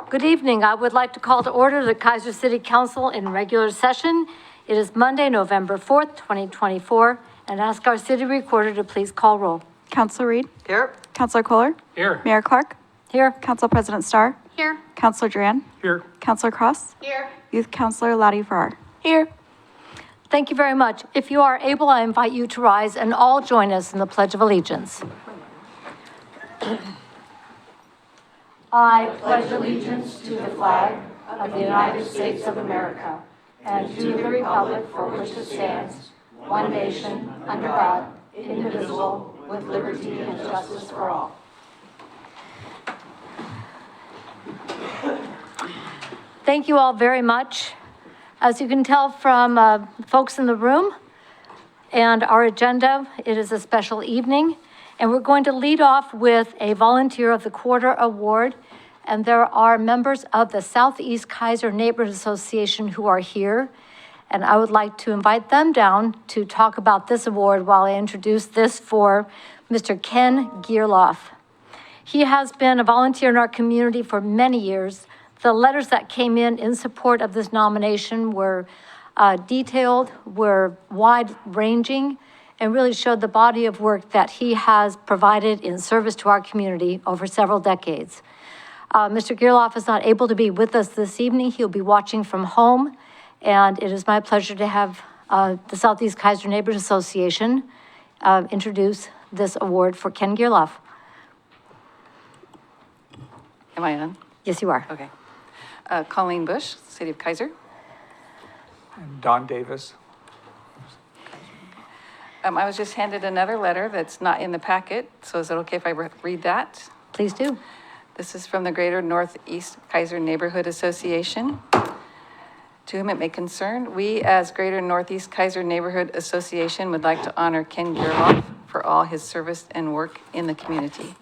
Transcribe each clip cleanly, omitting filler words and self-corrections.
Good evening. I would like to call to order the Keizer City Council in regular session. It is Monday, November 4th, 2024, and ask our city recorder to please call roll. Councilor Reed? Here. Councilor Kohler? Here. Mayor Clark? Here. Council President Starr? Here. Councilor Duran? Here. Councilor Cross? Here. Youth Councilor Lottie Farrar? Here. Thank you very much. If you are able, I invite you to rise and all join us in the Pledge of Allegiance. I pledge allegiance to the flag of the United States of America and to the republic for which it stands, one nation, under God, indivisible, with liberty and justice for all. Thank you all very much. As you can tell from folks in the room and our agenda, it is a special evening, and we're going to lead off with a Volunteer of the Quarter award. And there are members of the Southeast Keizer Neighborhood Association who are here. And I would like to invite them down to talk about this award while I introduce this for Mr. Ken Gierloff. He has been a volunteer in our community for many years. The letters that came in support of this nomination were detailed, were wide-ranging, and really showed the body of work that he has provided in service to our community over several decades. Mr. Gierloff is not able to be with us this evening. He'll be watching from home, and it is my pleasure to have the Southeast Keizer Neighborhood Association introduce this award for Ken Gierloff. Am I on? Yes, you are. Okay. Colleen Bush, City of Keizer. And Don Davis. I was just handed another letter that's not in the packet, so is it okay if I read that? Please do. This is from the Greater Northeast Keizer Neighborhood Association. To whom it may concern, we as Greater Northeast Keizer Neighborhood Association would like to honor Ken Gierloff for all his service and work in the community.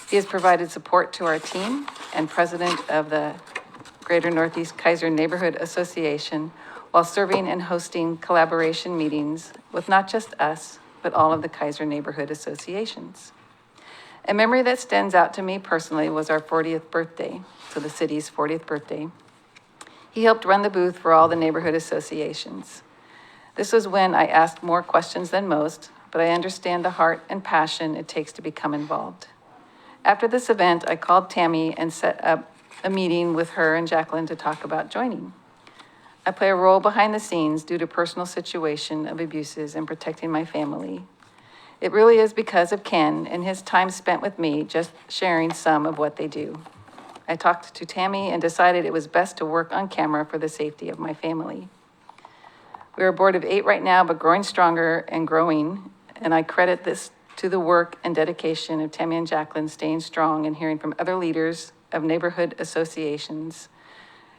He has provided support to our team and president of the Greater Northeast Keizer Neighborhood Association while serving and hosting collaboration meetings with not just us, but all of the Keizer neighborhood associations. A memory that stands out to me personally was our 40th birthday, so the city's 40th birthday. He helped run the booth for all the neighborhood associations. This was when I asked more questions than most, but I understand the heart and passion it takes to become involved. After this event, I called Tammy and set up a meeting with her and Jacqueline to talk about joining. I play a role behind the scenes due to personal situation of abuses and protecting my family. It really is because of Ken and his time spent with me, just sharing some of what they do. I talked to Tammy and decided it was best to work on camera for the safety of my family. We're a board of 8 right now, but growing stronger and growing, and I credit this to the work and dedication of Tammy and Jacqueline staying strong and hearing from other leaders of neighborhood associations.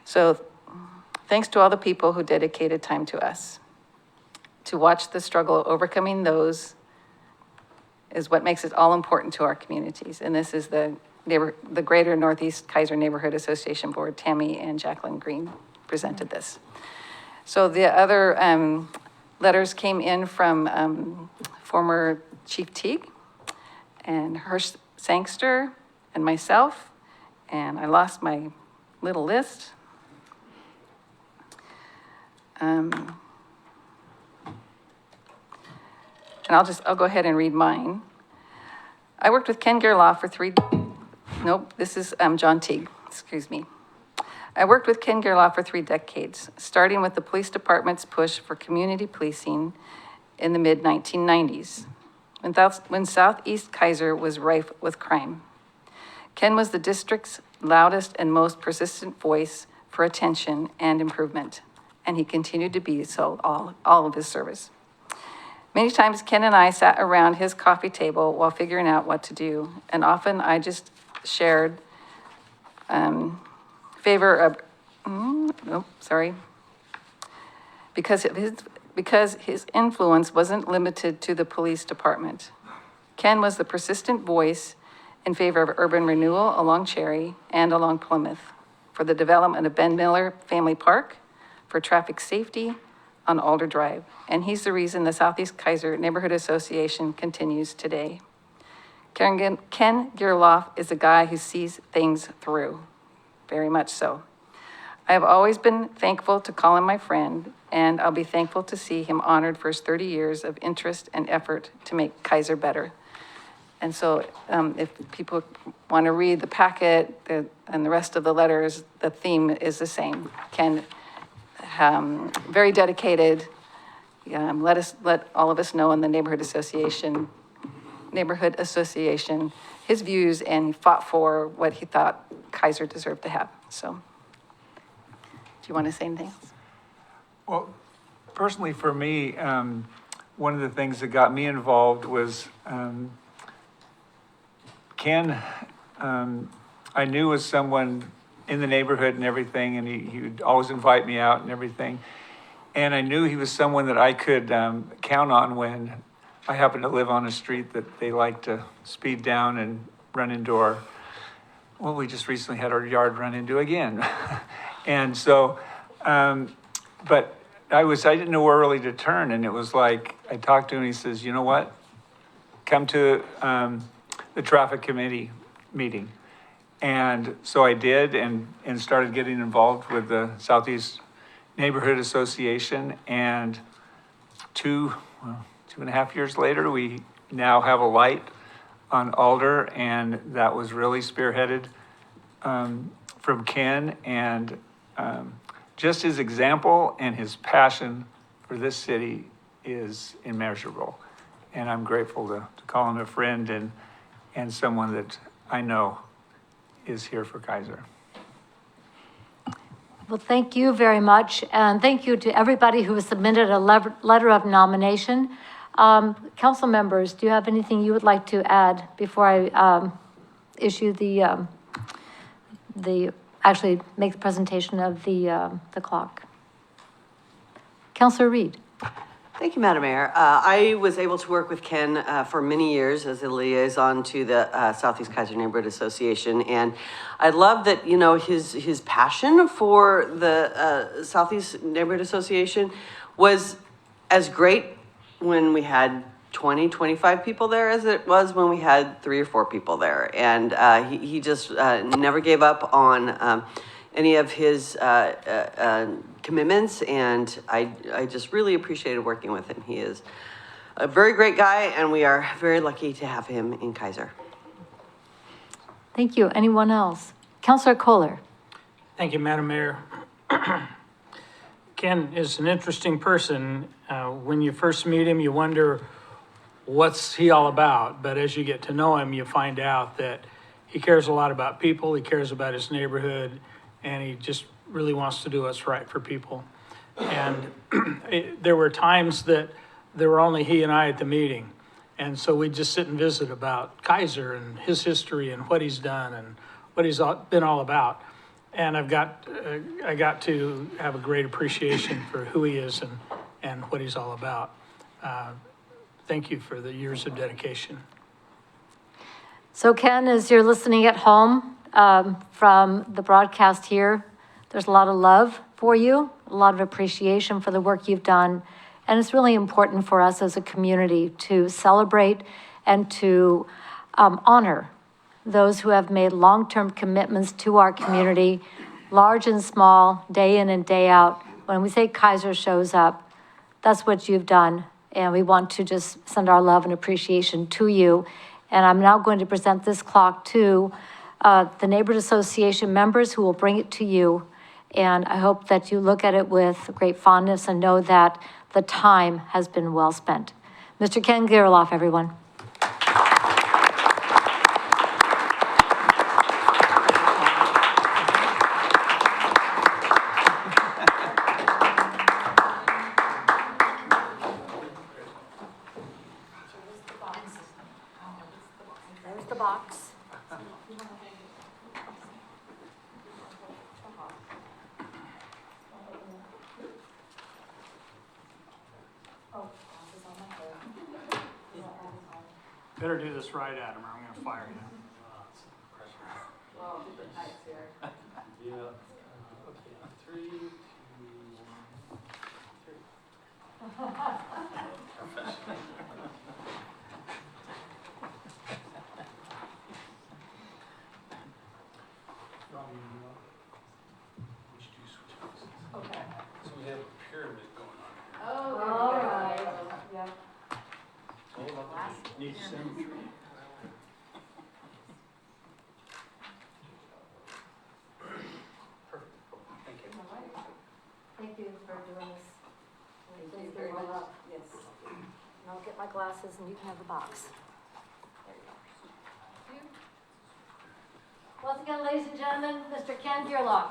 So thanks to all the people who dedicated time to us. To watch the struggle overcoming those is what makes it all important to our communities. And this is the Greater Northeast Keizer Neighborhood Association Board. Tammy and Jacqueline Green presented this. So the other letters came in from former Chief Teague and Hirsch Sangster and myself, and I lost my little list. And I'll go ahead and read mine. I worked with Ken Gierloff for this is John Teague, excuse me. I worked with Ken Gierloff for 3 decades, starting with the police department's push for community policing in the mid-1990s, when Southeast Keizer was rife with crime. Ken was the district's loudest and most persistent voice for attention and improvement, and he continued to be so all of his service. Many times, Ken and I sat around his coffee table while figuring out what to do, and often I just shared because his influence wasn't limited to the police department. Ken was the persistent voice in favor of urban renewal along Cherry and along Plymouth, for the development of Ben Miller Family Park, for traffic safety on Alder Drive. And he's the reason the Southeast Keizer Neighborhood Association continues today. Ken Gierloff is a guy who sees things through. very much so. I have always been thankful to call him my friend, and I'll be thankful to see him honored for his 30 years of interest and effort to make Keizer better. And so if people want to read the packet and the rest of the letters, the theme is the same. Ken, very dedicated, let all of us know in the neighborhood association, his views, and he fought for what he thought Keizer deserved to have. So, do you want to say anything else? Well, personally for me, one of the things that got me involved was Ken, I knew was someone in the neighborhood and everything, and he would always invite me out and everything. And I knew he was someone that I could count on when I happened to live on a street that they like to speed down and run into well, we just recently had our yard run into again. And so, but I didn't know where really to turn. And it was like, I talked to him and he says, you know what? Come to the traffic committee meeting. And so I did and started getting involved with the Southeast Neighborhood Association. And 2.5 years later, we now have a light on Alder, and that was really spearheaded from Ken. And just his example and his passion for this city is immeasurable. And I'm grateful to call him a friend and someone that I know is here for Keizer. Well, thank you very much, and thank you to everybody who has submitted a letter of nomination. Council members, do you have anything you would like to add before I issue actually make the presentation of the clock? Councilor Reed. Thank you, Madam Mayor. I was able to work with Ken for many years as a liaison to the Southeast Keizer Neighborhood Association, and I love that, you know, his passion for the Southeast Neighborhood Association was as great when we had 20, 25 people there as it was when we had 3 or 4 people there. And he just never gave up on any of his commitments, and I just really appreciated working with him. He is a very great guy, and we are very lucky to have him in Keizer. Thank you. Anyone else? Councilor Kohler. Thank you, Madam Mayor. Ken is an interesting person. When you first meet him, you wonder, what's he all about? But as you get to know him, you find out that he cares a lot about people, he cares about his neighborhood, and he just really wants to do what's right for people. And there were times that there were only he and I at the meeting. And so we'd just sit and visit about Keizer and his history and what he's done and what he's been all about. And I got to have a great appreciation for who he is and what he's all about. Thank you for the years of dedication. So Ken, as you're listening at home from the broadcast here, there's a lot of love for you, a lot of appreciation for the work you've done. And it's really important for us as a community to celebrate and to honor those who have made long-term commitments to our community, large and small, day in and day out. When we say Keizer shows up, that's what you've done. And we want to just send our love and appreciation to you. And I'm now going to present this clock to the Neighborhood Association members who will bring it to you. And I hope that you look at it with great fondness and know that the time has been well spent. Mr. Ken Gerloff, everyone. There's the box. Better do this right, Adam, or I'm going to fire you. Yeah. Okay. 3, 2, 1, 3. Thank you for doing this. Please give one up. Yes. And I'll get my glasses and you can have the box. There you go. Once again, ladies and gentlemen, Mr. Ken Gerloff.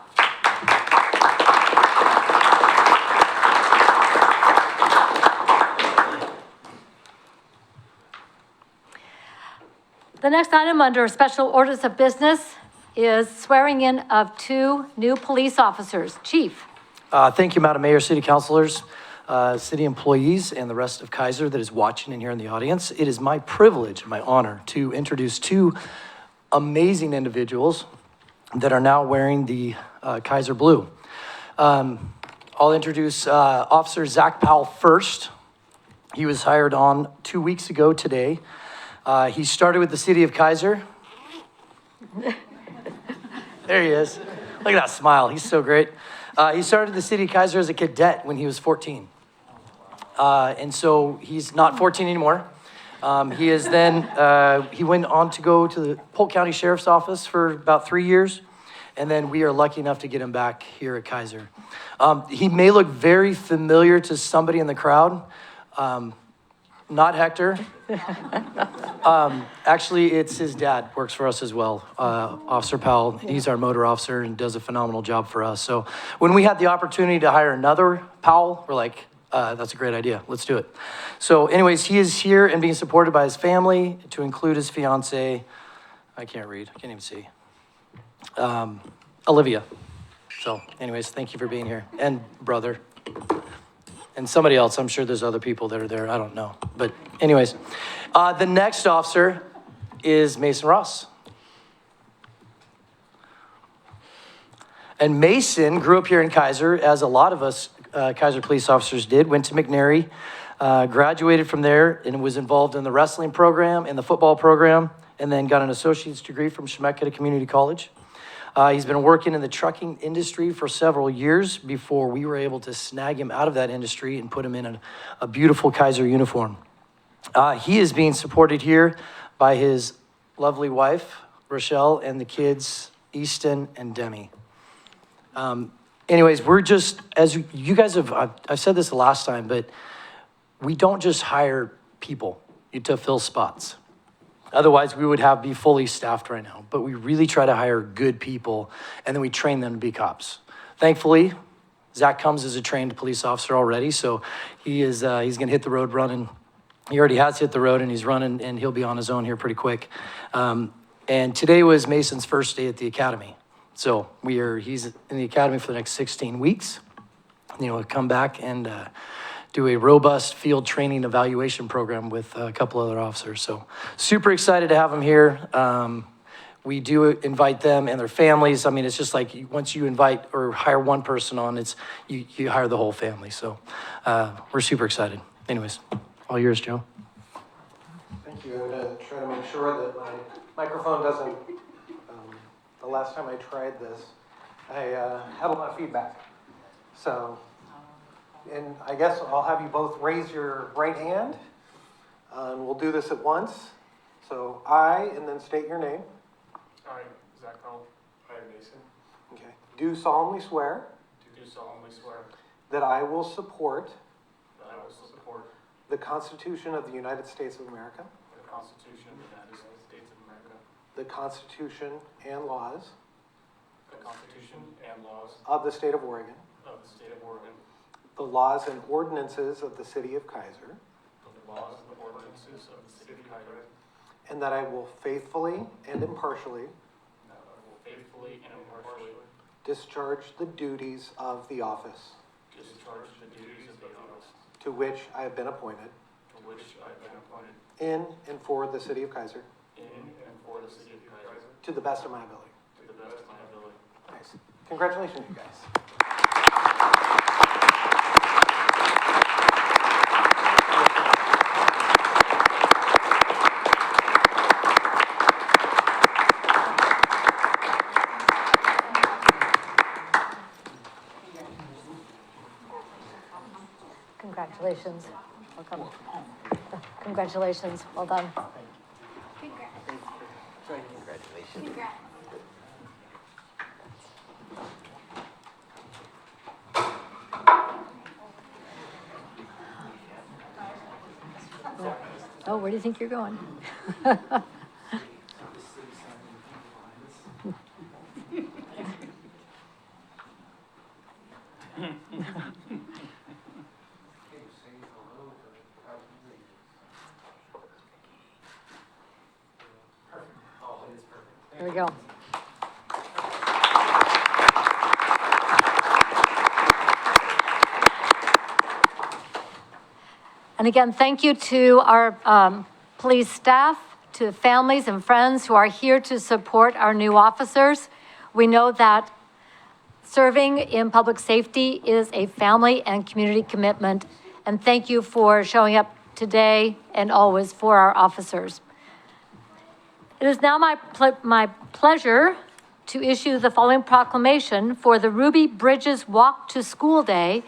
The next item under special orders of business is swearing in of 2 new police officers. Chief. Thank you, Madam Mayor, City Councilors, city employees, and the rest of Keizer that is watching and here in the audience. It is my privilege and my honor to introduce 2 amazing individuals that are now wearing the Keizer blue. I'll introduce Officer Zach Powell first. He was hired on 2 weeks ago today. He started with the city of Keizer. There he is. Look at that smile. He's so great. He started the city of Keizer as a cadet when he was 14. And so he's not 14 anymore. He went on to go to the Polk County Sheriff's Office for about 3 years. And then we are lucky enough to get him back here at Keizer. He may look very familiar to somebody in the crowd. Not Hector. Actually, it's his dad, works for us as well, Officer Powell. He's our motor officer and does a phenomenal job for us. So when we had the opportunity to hire another Powell, we're like, that's a great idea. Let's do it. So anyways, he is here and being supported by his family, to include his fiance. I can't read. I can't even see. Olivia. So anyways, thank you for being here. And brother. And somebody else. I'm sure there's other people that are there. I don't know. But anyways, the next officer is Mason Ross. And Mason grew up here in Keizer, as a lot of us Keizer police officers did. Went to McNary, graduated from there, and was involved in the wrestling program and the football program, and then got an associate's degree from Chemeketa Community College. He's been working in the trucking industry for several years before we were able to snag him out of that industry and put him in a beautiful Keizer uniform. He is being supported here by his lovely wife, Rochelle, and the kids, Easton and Demi. Anyways, we're just, as you guys have, I've said this the last time, but we don't just hire people to fill spots. Otherwise, we would be fully staffed right now. But we really try to hire good people, and then we train them to be cops. Thankfully, Zach comes as a trained police officer already, so he's going to hit the road running. He already has hit the road, and he's running, and he'll be on his own here pretty quick. And today was Mason's first day at the academy. So he's in the academy for the next 16 weeks. He'll come back and do a robust field training evaluation program with a couple other officers. So super excited to have them here. We do invite them and their families. I mean, it's just like once you invite or hire one person on, it's you hire the whole family. So we're super excited. Anyways, all yours, Joe. Thank you. I'm going to try to make sure that my microphone doesn't, the last time I tried this, I had a lot of feedback. So, and I guess I'll have you both raise your right hand, and we'll do this at once. So I, and then state your name. I, Zach Powell. I, Mason. Okay. Do solemnly swear Do solemnly swear that I will support that I will support the Constitution of the United States of America, the Constitution of the United States of America, the Constitution and laws the Constitution and laws of the state of Oregon, of the state of Oregon, the laws and ordinances of the city of Keizer, the laws and ordinances of the city of Keizer, and that I will faithfully and impartially and that I will faithfully and impartially discharge the duties of the office discharge the duties of the office to which I have been appointed to which I have been appointed in and for the city of Keizer in and for the city of Keizer to the best of my ability. to the best of my ability. Nice. Congratulations, you guys. Congratulations. Welcome. Congratulations. Well done. Oh, where do you think you're going? Here we go. And again, thank you to our police staff, to families and friends who are here to support our new officers. We know that serving in public safety is a family and community commitment. And thank you for showing up today and always for our officers. It is now my pleasure to issue the following proclamation for the Ruby Bridges Walk to School Day.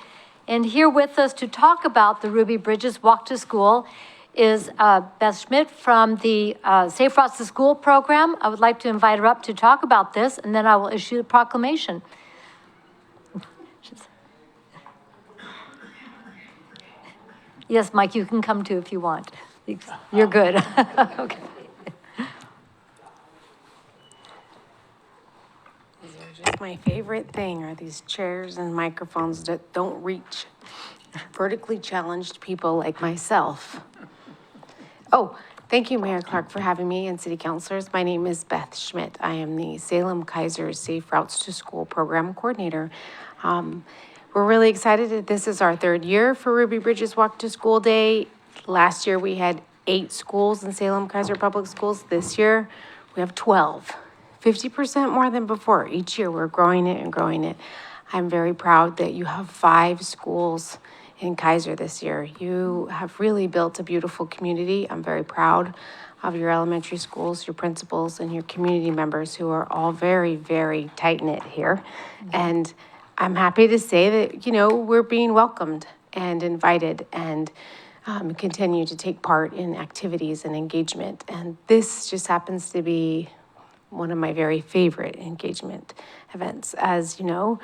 And here with us to talk about the Ruby Bridges Walk to School is Beth Schmidt from the Safe Routes to School program. I would like to invite her up to talk about this, and then I will issue the proclamation. Yes, Mike, you can come too if you want. You're good. Okay. These are just my favorite thing, are these chairs and microphones that don't reach vertically challenged people like myself. Oh, thank you, Mayor Clark, for having me, and city councilors. My name is Beth Schmidt. I am the Salem Keizer Safe Routes to School program coordinator. We're really excited that this is our third year for Ruby Bridges Walk to School Day. Last year, we had 8 schools in Salem Keizer Public Schools. This year, we have 12. 50% more than before. Each year, we're growing it and growing it. I'm very proud that you have 5 schools in Keizer this year. You have really built a beautiful community. I'm very proud of your elementary schools, your principals, and your community members who are all very, very tight-knit here. And I'm happy to say that, we're being welcomed and invited and continue to take part in activities and engagement. And this just happens to be one of my very favorite engagement events. As you know,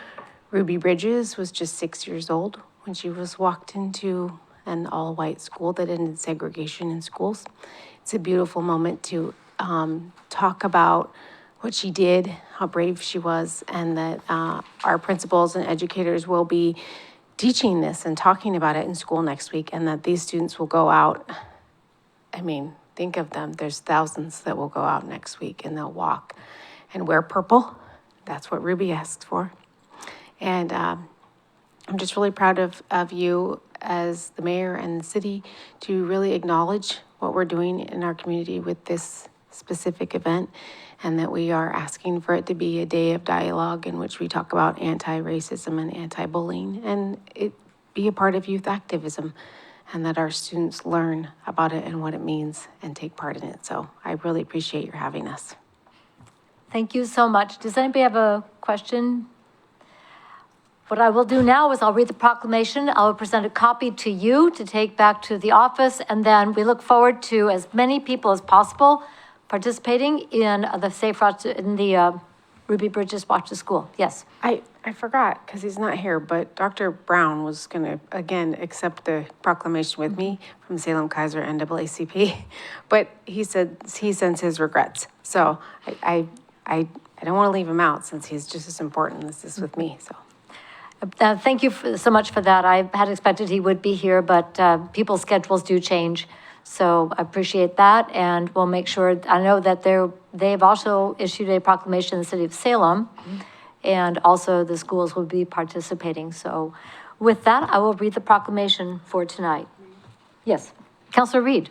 Ruby Bridges was just 6 years old when she was walked into an all-white school that ended segregation in schools. It's a beautiful moment to talk about what she did, how brave she was, and that our principals and educators will be teaching this and talking about it in school next week, and that these students will go out. I mean, think of them. There's thousands that will go out next week and they'll walk and wear purple. That's what Ruby asked for. And I'm just really proud of you as the mayor and the city to really acknowledge what we're doing in our community with this specific event, and that we are asking for it to be a day of dialogue in which we talk about anti-racism and anti-bullying, and it be a part of youth activism, and that our students learn about it and what it means and take part in it. So I really appreciate your having us. Thank you so much. Does anybody have a question? What I will do now is I'll read the proclamation. I will present a copy to you to take back to the office, and then we look forward to as many people as possible participating in the Safe Routes, in the Ruby Bridges Walk to School. Yes. I forgot, because he's not here, but Dr. Brown was going to, again, accept the proclamation with me from Salem Keizer NAACP, but he said he sends his regrets. So I don't want to leave him out, since he's just as important as this with me, so. Thank you so much for that. I had expected he would be here, but people's schedules do change. So I appreciate that, and we'll make sure. I know that they've also issued a proclamation in the city of Salem, and also the schools will be participating. So with that, I will read the proclamation for tonight. Yes, Councilor Reed.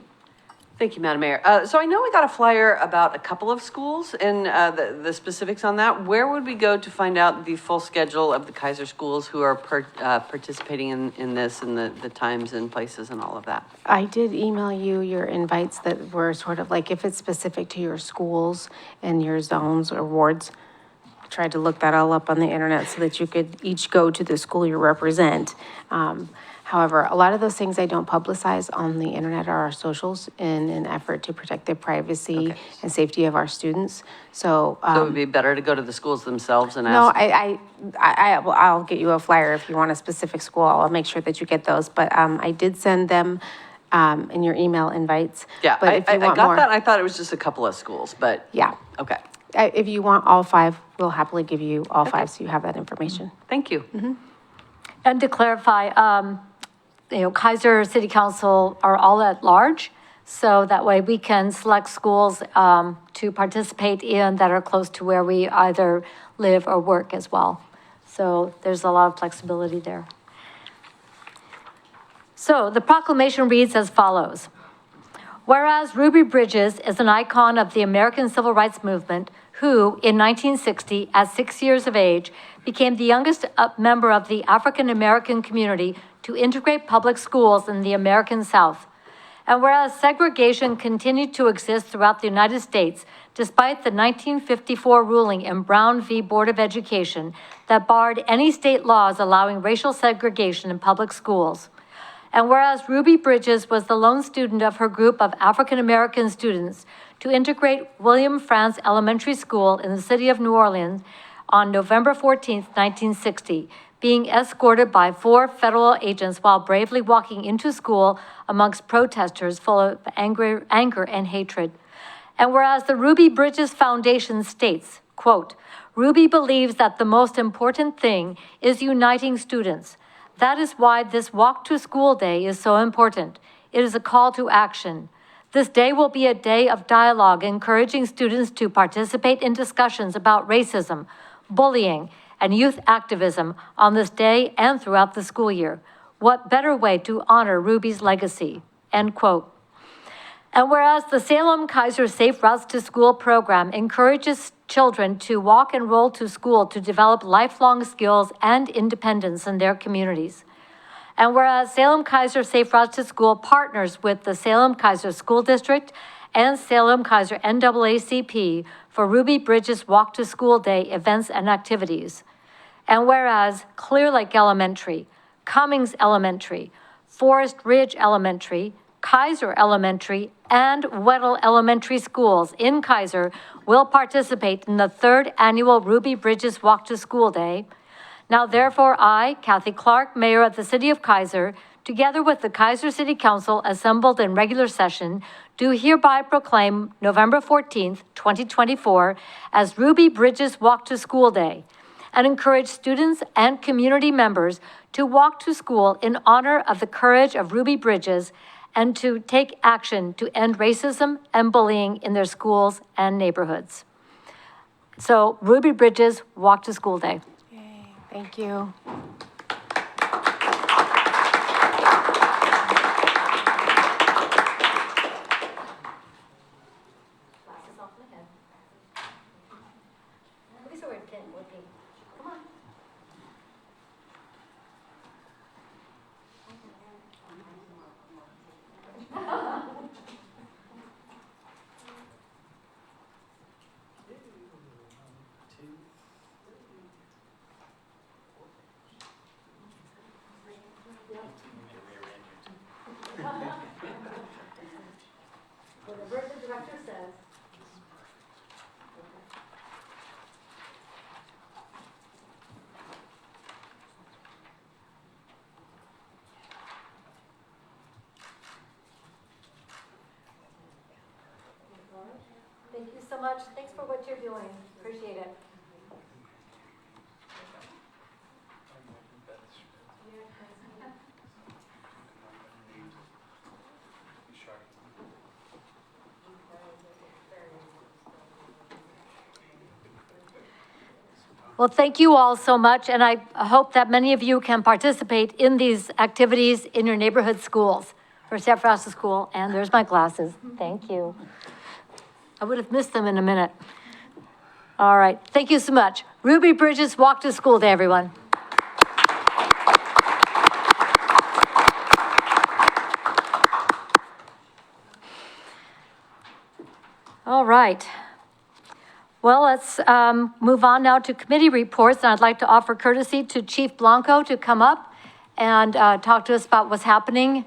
Thank you, Madam Mayor. So I know we got a flyer about a couple of schools and the specifics on that. Where would we go to find out the full schedule of the Keizer schools who are participating in this, and the times and places and all of that? I did email you your invites that were sort of like, if it's specific to your schools and your zones or wards. I tried to look that all up on the internet so that you could each go to the school you represent. However, a lot of those things I don't publicize on the internet or our socials in an effort to protect the privacy Okay. and safety of our students. So, So it would be better to go to the schools themselves and no, ask? I'll get you a flyer if you want a specific school. I'll make sure that you get those. But I did send them in your email invites. Yeah, But I if you want got more, that. I thought it was just a couple of schools, but, yeah. okay. If you want all 5, we'll happily give you all 5 so you have that information. Thank you. And to clarify, Keizer City Council are all at large, so that way we can select schools to participate in that are close to where we either live or work as well. So there's a lot of flexibility there. So the proclamation reads as follows. Whereas Ruby Bridges is an icon of the American Civil Rights Movement, who, in 1960, at 6 years of age, became the youngest member of the African American community to integrate public schools in the American South. And whereas segregation continued to exist throughout the United States, despite the 1954 ruling in Brown v. Board of Education that barred any state laws allowing racial segregation in public schools. And whereas Ruby Bridges was the lone student of her group of African-American students to integrate William Frantz Elementary School in the city of New Orleans on November 14, 1960, being escorted by 4 federal agents while bravely walking into school amongst protesters full of anger and hatred. And whereas the Ruby Bridges Foundation states, quote, Ruby believes that the most important thing is uniting students. That is why this Walk to School Day is so important. It is a call to action. This day will be a day of dialogue, encouraging students to participate in discussions about racism, bullying, and youth activism on this day and throughout the school year. What better way to honor Ruby's legacy? End quote. And whereas the Salem Keizer Safe Routes to School program encourages children to walk and roll to school to develop lifelong skills and independence in their communities. And whereas Salem Keizer Safe Routes to School partners with the Salem Keizer School District and Salem Keizer NAACP for Ruby Bridges Walk to School Day events and activities. And whereas Clear Lake Elementary, Cummings Elementary, Forest Ridge Elementary, Keizer Elementary, and Weddell Elementary Schools in Keizer will participate in the 3rd annual Ruby Bridges Walk to School Day. Now therefore I, Kathy Clark, Mayor of the City of Keizer, together with the Keizer City Council assembled in regular session, do hereby proclaim November 14th, 2024 as Ruby Bridges Walk to School Day, and encourage students and community members to walk to school in honor of the courage of Ruby Bridges and to take action to end racism and bullying in their schools and neighborhoods. So Ruby Bridges Walk to School Day. Yay, thank you. Whatever the director says. Thank you so much. Thanks for what you're doing. Appreciate it. Well, thank you all so much, and I hope that many of you can participate in these activities in your neighborhood schools for San Francisco School. And there's my glasses. Thank you. I would have missed them in a minute. All right, thank you so much. Ruby Bridges Walk to School Day, everyone. All right. Well, let's move on now to committee reports, and I'd like to offer courtesy to Chief Blanco to come up and talk to us about what's happening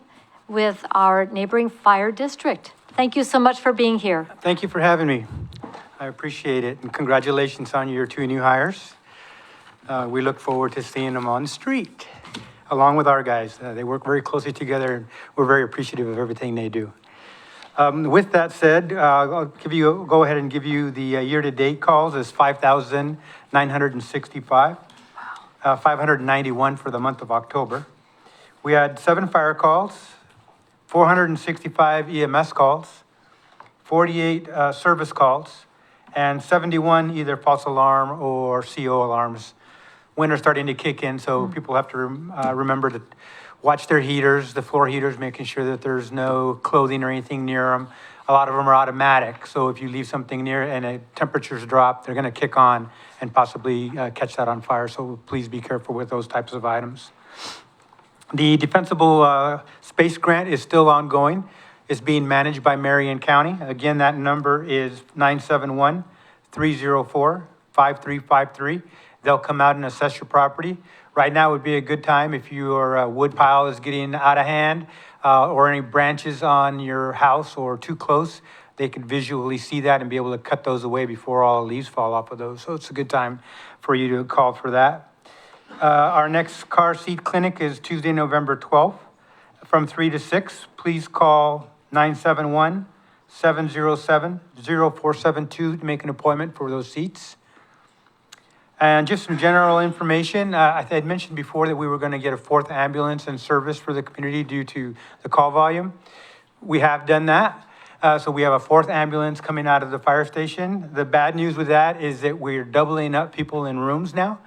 with our neighboring fire district. Thank you so much for being here. Thank you for having me. I appreciate it, and congratulations on your 2 new hires. We look forward to seeing them on the street, along with our guys. They work very closely together, and we're very appreciative of everything they do. With that said, I'll go ahead and give you the year-to-date calls is 5,965. 591 for the month of October. We had 7 fire calls, 465 EMS calls, 48 service calls, and 71 either false alarm or CO alarms. Winter's starting to kick in, so people have to remember to watch their heaters, the floor heaters, making sure that there's no clothing or anything near them. A lot of them are automatic, so if you leave something near and the temperatures drop, they're gonna kick on and possibly catch that on fire, so please be careful with those types of items. The defensible space grant is still ongoing. It's being managed by Marion County. Again, that number is 971-304-5353. They'll come out and assess your property. Right now would be a good time if your wood pile is getting out of hand or any branches on your house or too close. They can visually see that and be able to cut those away before all the leaves fall off of those. So it's a good time for you to call for that. Our next car seat clinic is Tuesday, November 12th from 3 to 6. Please call 971-707-0472 to make an appointment for those seats. And just some general information, I had mentioned before that we were going to get a 4th ambulance in service for the community due to the call volume. We have done that. So we have a 4th ambulance coming out of the fire station. The bad news with that is that we're doubling up people in rooms now.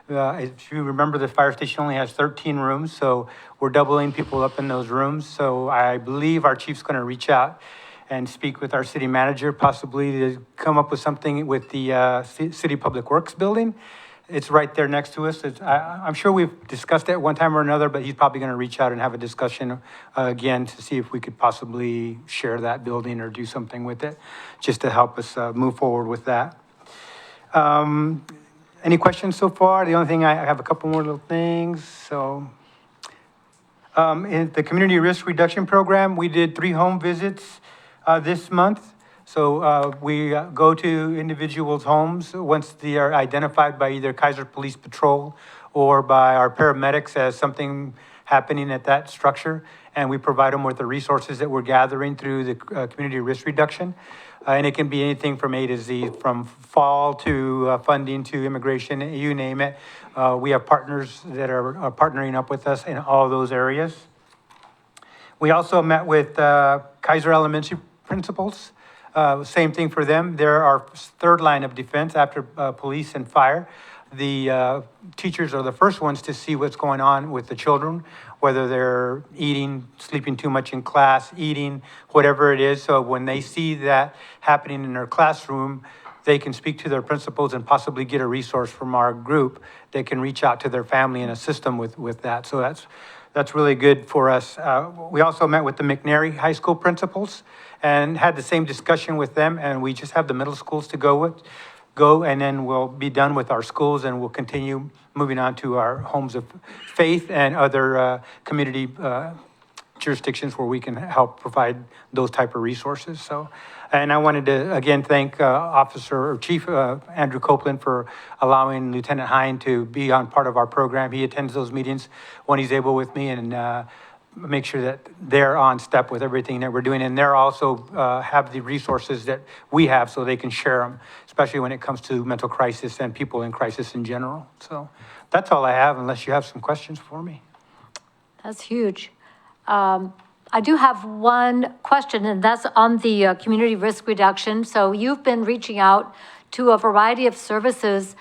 If you remember, the fire station only has 13 rooms, so we're doubling people up in those rooms. So I believe our chief's going to reach out and speak with our city manager, possibly to come up with something with the City Public Works building. It's right there next to us. I'm sure we've discussed it at one time or another, but he's probably going to reach out and have a discussion again to see if we could possibly share that building or do something with it, just to help us move forward with that. Any questions so far? The only thing, I have a couple more little things. So in the Community Risk Reduction Program, we did 3 home visits this month. So we go to individuals' homes once they are identified by either Keizer Police Patrol or by our paramedics as something happening at that structure. And we provide them with the resources that we're gathering through the community risk reduction. And it can be anything from A to Z, from fall to funding to immigration, you name it. We have partners that are partnering up with us in all those areas. We also met with Keizer Elementary principals. Same thing for them. They're our 3rd line of defense after police and fire. The teachers are the first ones to see what's going on with the children, whether they're eating, sleeping too much in class, eating, whatever it is. So when they see that happening in their classroom, they can speak to their principals and possibly get a resource from our group that can reach out to their family and assist them with that. So that's really good for us. We also met with the McNary High School principals and had the same discussion with them, and we just have the middle schools to go, and then we'll be done with our schools, and we'll continue moving on to our homes of faith and other community jurisdictions where we can help provide those type of resources. So, and I wanted to again thank Chief Andrew Copeland for allowing Lieutenant Hine to be on part of our program. He attends those meetings when he's able with me, and make sure that they're on step with everything that we're doing. And they're also have the resources that we have so they can share them, especially when it comes to mental crisis and people in crisis in general. So that's all I have, unless you have some questions for me. That's huge. I do have one question, and that's on the community risk reduction. So you've been reaching out to a variety of services.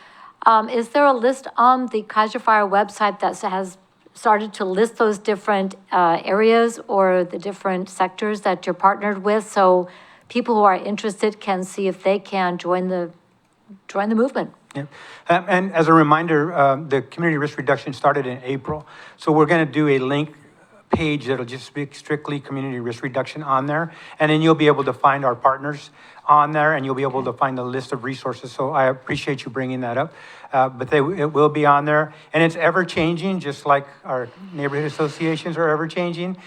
Is there a list on the Keizer Fire website that has started to list those different areas or the different sectors that you're partnered with, so people who are interested can see if they can join the movement? Yeah. And as a reminder, the community risk reduction started in April. So we're going to do a link page that'll just be strictly community risk reduction on there. And then you'll be able to find our partners on there, and you'll be able to find a list of resources. So I appreciate you bringing that up. But it will be on there, and it's ever changing, just like our neighborhood associations are ever changing.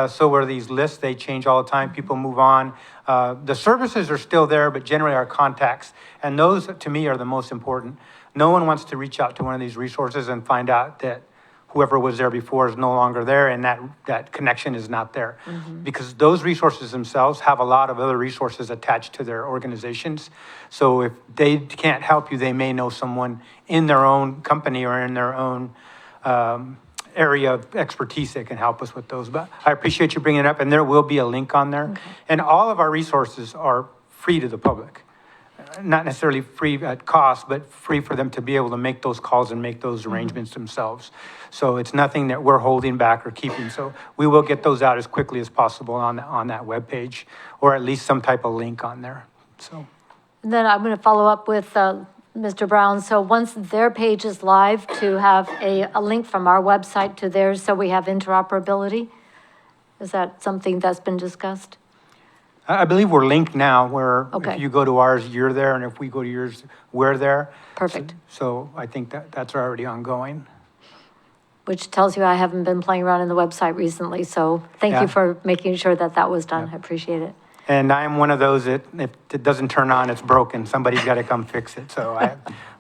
So are these lists, they change all the time, people move on. The services are still there, but generally our contacts, and those to me are the most important. No one wants to reach out to one of these resources and find out that whoever was there before is no longer there, and that connection is not there. Because those resources themselves have a lot of other resources attached to their organizations. So if they can't help you, they may know someone in their own company or in their own area of expertise that can help us with those. But I appreciate you bringing it up, and there will be a link on there. And all of our resources are free to the public. Not necessarily free at cost, but free for them to be able to make those calls and make those arrangements themselves. So it's nothing that we're holding back or keeping. So we will get those out as quickly as possible on that webpage, or at least some type of link on there. So. And then I'm going to follow up with Mr. Brown. So once their page is live, to have a link from our website to theirs so we have interoperability? Is that something that's been discussed? I believe we're linked now, where Okay. if you go to ours, you're there, and if we go to yours, we're there. Perfect. So I think that's already ongoing. Which tells you I haven't been playing around in the website recently, so thank Yeah. you for making sure that was done. I appreciate it. And I'm one of those that if it doesn't turn on, it's broken. Somebody's got to come fix it. So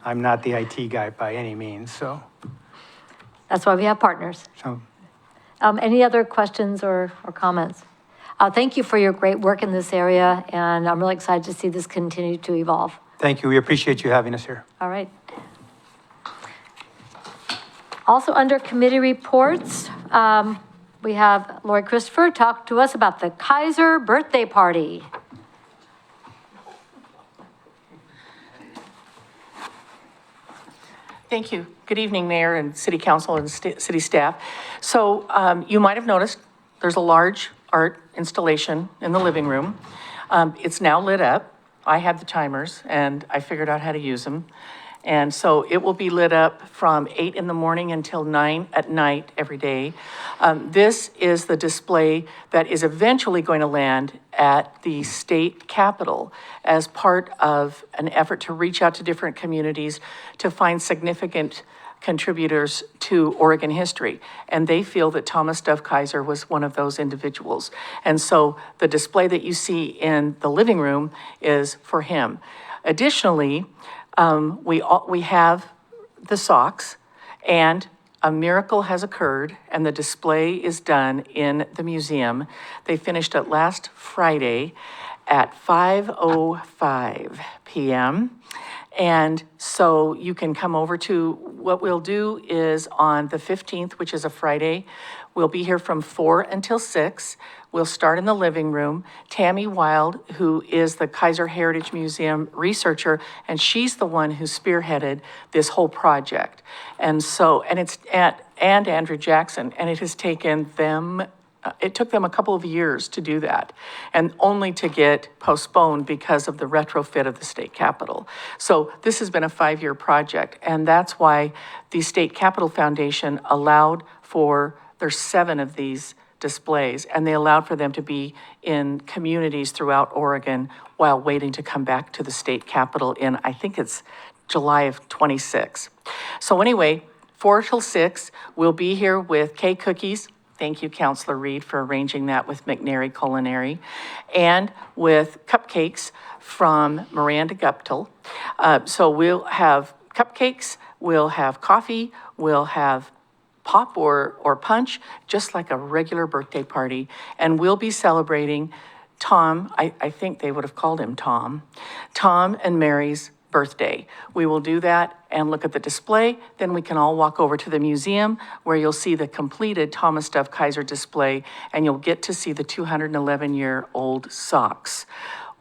I'm not the IT guy by any means, so. That's why we have partners. So Any other questions or comments? Thank you for your great work in this area, and I'm really excited to see this continue to evolve. thank you. We appreciate you having us here. All right. Also, under committee reports, we have Lori Christopher talk to us about the Keizer birthday party. Thank you. Good evening, Mayor and City Council and city staff. So you might have noticed there's a large art installation in the living room. It's now lit up. I had the timers and I figured out how to use them. And so it will be lit up from 8 in the morning until 9 at night every day. This is the display that is eventually going to land at the state capitol as part of an effort to reach out to different communities to find significant contributors to Oregon history. And they feel that Thomas Dove Keizer was one of those individuals. And so the display that you see in the living room is for him. Additionally, we have the socks, and a miracle has occurred, and the display is done in the museum. They finished it last Friday at 5:05 p.m. And so you can come over to, what we'll do is on the 15th, which is a Friday, we'll be here from 4 until 6. We'll start in the living room. Tammy Wild, who is the Keizer Heritage Museum researcher, and she's the one who spearheaded this whole project. And so, and Andrew Jackson, and it has taken them, it took them a couple of years to do that, and only to get postponed because of the retrofit of the state capitol. So this has been a 5-year project, and that's why the State Capitol Foundation allowed for, there's 7 of these displays, and they allowed for them to be in communities throughout Oregon while waiting to come back to the state capitol in, I think it's July of 26. So anyway, 4 till 6, we'll be here with cake cookies. Thank you, Councilor Reed, for arranging that with McNary Culinary, and with cupcakes from Miranda Guptill. So we'll have cupcakes, we'll have coffee, we'll have pop or punch, just like a regular birthday party. And we'll be celebrating Tom, I think they would have called him Tom and Mary's birthday. We will do that and look at the display. Then we can all walk over to the museum where you'll see the completed Thomas Dove Keizer display, and you'll get to see the 211-year-old socks,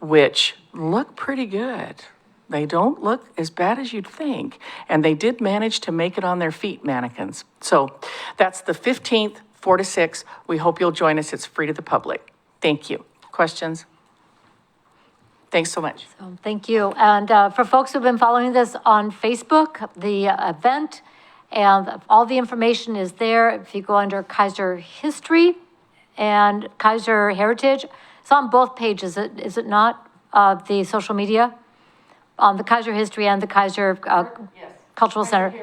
which look pretty good. They don't look as bad as you'd think. And they did manage to make it on their feet, mannequins. So that's the 15th, 4 to 6. We hope you'll join us. It's free to the public. Thank you. Questions? Thanks so much. So, thank you. And for folks who've been following this on Facebook, the event and all the information is there. If you go under Keizer History, and Keizer Heritage. It's on both pages, is it not, of the social media? On the Keizer History and the Keizer Yes. Cultural Center.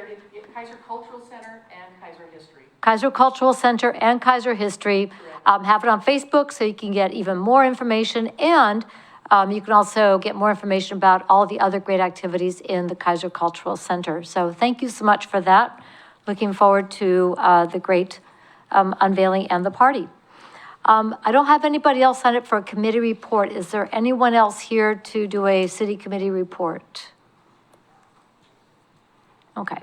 Keizer Cultural Center and Keizer History. Keizer Cultural Center and Keizer History. Have it on Facebook so you can get even more information, and you can also get more information about all the other great activities in the Keizer Cultural Center. So thank you so much for that. Looking forward to the great unveiling and the party. I don't have anybody else signed up for a committee report. Is there anyone else here to do a city committee report? Okay.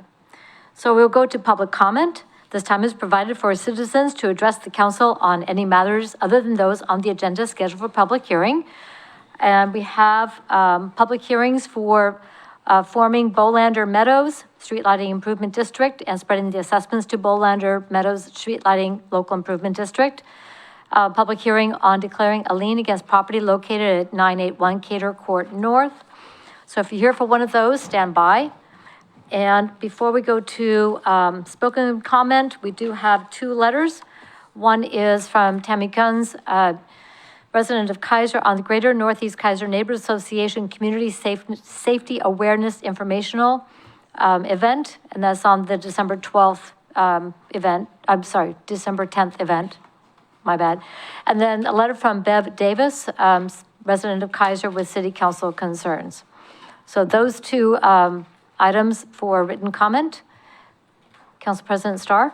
So we'll go to public comment. This time is provided for citizens to address the council on any matters other than those on the agenda scheduled for public hearing. And we have public hearings for forming Bolander Meadows Street Lighting Improvement District and spreading the assessments to Bolander Meadows Street Lighting Local Improvement District. Public hearing on declaring a lien against property located at 981 Cater Court North. So if you're here for one of those, stand by. And before we go to spoken comment, we do have two letters. One is from Tammy Kunz, resident of Keizer, on the Greater Northeast Keizer Neighborhood Association Community Safety Awareness Informational event, and that's on the December 12th December 10th event, my bad. And then a letter from Bev Davis, resident of Keizer, with city council concerns. So those two items for written comment. Council President Starr?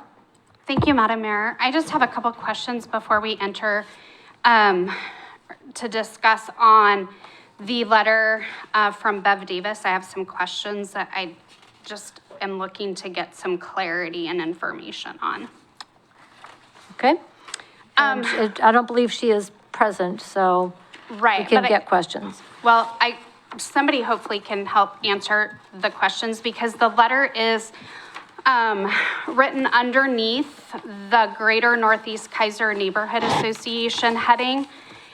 Thank you, Madam Mayor. I just have a couple questions before we enter to discuss on the letter from Bev Davis. I have some questions that I just am looking to get some clarity and information on. Okay. I don't believe she is present, so Right. we can get questions. Well, somebody hopefully can help answer the questions, because the letter is written underneath the Greater Northeast Keizer Neighborhood Association heading.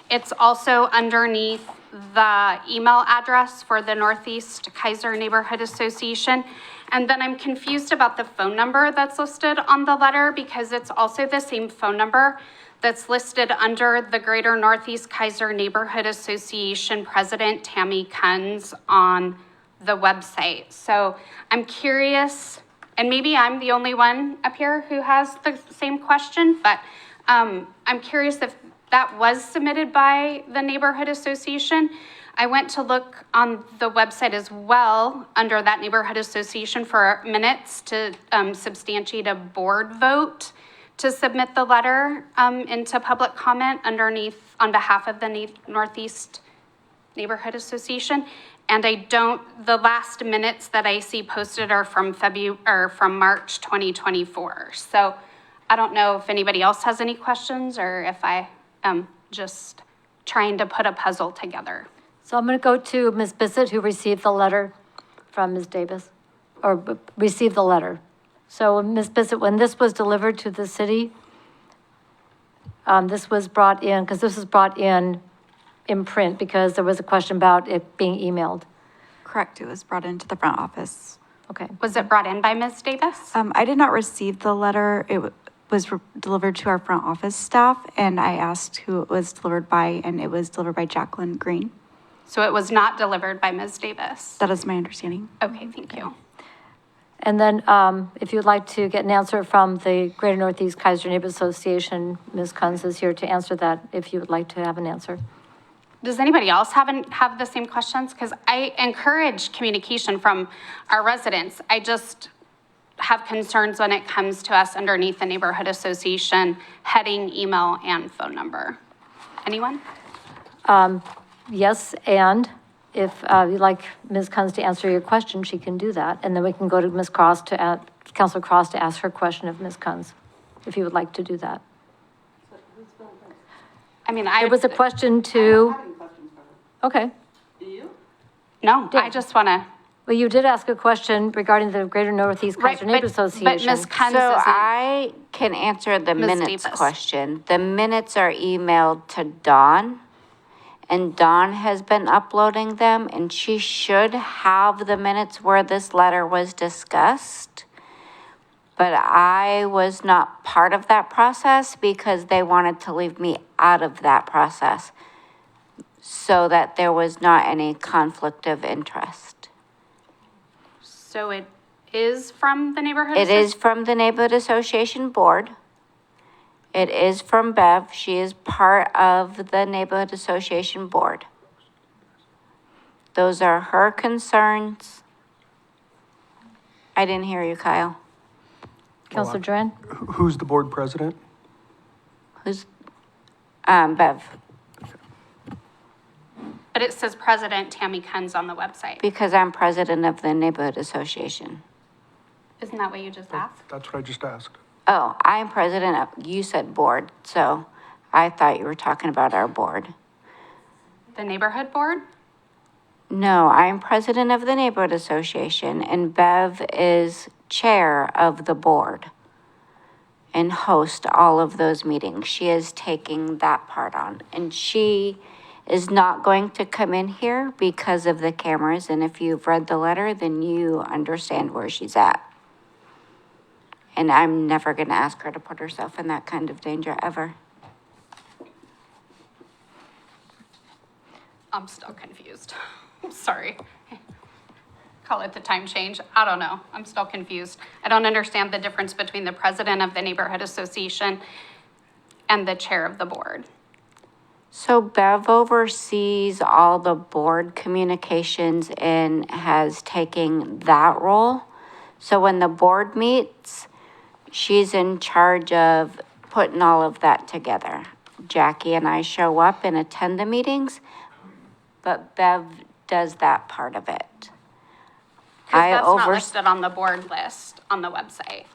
It's also underneath the email address for the Northeast Keizer Neighborhood Association. And then I'm confused about the phone number that's listed on the letter, because it's also the same phone number that's listed under the Greater Northeast Keizer Neighborhood Association President Tammy Kunz on the website. So I'm curious, and maybe I'm the only one up here who has the same question, but I'm curious if that was submitted by the neighborhood association. I went to look on the website as well under that neighborhood association for minutes to substantiate a board vote to submit the letter into public comment underneath on behalf of the Northeast Neighborhood Association. And the last minutes that I see posted are from March 2024. So I don't know if anybody else has any questions or if I am just trying to put a puzzle together. So I'm going to go to Ms. Bissett, who received the letter from Ms. Davis, or received the letter. So Ms. Bissett, when this was delivered to the city, this was brought in, because this was brought in print, because there was a question about it being emailed. Correct, it was brought into the front office. Okay. Was it brought in by Ms. Davis? I did not receive the letter. It was delivered to our front office staff, and I asked who it was delivered by, and it was delivered by Jacqueline Green. So it was not delivered by Ms. Davis? That is my understanding. Okay, thank you. And then if you'd like to get an answer from the Greater Northeast Keizer Neighborhood Association, Ms. Kunz is here to answer that if you would like to have an answer. Does anybody else have the same questions? Because I encourage communication from our residents. I just have concerns when it comes to us underneath the neighborhood association heading, email, and phone number. Anyone? Yes, and if you'd like Ms. Kunz to answer your question, she can do that. And then we can go to Ms. Cross Councilor Cross to ask her question of Ms. Kunz, if you would like to do that. I mean, There was a question to. Okay. No, I just want to. Well, you did ask a question regarding the Greater Northeast Right, Keizer Neighborhood Association. But Ms. Kunz So isn't. I can answer the Ms. minutes Davis. question. The minutes are emailed to Dawn, and Dawn has been uploading them, and she should have the minutes where this letter was discussed. but I was not part of that process because they wanted to leave me out of that process so that there was not any conflict of interest. So it is from the neighborhood? It is from the Neighborhood Association Board. It is from Bev. She is part of the Neighborhood Association Board. Those are her concerns. I didn't hear you, Kyle. Counselor Duran? Who's the board president? Who's, Bev, But it says President Tammy Kunz on the website. because I'm president of the Neighborhood Association. Isn't that what you just asked? That's what I just asked. Oh, I'm president of, you said board, so I thought you were talking about our board. The neighborhood board? No, I'm president of the Neighborhood Association, and Bev is chair of the board and host all of those meetings. She is taking that part on, and she is not going to come in here because of the cameras, and if you've read the letter, then you understand where she's at. And I'm never gonna ask her to put herself in that kind of danger ever. I'm still confused. Sorry. Call it the time change. I don't know. I'm still confused. I don't understand the difference between the president of the neighborhood association and the chair of the board. So Bev oversees all the board communications and has taken that role. So when the board meets, she's in charge of putting all of that together. Jackie and I show up and attend the meetings, but Bev does that part of it. Because that's not listed on the board list on the website.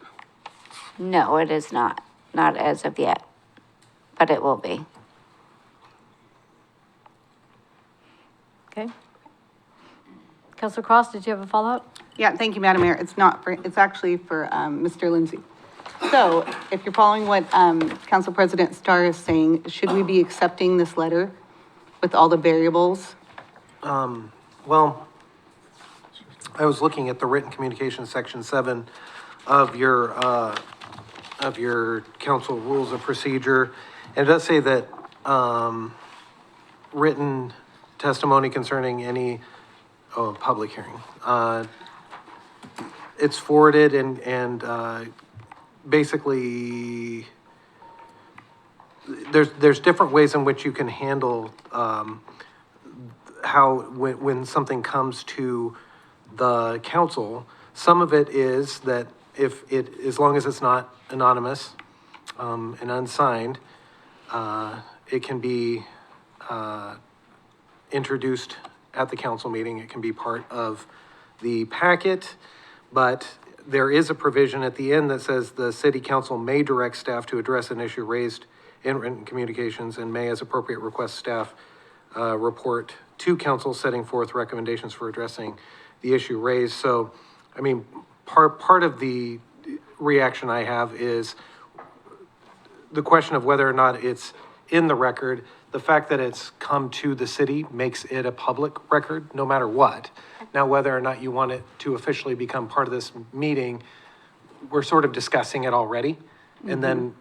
No, it is not as of yet, but it will be. Okay. Counselor Cross, did you have a follow-up? Yeah, thank you, Madam Mayor. It's not for, it's actually for Mr. Lindsay. So if you're following what Council President Starr is saying, should we be accepting this letter with all the variables? Well, I was looking at the written communication section 7 of your council rules of procedure. And it does say that, written testimony concerning any, public hearing. It's forwarded and basically, there's different ways in which you can handle, how, when something comes to the council. Some of it is that as long as it's not anonymous, and unsigned, it can be, introduced at the council meeting. It can be part of the packet, but there is a provision at the end that says the city council may direct staff to address an issue raised in written communications and may, as appropriate, request staff report to council setting forth recommendations for addressing the issue raised. So, I mean, part of the reaction I have is the question of whether or not it's in the record. The fact that it's come to the city makes it a public record, no matter what. Now, whether or not you want it to officially become part of this meeting, we're sort of discussing it already. And then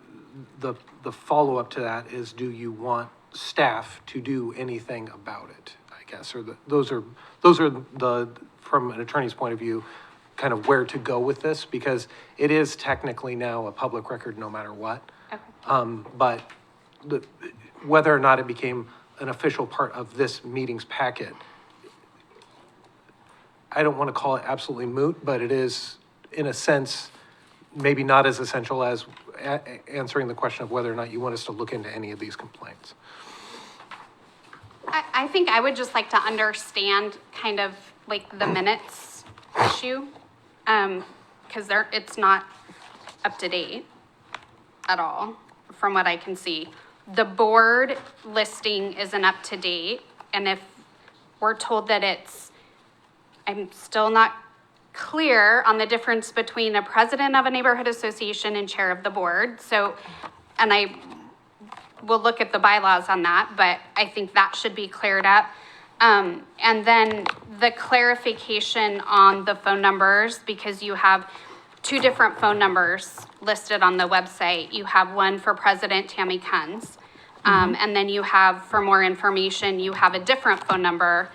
the follow-up to that is, do you want staff to do anything about it, I guess? Or those are the, from an attorney's point of view, kind of where to go with this, because it is technically now a public record no matter what. Okay. But whether or not it became an official part of this meeting's packet, I don't want to call it absolutely moot, but it is, in a sense, maybe not as essential as answering the question of whether or not you want us to look into any of these complaints. I think I would just like to understand kind of like the minutes issue, because it's not up to date at all, from what I can see. The board listing isn't up to date, and if we're told that I'm still not clear on the difference between a president of a neighborhood association and chair of the board. So, and I will look at the bylaws on that, but I think that should be cleared up. And then the clarification on the phone numbers, because you have two different phone numbers listed on the website. You have one for President Tammy Kunz. And then you have, for more information, you have a different phone number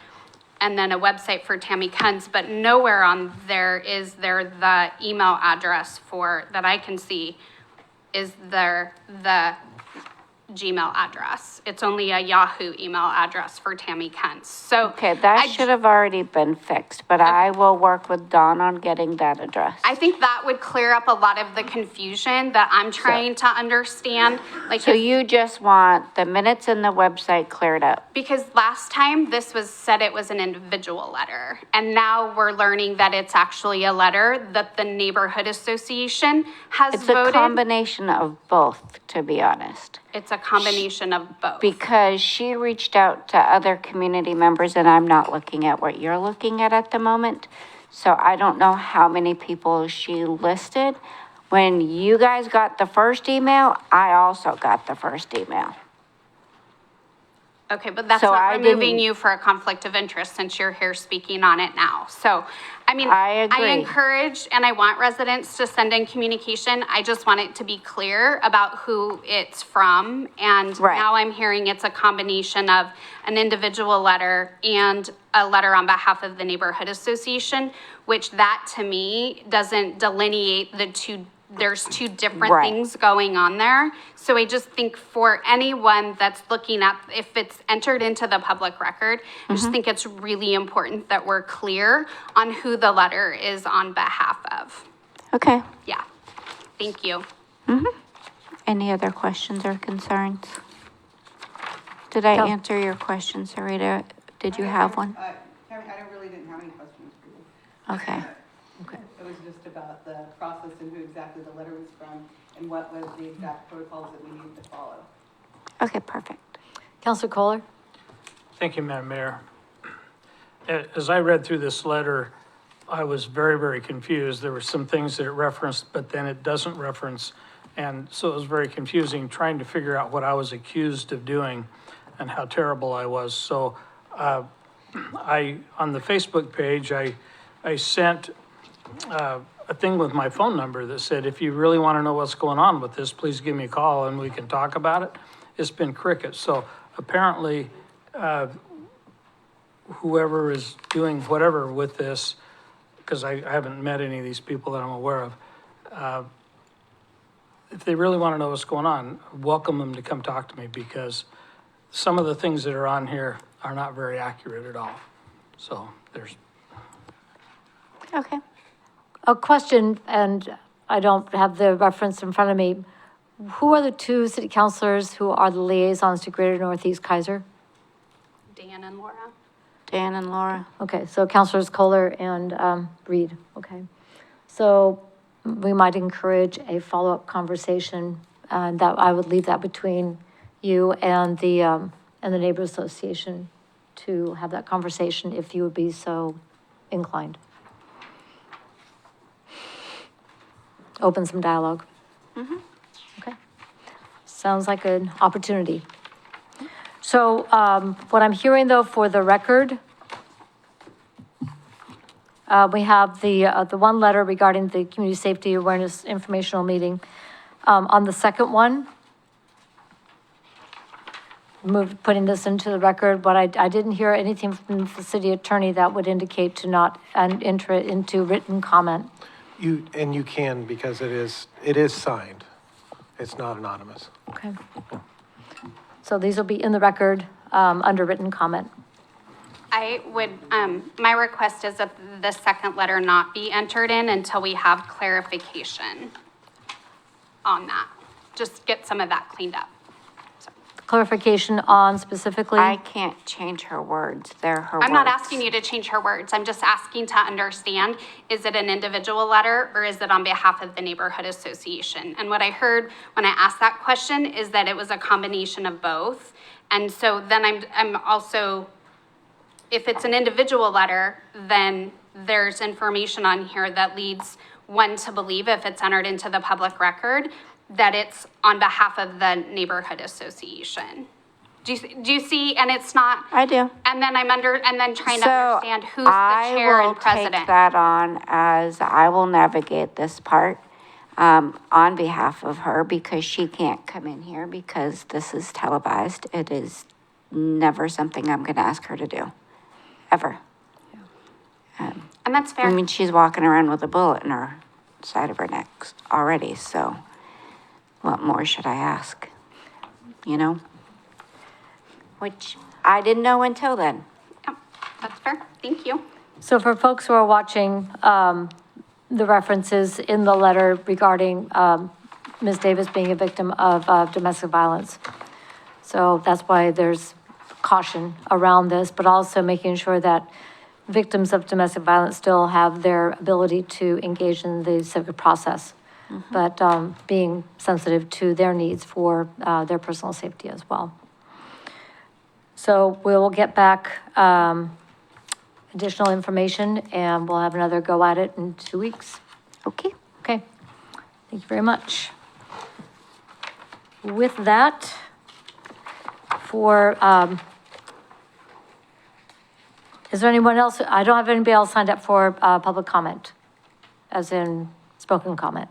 and then a website for Tammy Kunz, but nowhere on there is there the email address for, that I can see, is there the Gmail address. It's only a Yahoo email address for Tammy Kunz. So Okay, that should have already been fixed, but I will work with Dawn on getting that address. I think that would clear up a lot of the confusion that I'm trying to understand. Like, So you just want the minutes and the website cleared up? because last time this was said it was an individual letter, and now we're learning that it's actually a letter that the neighborhood association has It's voted. a combination of both, to be honest. It's a combination of both. Because she reached out to other community members, and I'm not looking at what you're looking at the moment. So I don't know how many people she listed. When you guys got the first email, I also got the first email. Okay, but that's So not I removing didn't- you for a conflict of interest since you're here speaking on it now. So, I mean, I agree. encourage and I want residents to send in communication. I just want it to be clear about who it's from. And Right. now I'm hearing it's a combination of an individual letter and a letter on behalf of the neighborhood association, which that to me doesn't delineate the two. There's two different Right. things going on there. So I just think for anyone that's looking at, if it's entered into the public record, I just think it's really important that we're clear on who the letter is on behalf of. Okay. Yeah, thank you. Any other questions or concerns? Did I No. answer your question, Sarita? Did you have one? Tammy, I really didn't have any questions for you. Okay. It was just about the process and who exactly the letter was from and what was the exact protocols that we needed to follow. Okay, perfect. Counselor Kohler? Thank you, Madam Mayor. As I read through this letter, I was very, very confused. There were some things that it referenced, but then it doesn't reference. And so it was very confusing trying to figure out what I was accused of doing and how terrible I was. So on the Facebook page, I sent a thing with my phone number that said, if you really want to know what's going on with this, please give me a call and we can talk about it. It's been cricket. So apparently, whoever is doing whatever with this, because I haven't met any of these people that I'm aware of, if they really want to know what's going on, welcome them to come talk to me, because some of the things that are on here are not very accurate at all. So there's, Okay. A question, and I don't have the reference in front of me. Who are the two city councilors who are the liaisons to Greater Northeast Keizer? Dan and Laura. Dan and Laura? Okay, so Councilors Kohler and Reed, okay. So we might encourage a follow-up conversation, and that I would leave that between you and the Neighbor Association to have that conversation if you would be so inclined. Open some dialogue. Okay. Sounds like an opportunity. So what I'm hearing, though, for the record, we have the one letter regarding the Community Safety Awareness Informational Meeting. On the second one, putting this into the record, but I didn't hear anything from the city attorney that would indicate to not enter it into written comment. You can, because it is signed. It's not anonymous. Okay. So these will be in the record under written comment. I would, my request is that the second letter not be entered in until we have clarification on that. Just get some of that cleaned up. Clarification on specifically? I can't change her words. They're her words. I'm not asking you to change her words. I'm just asking to understand, is it an individual letter or is it on behalf of the neighborhood association? And what I heard when I asked that question is that it was a combination of both. And so then I'm also, if it's an individual letter, then there's information on here that leads one to believe, if it's entered into the public record, that it's on behalf of the neighborhood association. do you see? And it's not. I do. And then and then trying to So understand who's the chair and I president. will take that on as I will navigate this part on behalf of her because she can't come in here because this is televised. It is never something I'm going to ask her to do, ever. And that's fair. I mean, she's walking around with a bullet in her side of her neck already, so what more should I ask? You know? Which I didn't know until then. Yep, that's fair. Thank you. So for folks who are watching, the references in the letter regarding Ms. Davis being a victim of domestic violence. So that's why there's caution around this, but also making sure that victims of domestic violence still have their ability to engage in the civic process, but being sensitive to their needs for their personal safety as well. So we'll get back additional information and we'll have another go at it in 2 weeks. Okay. Okay, thank you very much. With that, is there anyone else? I don't have anybody else signed up for public comment, as in spoken comment.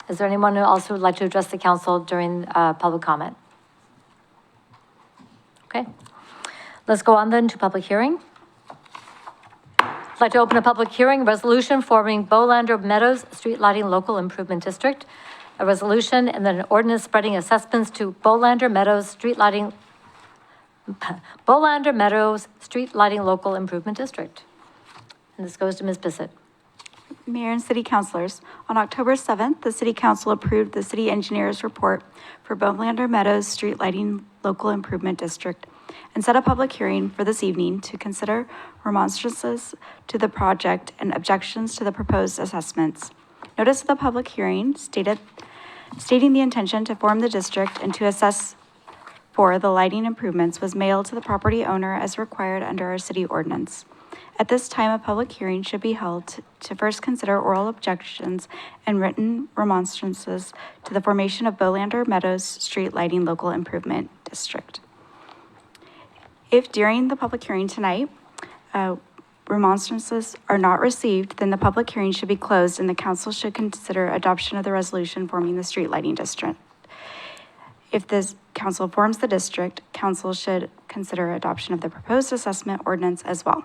Is there anyone else who would like to address the council during public comment? Okay, let's go on then to public hearing. I'd like to open a public hearing, resolution forming Bolander Meadows Street Lighting Local Improvement District. A resolution and then an ordinance spreading assessments to Bolander Meadows Street Lighting Local Improvement District. And this goes to Ms. Bissett. Mayor and city councilors, on October 7th, the city council approved the city engineer's report for Bolander Meadows Street Lighting Local Improvement District and set a public hearing for this evening to consider remonstrances to the project and objections to the proposed assessments. Notice of the public hearing stating the intention to form the district and to assess for the lighting improvements was mailed to the property owner as required under our city ordinance. At this time, a public hearing should be held to first consider oral objections and written remonstrances to the formation of Bolander Meadows Street Lighting Local Improvement District. If during the public hearing tonight, remonstrances are not received, then the public hearing should be closed and the council should consider adoption of the resolution forming the street lighting district. If this council forms the district, council should consider adoption of the proposed assessment ordinance as well.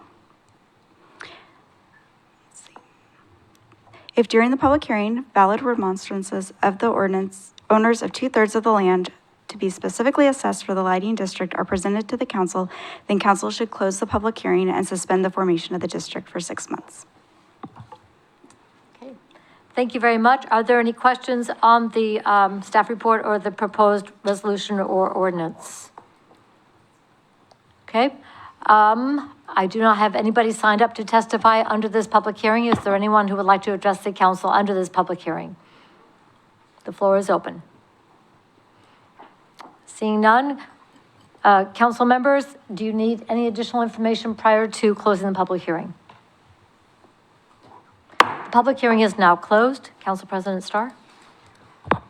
If during the public hearing, valid remonstrances of the ordinance, owners of 2/3 of the land to be specifically assessed for the lighting district are presented to the council, then council should close the public hearing and suspend the formation of the district for 6 months. Okay, thank you very much. Are there any questions on the staff report or the proposed resolution or ordinance? Okay, I do not have anybody signed up to testify under this public hearing. Is there anyone who would like to address the council under this public hearing? The floor is open. Seeing none, council members, do you need any additional information prior to closing the public hearing? The public hearing is now closed. Council President Starr?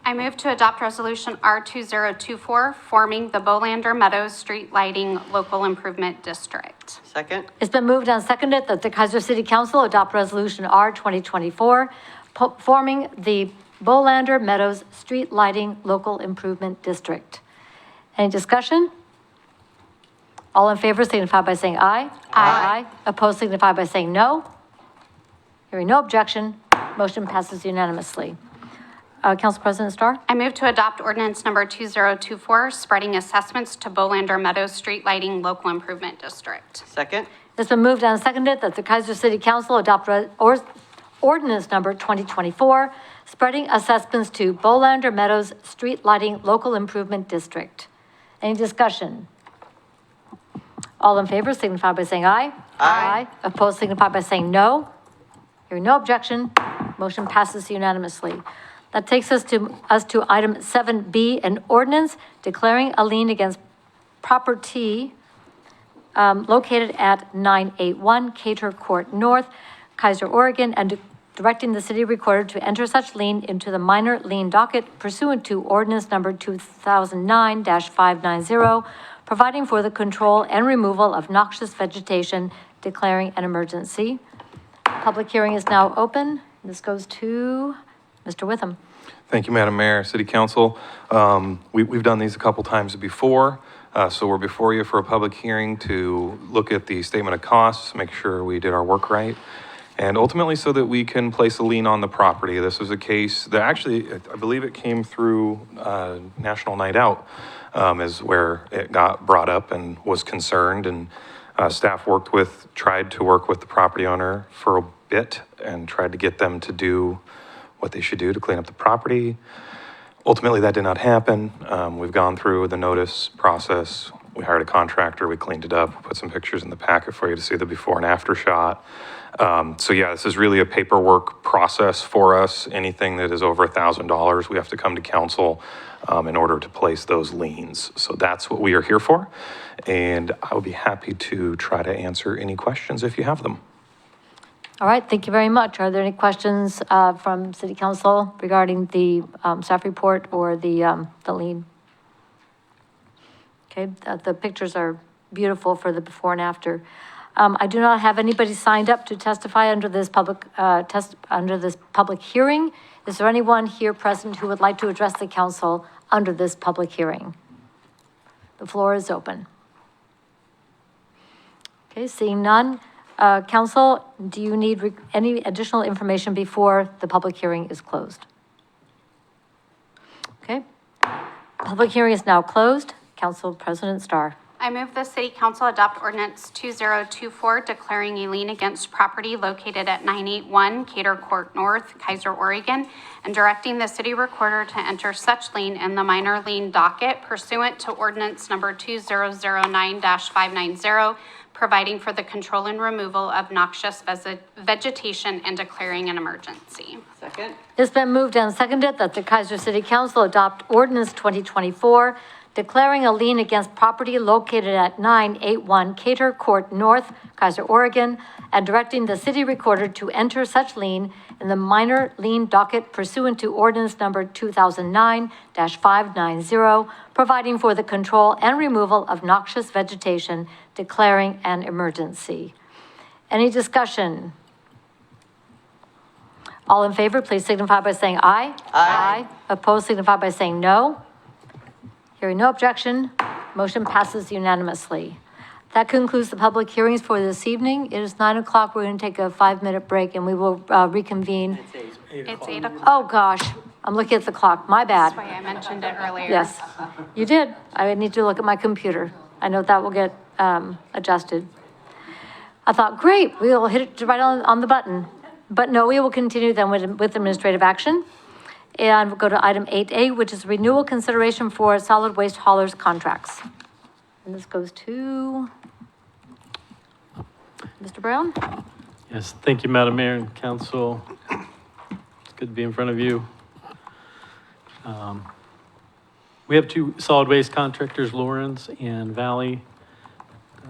I move to adopt resolution R2024, forming the Bolander Meadows Street Lighting Local Improvement District. Second? It's been moved and seconded that the Keizer City Council adopt resolution R 2024, forming the Bolander Meadows Street Lighting Local Improvement District. Any discussion? All in favor signify by saying aye. Aye. Opposed signify by saying no. Hearing no objection, motion passes unanimously. Council President Starr? I move to adopt ordinance number 2024, spreading assessments to Bolander Meadows Street Lighting Local Improvement District. Second? It's been moved and seconded that the Keizer City Council adopt ordinance number 2024, spreading assessments to Bolander Meadows Street Lighting Local Improvement District. Any discussion? All in favor signify by saying aye. Aye. Opposed signify by saying no. Hearing no objection, motion passes unanimously. That takes us to item 7B, an ordinance declaring a lien against property located at 981 Keizer Court North, Keizer, Oregon, and directing the city recorder to enter such lien into the minor lien docket pursuant to ordinance number 2009-590, providing for the control and removal of noxious vegetation, declaring an emergency. Public hearing is now open. This goes to Mr. Witham. Thank you, Madam Mayor, City Council. We've done these a couple times before, so we're before you for a public hearing to look at the statement of costs, make sure we did our work right, and ultimately so that we can place a lien on the property. This was a case that actually, I believe it came through National Night Out, is where it got brought up and was concerned, and staff tried to work with the property owner for a bit and tried to get them to do what they should do to clean up the property. Ultimately, that did not happen. We've gone through the notice process. We hired a contractor, we cleaned it up, put some pictures in the packet for you to see the before and after shot. So yeah, this is really a paperwork process for us. Anything that is over $1,000, we have to come to council in order to place those liens. So that's what we are here for. And I would be happy to try to answer any questions if you have them. All right, thank you very much. Are there any questions from City Council regarding the staff report or the lien? Okay, the pictures are beautiful for the before and after. I do not have anybody signed up to testify under this public hearing. Is there anyone here present who would like to address the council under this public hearing? The floor is open. Okay, seeing none. Council, do you need any additional information before the public hearing is closed? Okay. Public hearing is now closed. Council President Starr. I move the City Council adopt ordinance 2024 declaring a lien against property located at 981 Cater Court North, Keizer, Oregon, and directing the city recorder to enter such lien in the minor lien docket pursuant to ordinance number 2009-590, providing for the control and removal of noxious vegetation and declaring an emergency. Second? It's been moved and seconded that the Keizer City Council adopt ordinance 2024 declaring a lien against property located at 981 Cater Court North, Keizer, Oregon, and directing the city recorder to enter such lien in the minor lien docket pursuant to ordinance number 2009-590, providing for the control and removal of noxious vegetation, declaring an emergency. Any discussion? All in favor, please signify by saying aye. Aye. Opposed, signify by saying no. Hearing no objection, motion passes unanimously. That concludes the public hearings for this evening. It is 9 o'clock. We're going to take a 5-minute break and we will reconvene. It's 8 o'clock. Oh, gosh, I'm looking at the clock. My bad. That's why I mentioned it earlier. Yes, you did. I need to look at my computer. I know that will get adjusted. I thought, great, we'll hit it right on the button. But no, we will continue then with administrative action. And we'll go to item 8A, which is renewal consideration for solid waste haulers contracts. And this goes to Mr. Brown. Yes, thank you, Madam Mayor and Council. It's good to be in front of you. We have two solid waste contractors, Lawrence and Valley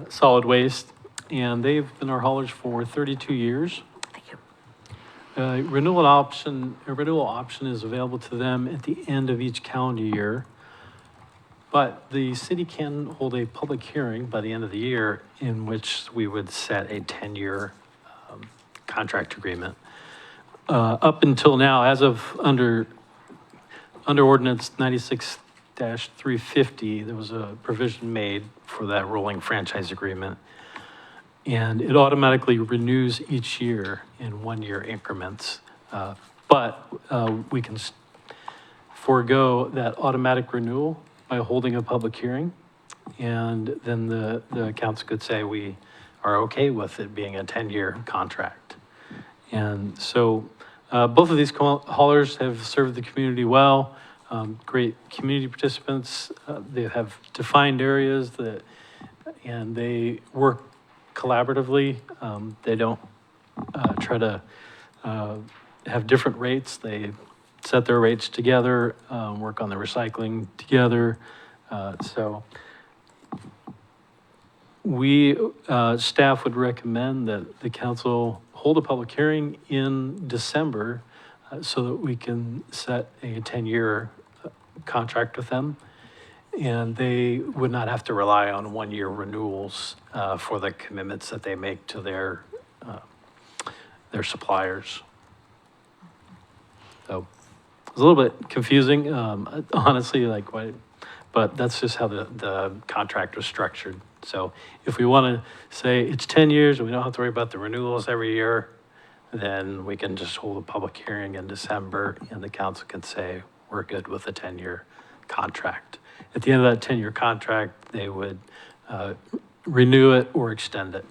Solid Waste, and they've been our haulers for 32 years. Thank you. A renewal option is available to them at the end of each calendar year. But the city can hold a public hearing by the end of the year in which we would set a 10-year contract agreement. Up until now, as of under ordinance 96-350, there was a provision made for that rolling franchise agreement. And it automatically renews each year in 1-year increments. But we can forego that automatic renewal by holding a public hearing. And then the council could say we are okay with it being a 10-year contract. And so both of these haulers have served the community well. Great community participants. They have defined areas and they work collaboratively. They don't try to have different rates. They set their rates together, work on the recycling together. So we, staff would recommend that the council hold a public hearing in December so that we can set a 10-year contract with them. And they would not have to rely on one-year renewals for the commitments that they make to their suppliers. So it's a little bit confusing, honestly, like why, but that's just how the contract was structured. So if we want to say it's 10 years and we don't have to worry about the renewals every year, then we can just hold a public hearing in December and the council can say, we're good with a 10-year contract. At the end of that 10-year contract, they would renew it or extend it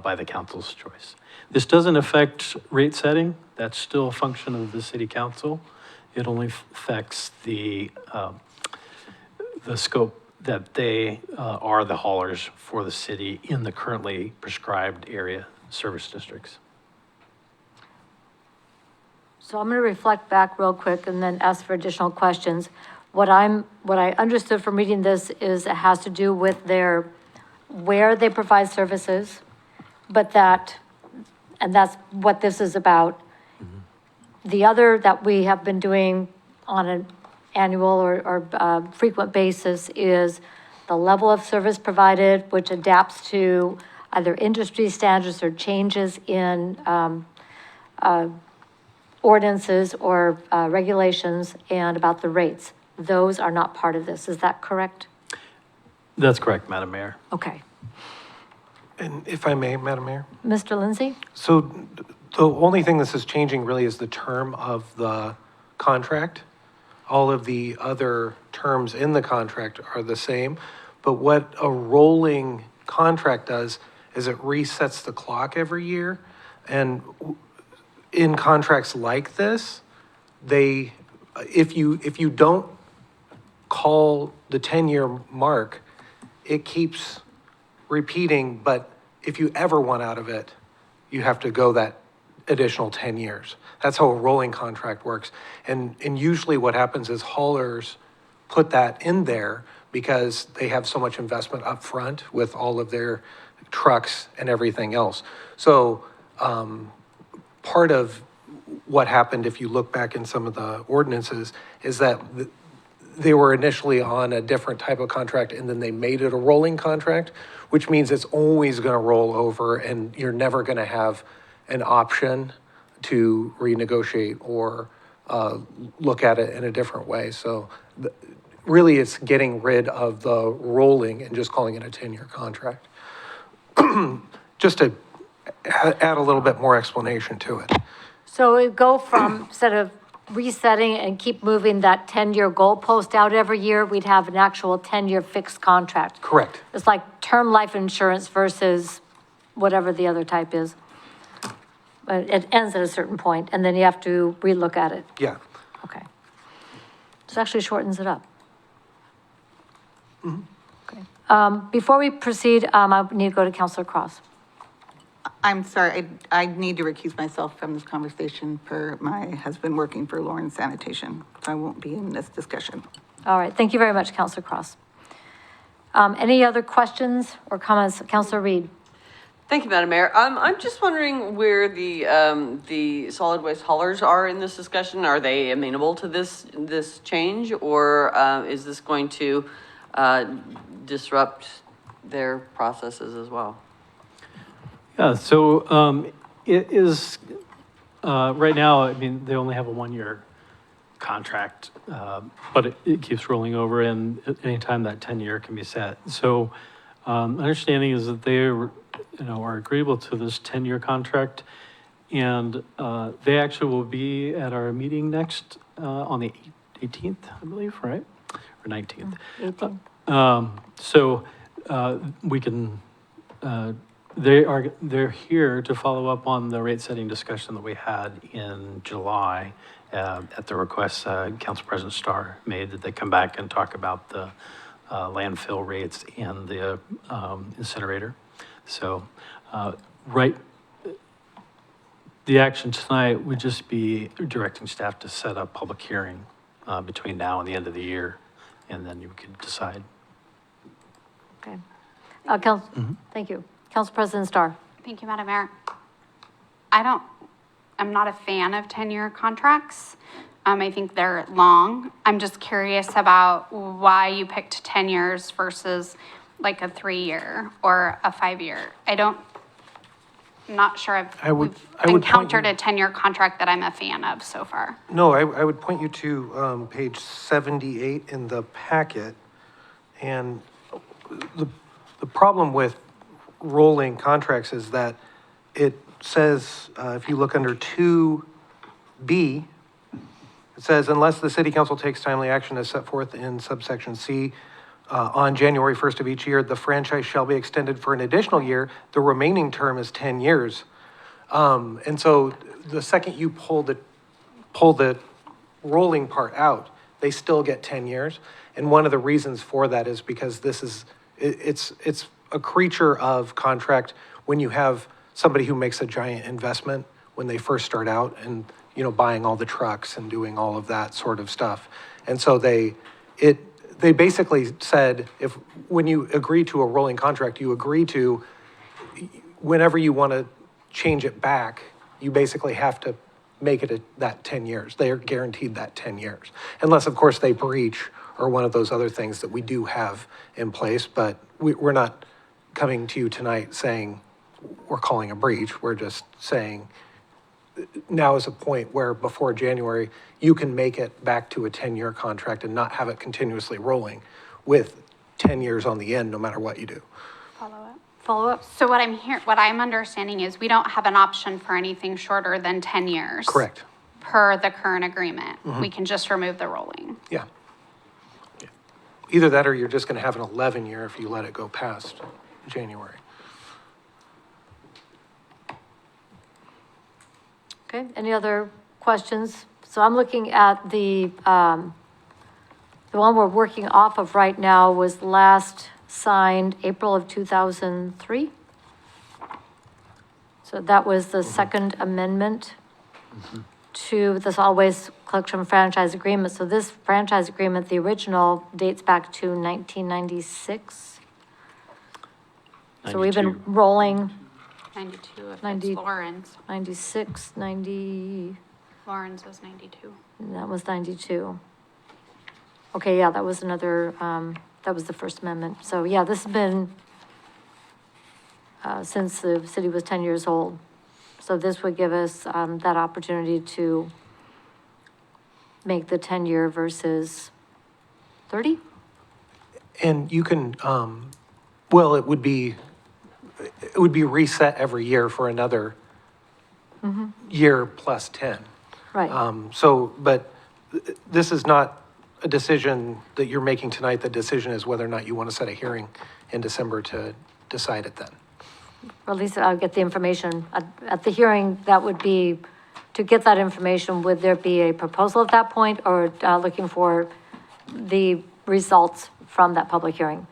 by the council's choice. This doesn't affect rate setting. That's still a function of the city council. It only affects the scope that they are the haulers for the city in the currently prescribed area service districts. So I'm going to reflect back real quick and then ask for additional questions. What I understood from reading this is it has to do with where they provide services, but and that's what this is about. The other that we have been doing on an annual or frequent basis is the level of service provided, which adapts to either industry standards or changes in ordinances or regulations, and about the rates. Those are not part of this. Is that correct? That's correct, Madam Mayor. Okay. And if I may, Madam Mayor? Mr. Lindsay? So the only thing this is changing really is the term of the contract. All of the other terms in the contract are the same, but what a rolling contract does is it resets the clock every year. And in contracts like this, if you don't call the 10-year mark, it keeps repeating, but if you ever want out of it, you have to go that additional 10 years. That's how a rolling contract works. And usually what happens is haulers put that in there because they have so much investment up front with all of their trucks and everything else. So part of what happened, if you look back in some of the ordinances, is that they were initially on a different type of contract and then they made it a rolling contract, which means it's always going to roll over and you're never going to have an option to renegotiate or look at it in a different way. So really it's getting rid of the rolling and just calling it a 10-year contract. Just to add a little bit more explanation to it. So it go from, instead of resetting and keep moving that 10-year goalpost out every year, we'd have an actual 10-year fixed contract. Correct. It's like term life insurance versus whatever the other type is. But it ends at a certain point, and then you have to relook at it. Yeah. Okay. This actually shortens it up. Okay. Before we proceed, I need to go to Councilor Cross. I'm sorry, I need to recuse myself from this conversation for my husband working for Lawrence Sanitation. So I won't be in this discussion. All right, thank you very much, Councilor Cross. Any other questions or comments? Councilor Reed? Thank you, Madam Mayor. I'm just wondering where the solid waste haulers are in this discussion. Are they amenable to this change, or is this going to disrupt their processes as well? Yeah, so it is, right now, I mean, they only have a one-year contract, but it keeps rolling over, and at any time that 10-year can be set. So understanding is that they are agreeable to this 10-year contract, and they actually will be at our meeting next on the 18th, I believe, right? Or 19th. 18th. So we can, they're here to follow up on the rate setting discussion that we had in July at the request Council President Starr made, that they come back and talk about the landfill rates and the incinerator. So the action tonight would just be directing staff to set up public hearing between now and the end of the year, and then you could decide. Okay. Thank you. Council President Starr. Thank you, Madam Mayor. I'm not a fan of 10-year contracts. I think they're long. I'm just curious about why you picked 10 years versus like a 3-year or a 5-year. I'm not sure we've encountered a 10-year contract that I'm a fan of so far. No, I would point you to page 78 in the packet. And the problem with rolling contracts is that it says, if you look under 2B, it says, unless the city council takes timely action as set forth in subsection C, on January 1st of each year, the franchise shall be extended for an additional year. The remaining term is 10 years. And so the second you pull the rolling part out, they still get 10 years. And one of the reasons for that is because it's a creature of contract when you have somebody who makes a giant investment when they first start out and, buying all the trucks and doing all of that sort of stuff. And so they basically said, when you agree to a rolling contract, you agree to, whenever you want to change it back, you basically have to make it that 10 years. They are guaranteed that 10 years. Unless, of course, they breach or one of those other things that we do have in place. But we're not coming to you tonight saying we're calling a breach. We're just saying now is a point where before January, you can make it back to a 10-year contract and not have it continuously rolling with 10 years on the end, no matter what you do. Follow up. So what I'm understanding is we don't have an option for anything shorter than 10 years. Correct. Per the current agreement. Mhm. We can just remove the rolling. Yeah. Either that or you're just going to have an 11-year if you let it go past January. Okay, any other questions? So I'm looking at the one we're working off of right now was last signed April of 2003. So that was the second amendment to the solid waste collection franchise agreement. So this franchise agreement, the original, dates back to 1996. So we've been rolling 92 if 90 it's Lauren's. 96, 90, Lauren's was 92. and that was 92. Okay, yeah, that was another, that was the First Amendment. So yeah, this has been since the city was 10 years old. So this would give us that opportunity to make the 10-year versus 30? And you can, well, it would be reset every year for another year plus 10. Right. But this is not a decision that you're making tonight. The decision is whether or not you want to set a hearing in December to decide it then. Or at least I'll get the information. At the hearing, that would be, to get that information, would there be a proposal at that point or looking for the results from that public hearing?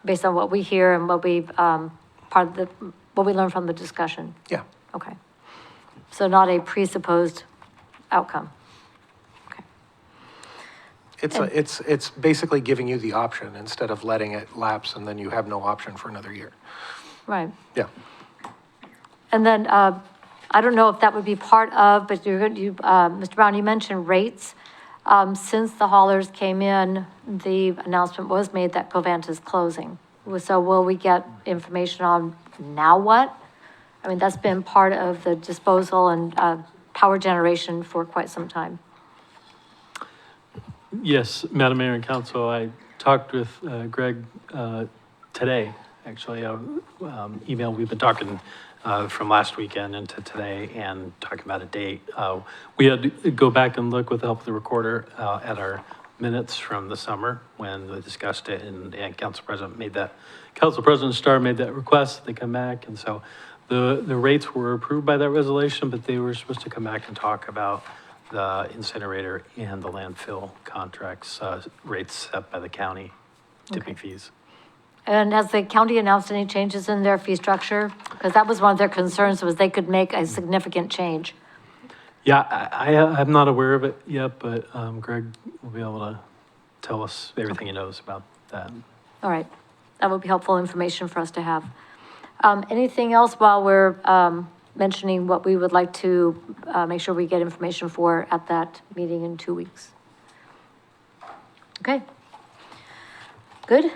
Based on what we hear and what we, what we learn from the discussion? Yeah. Okay. So not a presupposed outcome? Okay. It's basically giving you the option instead of letting it lapse and then you have no option for another year. Right. Yeah. And then, I don't know if that would be part of, but Mr. Brown, you mentioned rates. Since the haulers came in, the announcement was made that Covanta is closing. So will we get information on now what? I mean, that's been part of the disposal and power generation for quite some time. Yes, Madam Mayor and Council, I talked with Greg today, actually, email, we've been talking from last weekend into today and talking about a date. We had to go back and look with the help of the recorder at our minutes from the summer when we discussed it and Council President Starr made that request, they come back. And so the rates were approved by that resolution, but they were supposed to come back and talk about the incinerator and the landfill contracts, rates set by the county, tipping fees. And has the county announced any changes in their fee structure? Because that was one of their concerns, was they could make a significant change. Yeah, I'm not aware of it yet, but Greg will be able to tell us everything he knows about that. All right, that would be helpful information for us to have. Anything else while we're mentioning what we would like to make sure we get information for at that meeting in 2 weeks. Okay. Good.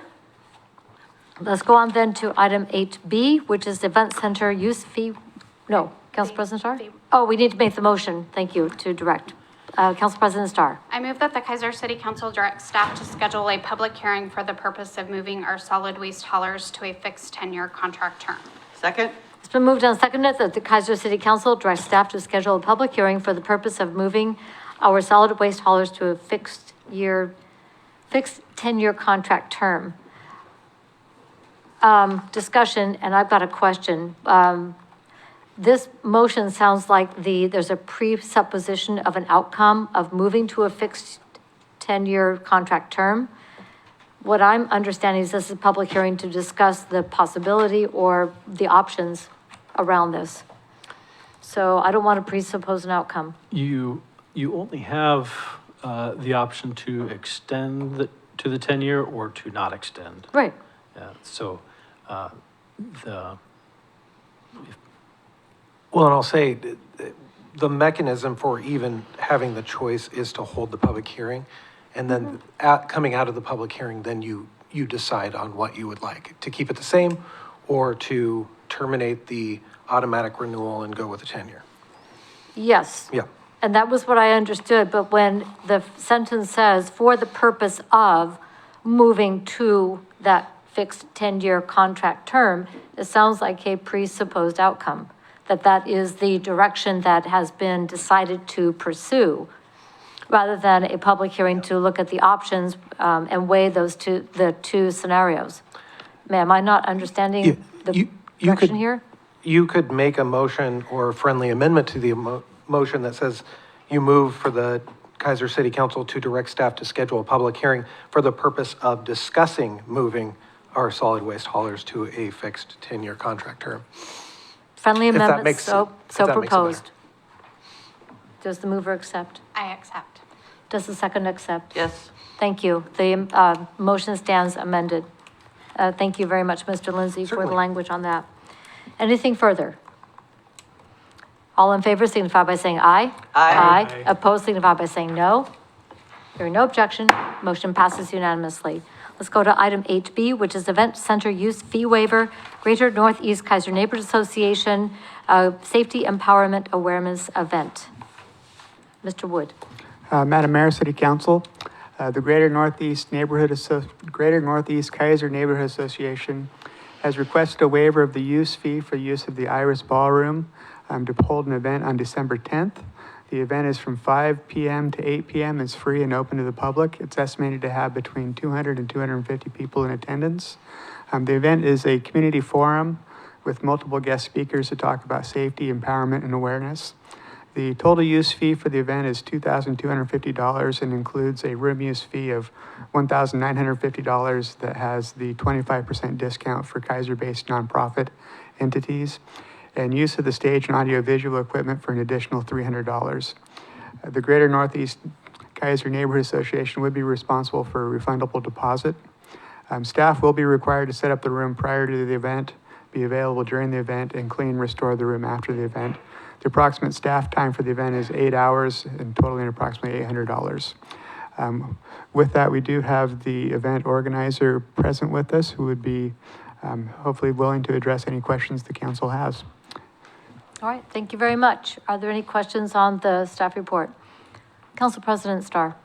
Let's go on then to item 8B, which is the event center use fee. No, Council President Starr? Oh, we need to make the motion. Thank you, to direct. Council President Starr. I move that the Keizer City Council direct staff to schedule a public hearing for the purpose of moving our solid waste haulers to a fixed 10-year contract term. Second? It's been moved and seconded that the Keizer City Council direct staff to schedule a public hearing for the purpose of moving our solid waste haulers to a fixed 10-year contract term. Discussion, and I've got a question. This motion sounds like there's a presupposition of an outcome of moving to a fixed 10-year contract term. What I'm understanding is this is a public hearing to discuss the possibility or the options around this. So I don't want to presuppose an outcome. You only have the option to extend to the 10-year or to not extend. Right. Yeah, so Well, and I'll say, the mechanism for even having the choice is to hold the public hearing. And then coming out of the public hearing, then you decide on what you would like, to keep it the same or to terminate the automatic renewal and go with a 10-year. Yes. Yeah. And that was what I understood, but when the sentence says, for the purpose of moving to that fixed 10-year contract term, it sounds like a presupposed outcome, that is the direction that has been decided to pursue, rather than a public hearing to look at the options and weigh the two scenarios. Am I not understanding the direction here? You could make a motion or a friendly amendment to the motion that says you move for the Keizer City Council to direct staff to schedule a public hearing for the purpose of discussing moving our solid waste haulers to a fixed 10-year contract term. Friendly If that amendment, makes- so if that makes it better. proposed. Does the mover accept? I accept. Does the second accept? Yes. Thank you. The motion stands amended. Thank you very much, Mr. Lindsay, for the Certainly. language on that. Anything further? All in favor signify by saying aye. Aye. Aye. Opposed signify by saying no. Hearing no objection, motion passes unanimously. Let's go to item 8B, which is Event Center Use Fee Waiver, Greater Northeast Keizer Neighborhood Association, Safety Empowerment Awareness Event. Mr. Wood. Madam Mayor, City Council, the Greater Northeast Keizer Neighborhood Association has requested a waiver of the use fee for use of the Iris Ballroom to hold an event on December 10th. The event is from 5 p.m. to 8 p.m. It's free and open to the public. It's estimated to have between 200 and 250 people in attendance. The event is a community forum with multiple guest speakers to talk about safety, empowerment, and awareness. The total use fee for the event is $2,250 and includes a room use fee of $1,950 that has the 25% discount for Keizer-based nonprofit entities, and use of the stage and audiovisual equipment for an additional $300. The Greater Northeast Keizer Neighborhood Association would be responsible for a refundable deposit. Staff will be required to set up the room prior to the event, be available during the event, and clean and restore the room after the event. The approximate staff time for the event is 8 hours and totaling approximately $800. With that, we do have the event organizer present with us who would be hopefully willing to address any questions the council has. All right, thank you very much. Are there any questions on the staff report? Council President Starr.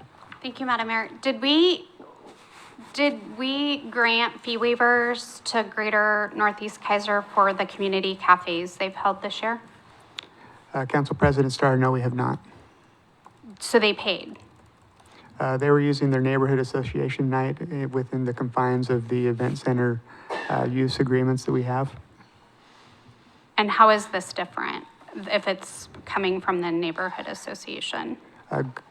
Thank you, Madam Mayor. Did we grant fee waivers to Greater Northeast Keizer for the community cafes they've held this year? Council President Starr, no, we have not. So they paid? They were using their neighborhood association night within the confines of the event center use agreements that we have. And how is this different if it's coming from the neighborhood association?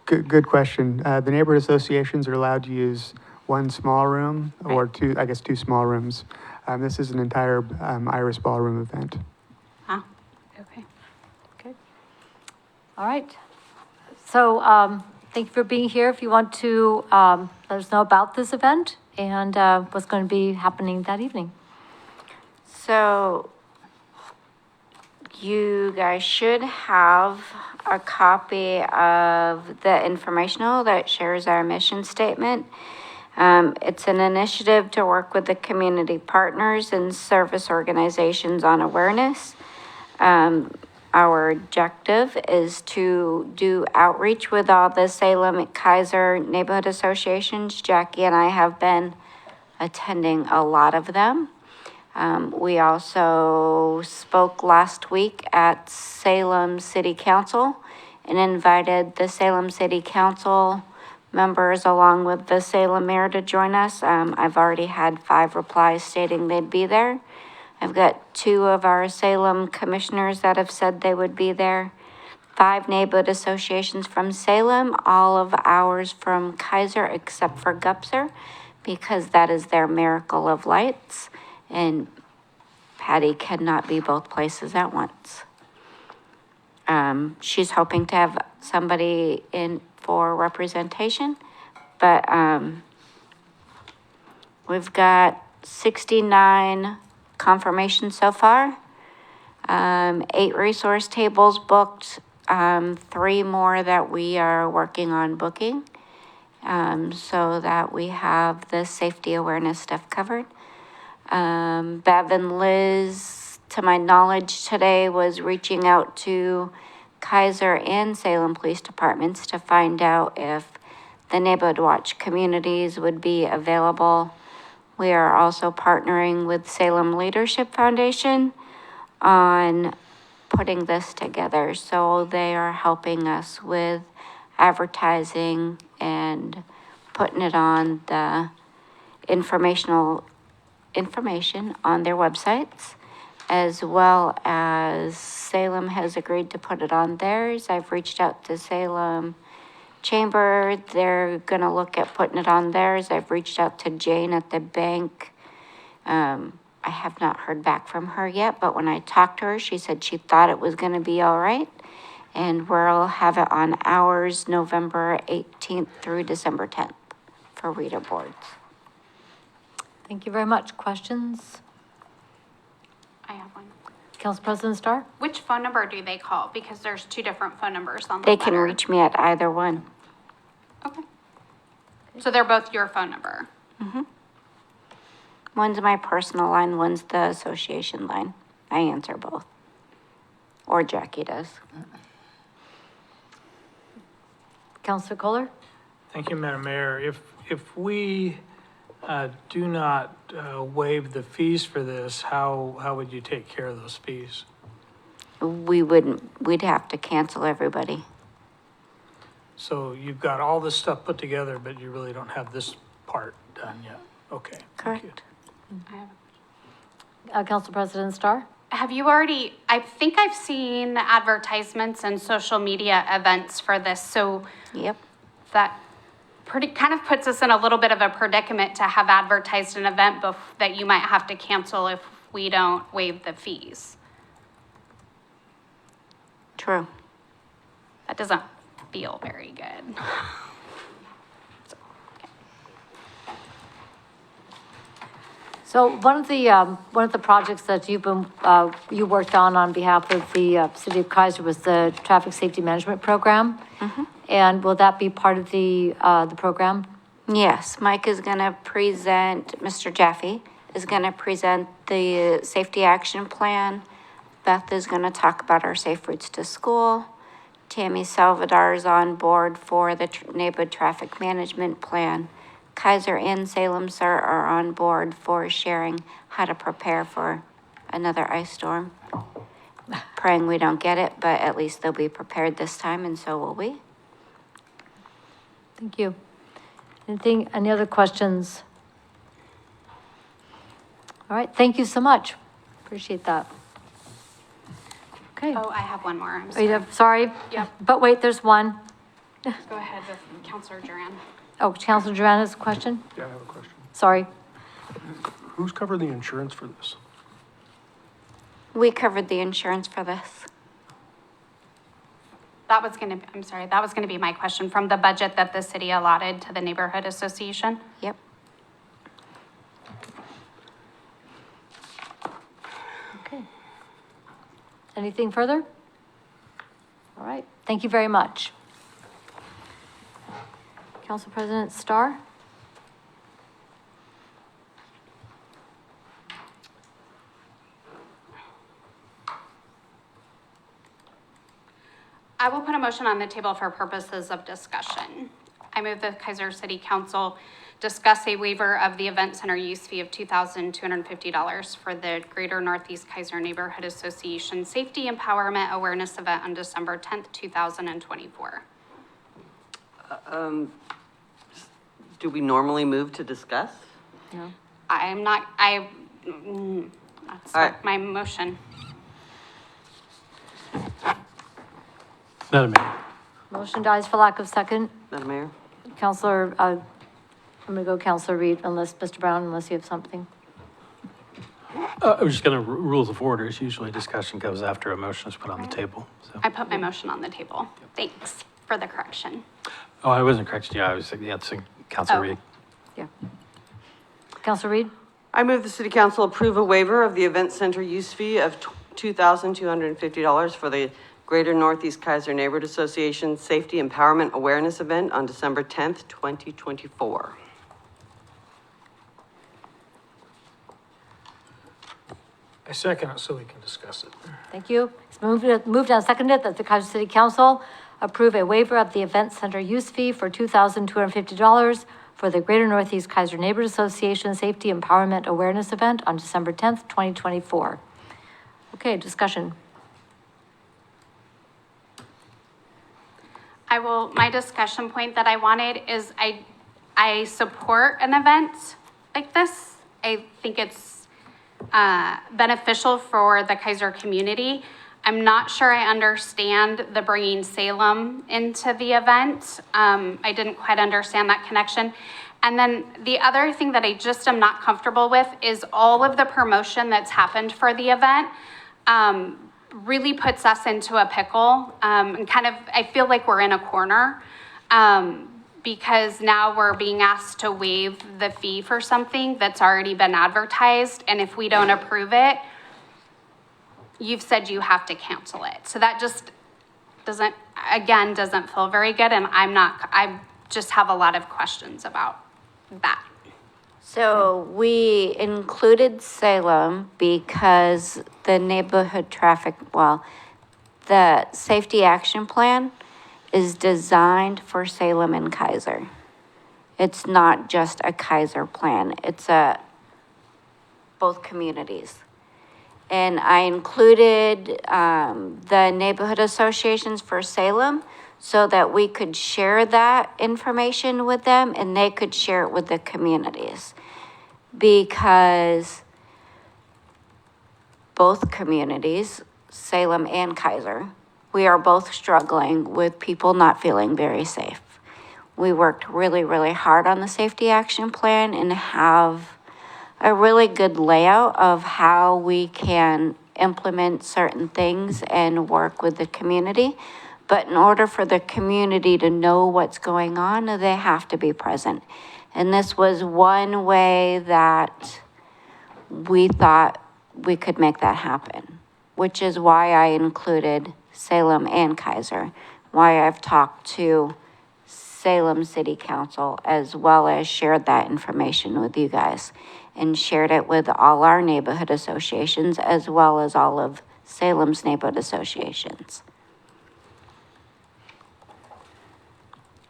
Good question. The neighborhood associations are allowed to use one small room or two small rooms. This is an entire Iris Ballroom event. Ah, okay. Okay. All right. So thank you for being here. If you want to let us know about this event and what's going to be happening that evening. So You guys should have a copy of the informational that shares our mission statement. It's an initiative to work with the community partners and service organizations on awareness. Our objective is to do outreach with all the Salem and Keizer neighborhood associations. Jackie and I have been attending a lot of them. We also spoke last week at Salem City Council and invited the Salem City Council members along with the Salem mayor to join us. I've already had 5 replies stating they'd be there. I've got 2 of our Salem commissioners that have said they would be there. 5 neighborhood associations from Salem, all of ours from Keizer except for Gupser, because that is their Miracle of Lights. And Patty cannot be both places at once. She's hoping to have somebody in for representation, but we've got 69 confirmations so far, 8 resource tables booked, 3 more that we are working on booking, so that we have the safety awareness stuff covered. Bev and Liz, to my knowledge today, was reaching out to Keizer and Salem Police Departments to find out if the Neighborhood Watch communities would be available. We are also partnering with Salem Leadership Foundation on putting this together. So they are helping us with advertising and putting it on the information on their websites, as well as Salem has agreed to put it on theirs. I've reached out to Salem Chamber. They're gonna look at putting it on theirs. I've reached out to Jane at the bank. I have not heard back from her yet, but when I talked to her, she said she thought it was gonna be all right. And we'll have it on ours November 18th through December 10th for reader boards. Thank you very much. Questions? I have one. Council President Starr? Which phone number do they call? Because there's 2 different phone numbers on the They can letter. reach me at either one. Okay. So they're both your phone number? Mm-hmm. One's my personal line, one's the association line. I answer both. Or Jackie does. Councilor Kohler? Thank you, Madam Mayor. If we do not waive the fees for this, how would you take care of those fees? We'd have to cancel everybody. So you've got all this stuff put together, but you really don't have this part done yet. Okay. Thank you. Correct. Council President Starr? Have you already, I think I've seen advertisements and social media events for this, so. Yep. That kind of puts us in a little bit of a predicament to have advertised an event that you might have to cancel if we don't waive the fees. True. That doesn't feel very good. So one of the projects that you worked on behalf of the city of Keizer was the traffic safety management program. Mm-hmm. And will that be part of the program? Yes, Mike is gonna present, Mr. Jaffe is gonna present the safety action plan. Beth is gonna talk about our safe routes to school. Tammy Salvador is on board for the neighborhood traffic management plan. Keizer and Salem, sir, are on board for sharing how to prepare for another ice storm. Praying we don't get it, but at least they'll be prepared this time, and so will we. Thank you. Any other questions? All right, thank you so much. Appreciate that. Okay. Oh, I have one more, I'm Oh, sorry. you have- Sorry. Yep. But wait, there's one. Go ahead with Counselor Duran. Oh, Councilor Duran has a question? Yeah, I have a question. Sorry. Who's covered the insurance for this? We covered the insurance for this. That was gonna be my question, from the budget that the city allotted to the neighborhood association? Yep. Okay. Anything further? All right, thank you very much. Council President Starr? I will put a motion on the table for purposes of discussion. I move the Keizer City Council discuss a waiver of the event center use fee of $2,250 for the Greater Northeast Keizer Neighborhood Association Safety Empowerment Awareness Event on December 10th, 2024. Do we normally move to discuss? No. I'm not, that's All right. my motion. Madam Mayor. Motion dies for lack of second. Madam Mayor? Counselor, I'm gonna go Counselor Reed, unless, Mr. Brown, unless you have something. I was just going to, rules of orders, usually discussion goes after a motion is put on the table, so. I put my motion on the table. Thanks for the correction. Oh, I wasn't correcting you, I was answering Councilor Oh. Reed. Yeah. Counselor Reed? I move the city council approve a waiver of the event center use fee of $2,250 for the Greater Northeast Keizer Neighborhood Association Safety Empowerment Awareness Event on December 10th, 2024. I second it so we can discuss it. Thank you. It's moved and seconded that the Keizer City Council approve a waiver of the event center use fee for $2,250 for the Greater Northeast Keizer Neighborhood Association Safety Empowerment Awareness Event on December 10th, 2024. Okay, discussion. My discussion point that I wanted is I support an event like this. I think it's beneficial for the Keizer community. I'm not sure I understand the bringing Salem into the event. I didn't quite understand that connection. And then the other thing that I just am not comfortable with is all of the promotion that's happened for the event really puts us into a pickle. And kind of, I feel like we're in a corner because now we're being asked to waive the fee for something that's already been advertised. And if we don't approve it, you've said you have to cancel it. So that just doesn't feel very good. And I just have a lot of questions about that. So we included Salem because the the safety action plan is designed for Salem and Keizer. It's not just a Keizer plan, it's both communities. And I included the neighborhood associations for Salem so that we could share that information with them and they could share it with the communities. Because both communities, Salem and Keizer, we are both struggling with people not feeling very safe. We worked really, really hard on the safety action plan and have a really good layout of how we can implement certain things and work with the community. But in order for the community to know what's going on, they have to be present. And this was one way that we thought we could make that happen, which is why I included Salem and Keizer, why I've talked to Salem City Council as well as shared that information with you guys and shared it with all our neighborhood associations as well as all of Salem's neighborhood associations.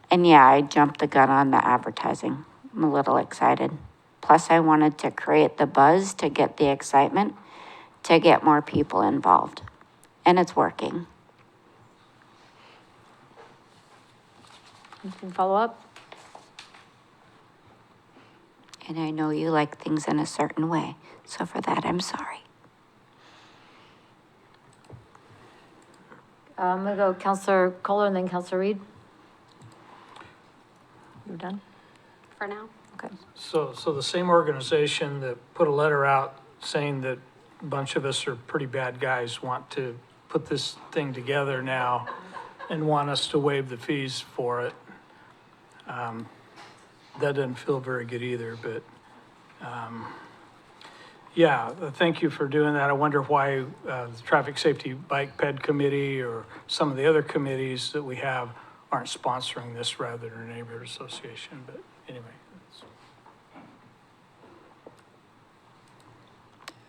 And yeah, I jumped the gun on the advertising. I'm a little excited. Plus, I wanted to create the buzz to get the excitement, to get more people involved. And it's working. You can follow up? And I know you like things in a certain way. So for that, I'm sorry. I'm gonna go Counselor Kohler and then Counselor Reed. You're done? For now. Okay. So the same organization that put a letter out saying that a bunch of us are pretty bad guys want to put this thing together now and want us to waive the fees for it. That doesn't feel very good either, but Yeah, thank you for doing that. I wonder why the Traffic Safety Bike Ped Committee or some of the other committees that we have aren't sponsoring this rather than a neighborhood association, but anyway.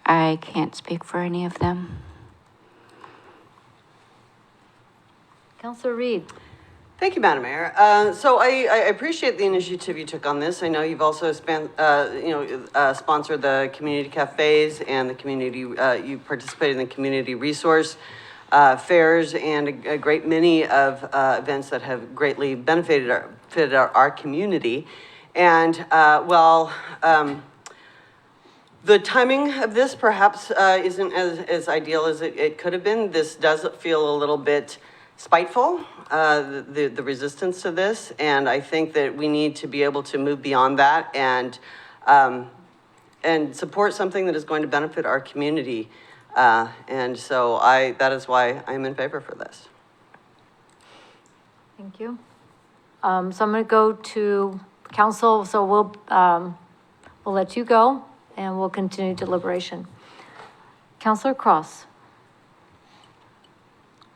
I can't speak for any of them. Counselor Reed. Thank you, Madam Mayor. So I appreciate the initiative you took on this. I know you've also sponsored the community cafes and the community, you participated in the community resource fairs and a great many of events that have greatly benefited our community. And the timing of this perhaps isn't as ideal as it could have been. This does feel a little bit spiteful, the resistance to this, and I think that we need to be able to move beyond that and support something that is going to benefit our community. And so that is why I'm in favor for this. Thank you. So I'm going to go to council, so we'll let you go and we'll continue deliberation. Counselor Cross.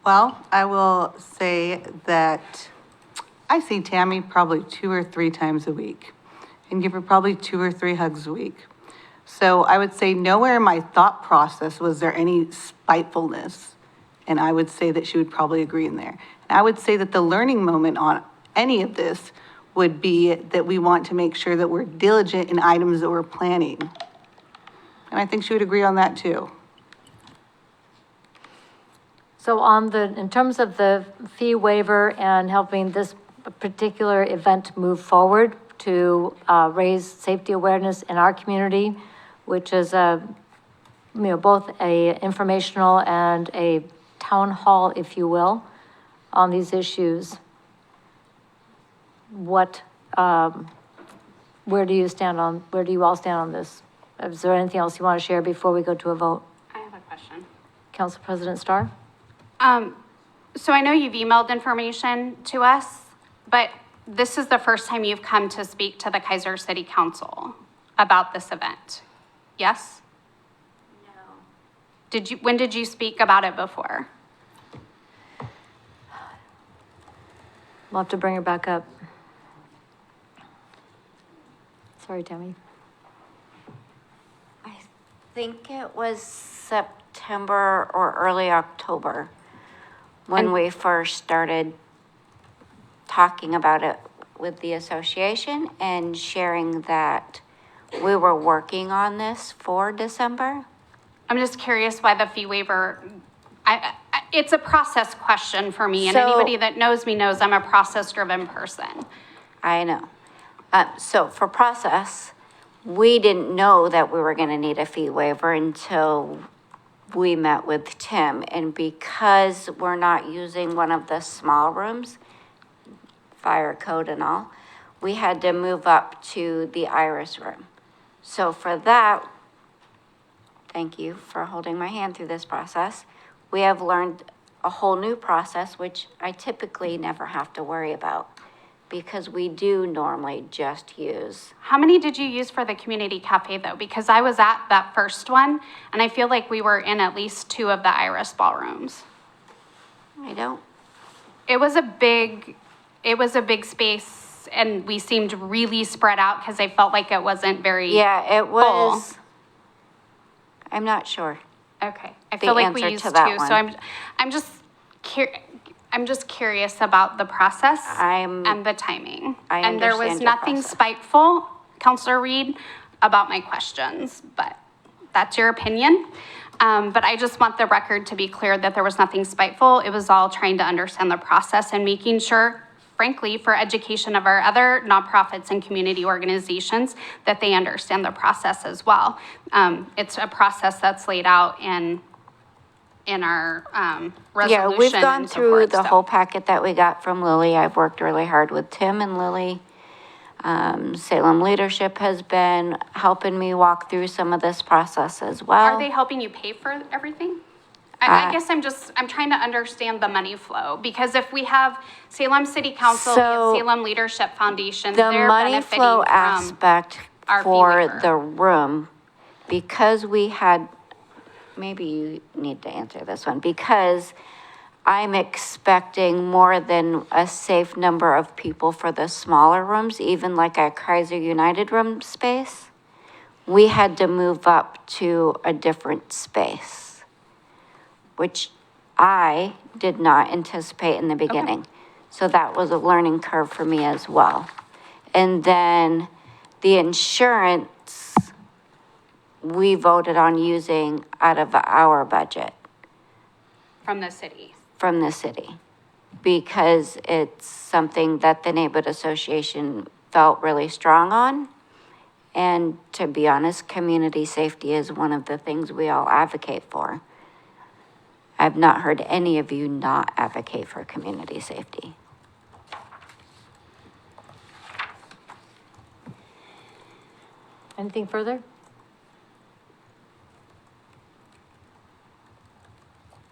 Well, I will say that I see Tammy probably 2 or 3 times a week and give her probably 2 or 3 hugs a week. So I would say nowhere in my thought process was there any spitefulness. And I would say that she would probably agree in there. And I would say that the learning moment on any of this would be that we want to make sure that we're diligent in items that we're planning. And I think she would agree on that too. So in terms of the fee waiver and helping this particular event move forward to raise safety awareness in our community, which is both a informational and a town hall, if you will, on these issues, where do you all stand on this? Is there anything else you want to share before we go to a vote? I have a question. Council President Starr? So I know you've emailed information to us, but this is the first time you've come to speak to the Keizer City Council about this event. Yes? No. When did you speak about it before? We'll have to bring her back up. Sorry, Tammy. I think it was September or early October when we first started talking about it with the association and sharing that we were working on this for December. I'm just curious why the fee waiver, it's a process question for me, and So- anybody that knows me knows I'm a process-driven person. I know. So for process, we didn't know that we were gonna need a fee waiver until we met with Tim. And because we're not using one of the small rooms, fire code and all, we had to move up to the Iris room. So for that, thank you for holding my hand through this process. We have learned a whole new process, which I typically never have to worry about because we do normally just use. How many did you use for the community cafe though? Because I was at that first one, and I feel like we were in at least 2 of the Iris ballrooms. I don't. It was a big space, and we seemed really spread out because I felt like it wasn't very Yeah, it was. full. I'm not sure. Okay, I The feel like we answer used to 2, that so one. I'm just curious about the process and the timing. I And there was understand your nothing process. spiteful, Counselor Reed, about my questions, but that's your opinion. But I just want the record to be clear that there was nothing spiteful. It was all trying to understand the process and making sure, frankly, for education of our other nonprofits and community organizations, that they understand the process as well. It's a process that's laid out in our resolution. Yeah, we've gone and so through forth, the so. whole packet that we got from Lily. I've worked really hard with Tim and Lily. Salem Leadership has been helping me walk through some of this process as well. Are they helping you pay for everything? I guess I'm trying to understand the money flow, because if we have Salem City Council, we have So, Salem Leadership Foundation, The they're money benefiting flow from aspect our fee for waiver. the room because we had, maybe you need to answer this one, because I'm expecting more than a safe number of people for the smaller rooms, even like a Keizer United room space. We had to move up to a different space, which I did not anticipate in the beginning. So that was a learning curve for me as well. And then the insurance, we voted on using out of our budget From the city. from the city, because it's something that the neighborhood association felt really strong on. And to be honest, community safety is one of the things we all advocate for. I've not heard any of you not advocate for community safety. Anything further?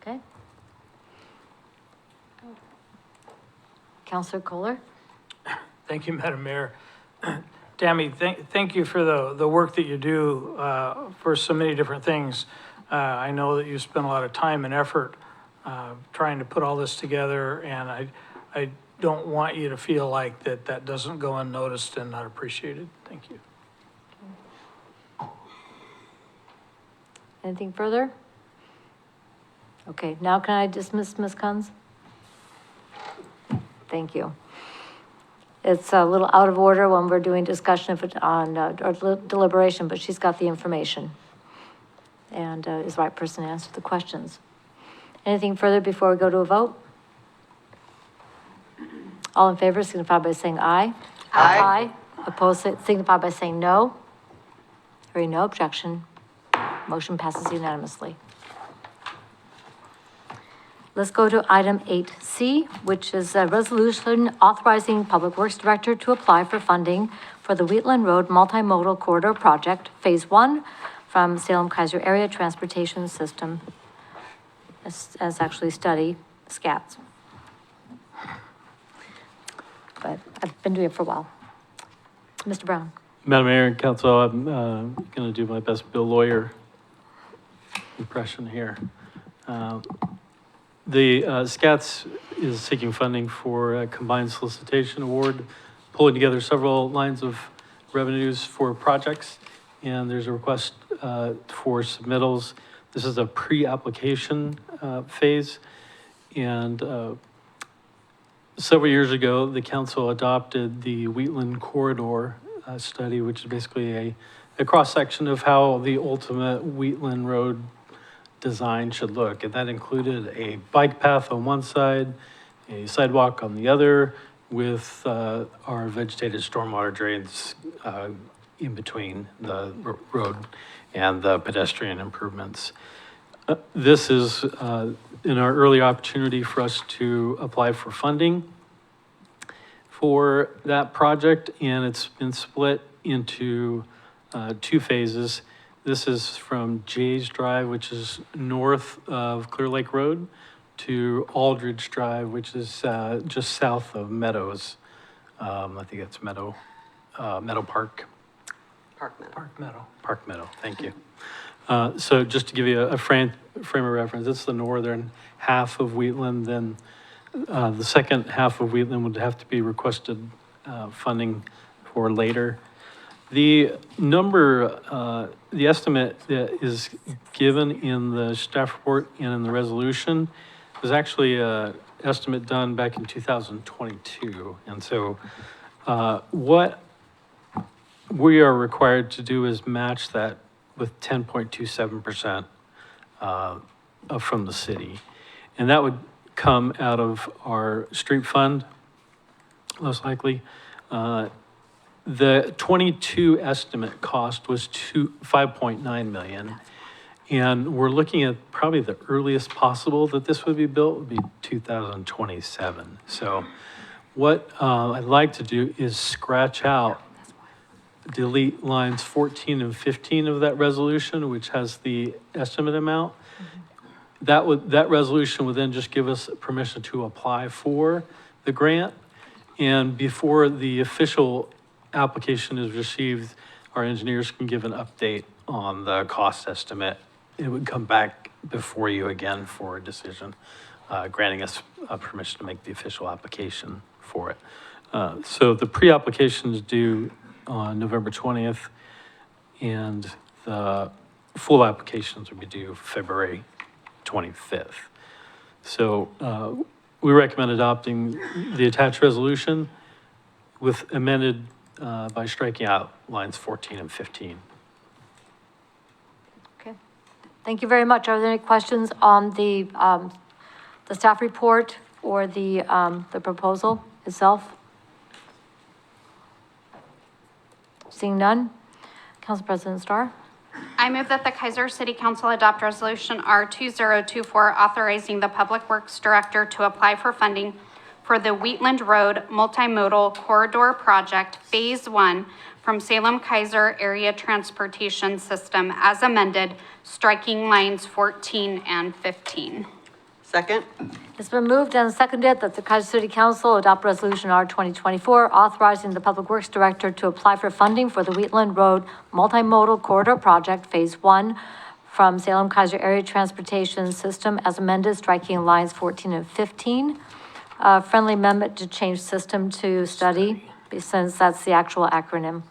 Okay. Counselor Kohler? Thank you, Madam Mayor. Tammy, thank you for the work that you do for so many different things. I know that you spend a lot of time and effort trying to put all this together, and I don't want you to feel like that doesn't go unnoticed and not appreciated. Thank you. Anything further? Okay, now can I dismiss Ms. Kunz? Thank you. It's a little out of order when we're doing discussion of it on, or deliberation, but she's got the information and is the right person to answer the questions. Anything further before we go to a vote? All in favor signify by saying aye. Aye. Opposed signify by saying no. Hearing no objection, motion passes unanimously. Let's go to item 8C, which is a resolution authorizing Public Works Director to apply for funding for the Wheatland Road Multimodal Corridor Project, Phase 1, from Salem-Keizer Area Transportation System, as actually study, SCATS. But I've been doing it for a while. Mr. Brown. Madam Mayor and Council, I'm going to do my best Bill Lawyer impression here. The SCATS is seeking funding for a combined solicitation award, pulling together several lines of revenues for projects, and there's a request for submittals. This is a pre-application phase, and several years ago, the council adopted the Wheatland Corridor study, which is basically a cross-section of how the ultimate Wheatland Road design should look. And that included a bike path on one side, a sidewalk on the other, with our vegetated stormwater drains in between the road and the pedestrian improvements. This is in our early opportunity for us to apply for funding for that project, and it's been split into two phases. This is from Jay's Drive, which is north of Clear Lake Road, to Aldridge Drive, which is just south of Meadows. I think it's Meadow Park. Park Meadow, thank you. So just to give you a frame of reference, it's the northern half of Wheatland, then the second half of Wheatland would have to be requested funding for later. The number, the estimate that is given in the staff report and in the resolution is actually an estimate done back in 2022. And so what we are required to do is match that with 10.27% from the city. And that would come out of our street fund, most likely. The 22 estimate cost was $5.9 million. And we're looking at probably the earliest possible that this would be built would be 2027. So what I'd like to do is scratch out, delete lines 14 and 15 of that resolution, which has the estimate amount. That resolution would then just give us permission to apply for the grant. And before the official application is received, our engineers can give an update on the cost estimate, it would come back before you again for a decision, granting us permission to make the official application for it. So the pre-application is due on November 20th, and the full applications will be due February 25th. So we recommend adopting the attached resolution with amended by striking out lines 14 and 15. Okay. Thank you very much. Are there any questions on the staff report or the proposal itself? Seeing none. Council President Starr? I move that the Keizer City Council adopt Resolution R2024, authorizing the Public Works Director to apply for funding for the Wheatland Road Multimodal Corridor Project Phase 1 from Salem Keizer Area Transportation System as amended, striking lines 14 and 15. Second? It's been moved and seconded that the Keizer City Council adopt Resolution R 2024, authorizing the Public Works Director to apply for funding for the Wheatland Road Multimodal Corridor Project Phase 1 from Salem Keizer Area Transportation System as amended, striking lines 14 and 15. Friendly amendment to change system to study, since that's the actual acronym.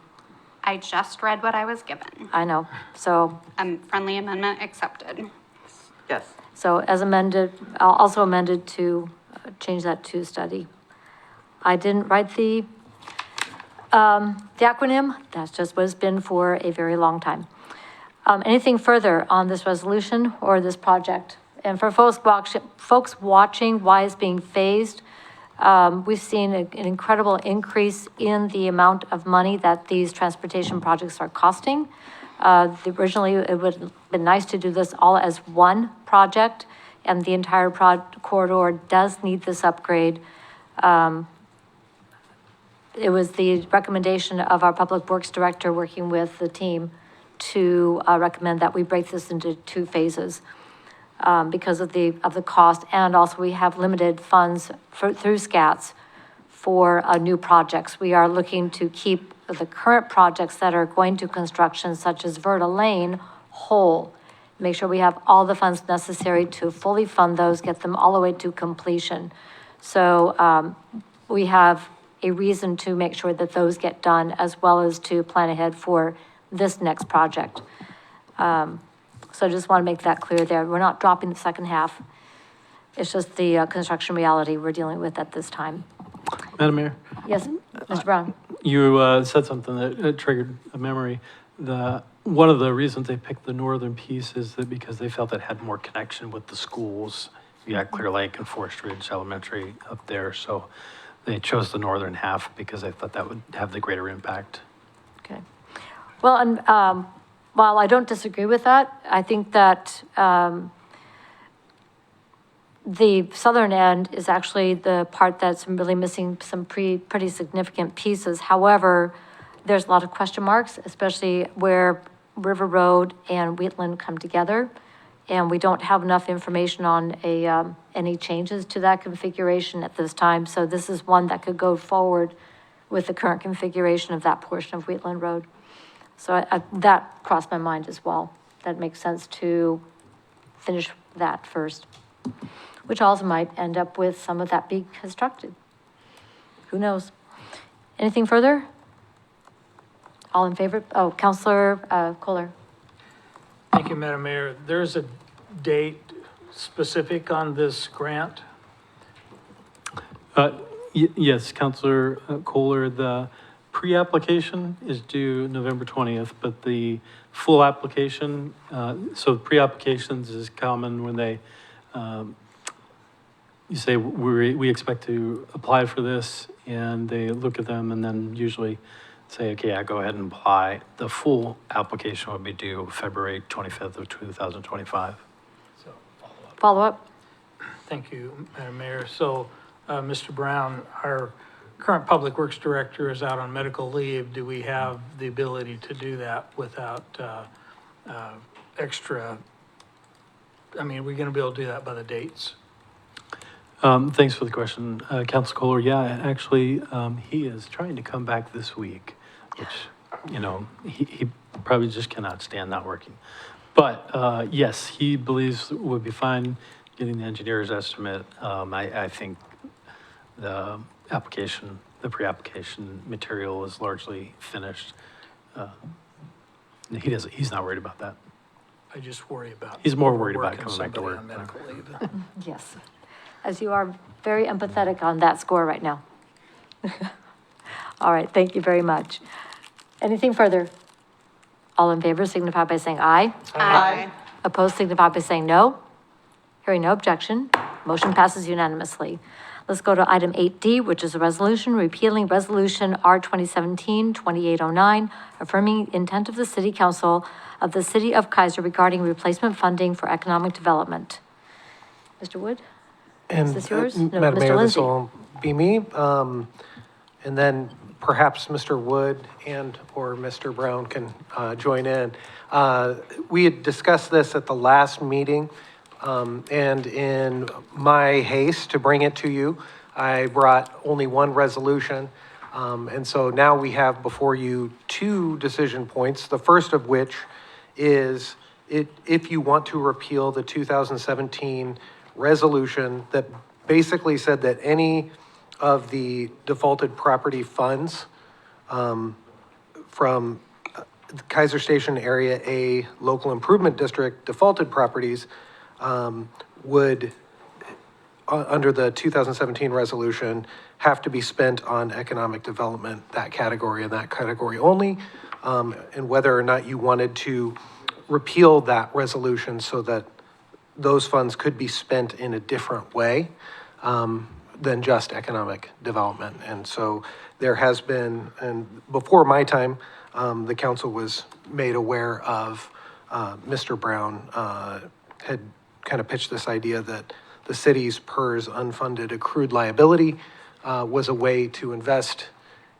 I just read what I was given. I know, so. Friendly amendment accepted. Yes. So as amended, also amended to change that to study. I didn't write the acronym, that's just what it's been for a very long time. Anything further on this resolution or this project? And for folks watching why it's being phased, we've seen an incredible increase in the amount of money that these transportation projects are costing. Originally, it would have been nice to do this all as one project, and the entire corridor does need this upgrade. It was the recommendation of our Public Works Director working with the team to recommend that we break this into two phases because of the cost, and also we have limited funds through SCATS for new projects. We are looking to keep the current projects that are going to construction, such as Verta Lane, whole. Make sure we have all the funds necessary to fully fund those, get them all the way to completion. So we have a reason to make sure that those get done, as well as to plan ahead for this next project. So I just want to make that clear there. We're not dropping the second half. It's just the construction reality we're dealing with at this time. Madam Mayor? Yes, Mr. Brown? You said something that triggered a memory. One of the reasons they picked the northern piece is that because they felt it had more connection with the schools. You got Clear Lake and Forest Ridge Elementary up there, so they chose the northern half because they thought that would have the greater impact. Okay. Well, and while I don't disagree with that, I think that the southern end is actually the part that's really missing some pretty significant pieces. However, there's a lot of question marks, especially where River Road and Wheatland come together. And we don't have enough information on any changes to that configuration at this time. So this is one that could go forward with the current configuration of that portion of Wheatland Road. So that crossed my mind as well. That makes sense to finish that first, which also might end up with some of that being constructed. Who knows? Anything further? All in favor? Oh, Councilor Kohler. Thank you, Madam Mayor. There's a date specific on this grant? Yes, Councilor Kohler, the pre-application is due November 20th, but the full application, so pre-applications is common when they, you say, we expect to apply for this, and they look at them and then usually say, okay, yeah, go ahead and apply. The full application will be due February 25th of 2025. So Follow up? thank you, Madam Mayor. So, Mr. Brown, our current Public Works Director is out on medical leave. Do we have the ability to do that without extra? I mean, are we going to be able to do that by the dates? Thanks for the question, Council Kohler. Yeah, actually, he is trying to come back this week, which, you know, he probably just cannot stand not working. But, yes, he believes we'll be fine getting the engineer's estimate. I think the application, the pre-application material is largely finished. He's not worried about that. I just worry about. He's more worried about overworking coming back to somebody work. on medical leave. Yes, as you are very empathetic on that score right now. All right, thank you very much. Anything further? All in favor signify by saying aye. Aye. Opposed signify by saying no. Hearing no objection, motion passes unanimously. Let's go to item 8D, which is a resolution repealing Resolution R 2017-2809, affirming intent of the City Council of the City of Keizer regarding replacement funding for economic development. Mr. Wood? And this yours? No, Madam Mr. Mayor, this Lindsay. will be me. And then perhaps Mr. Wood and/or Mr. Brown can join in. We had discussed this at the last meeting, and in my haste to bring it to you, I brought only one resolution. And so now we have before you two decision points, the first of which is if you want to repeal the 2017 resolution that basically said that any of the defaulted property funds from Keizer Station Area A Local Improvement District defaulted properties would, under the 2017 resolution, have to be spent on economic development, that category and that category only, and whether or not you wanted to repeal that resolution so that those funds could be spent in a different way than just economic development. And so there has been, and before my time, the council was made aware of, Mr. Brown had kind of pitched this idea that the city's PERS unfunded accrued liability was a way to invest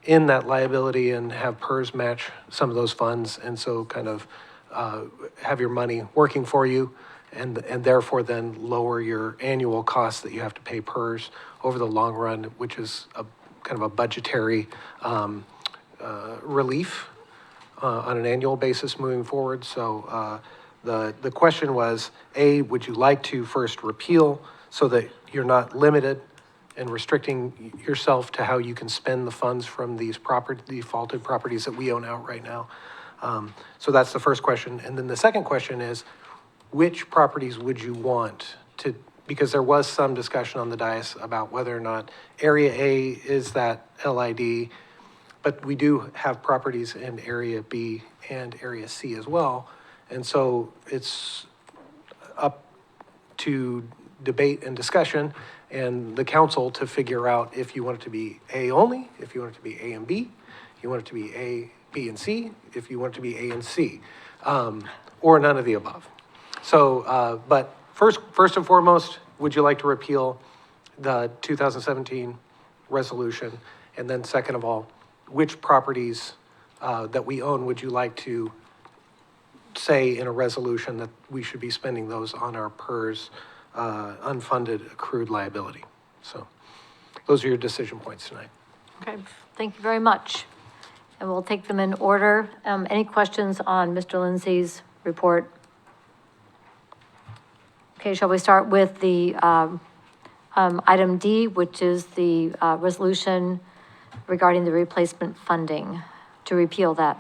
in that liability and have PERS match some of those funds, and so kind of have your money working for you, and therefore then lower your annual costs that you have to pay PERS over the long run, which is a kind of a budgetary relief on an annual basis moving forward. So the question was, A, would you like to first repeal so that you're not limited and restricting yourself to how you can spend the funds from these defaulted properties that we own outright now? So that's the first question. And then the second question is, which properties would you want to, because there was some discussion on the dais about whether or not Area A is that LID, but we do have properties in Area B and Area C as well. And so it's up to debate and discussion and the council to figure out if you want it to be A only, if you want it to be A and B, if you want it to be A, B, and C, if you want it to be A and C, or none of the above. So, but first and foremost, would you like to repeal the 2017 resolution? And then second of all, which properties that we own would you like to say in a resolution that we should be spending those on our PERS unfunded accrued liability? So those are your decision points tonight. Okay, thank you very much. And we'll take them in order. Any questions on Mr. Lindsay's report? Okay, shall we start with the item D, which is the resolution regarding the replacement funding, to repeal that?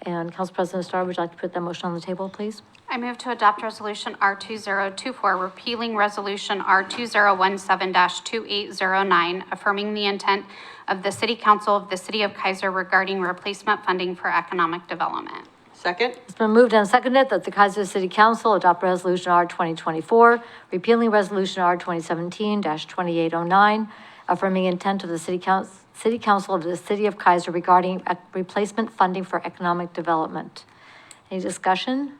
And Council President Starr, would you like to put that motion on the table, please? I move to adopt Resolution R2024, repealing Resolution R2017-2809, affirming the intent of the City Council of the City of Keizer regarding replacement funding for economic development. Second? It's been moved and seconded that the Keizer City Council adopt Resolution R 2024, repealing Resolution R 2017-2809, affirming intent of the City Council of the City of Keizer regarding replacement funding for economic development. Any discussion?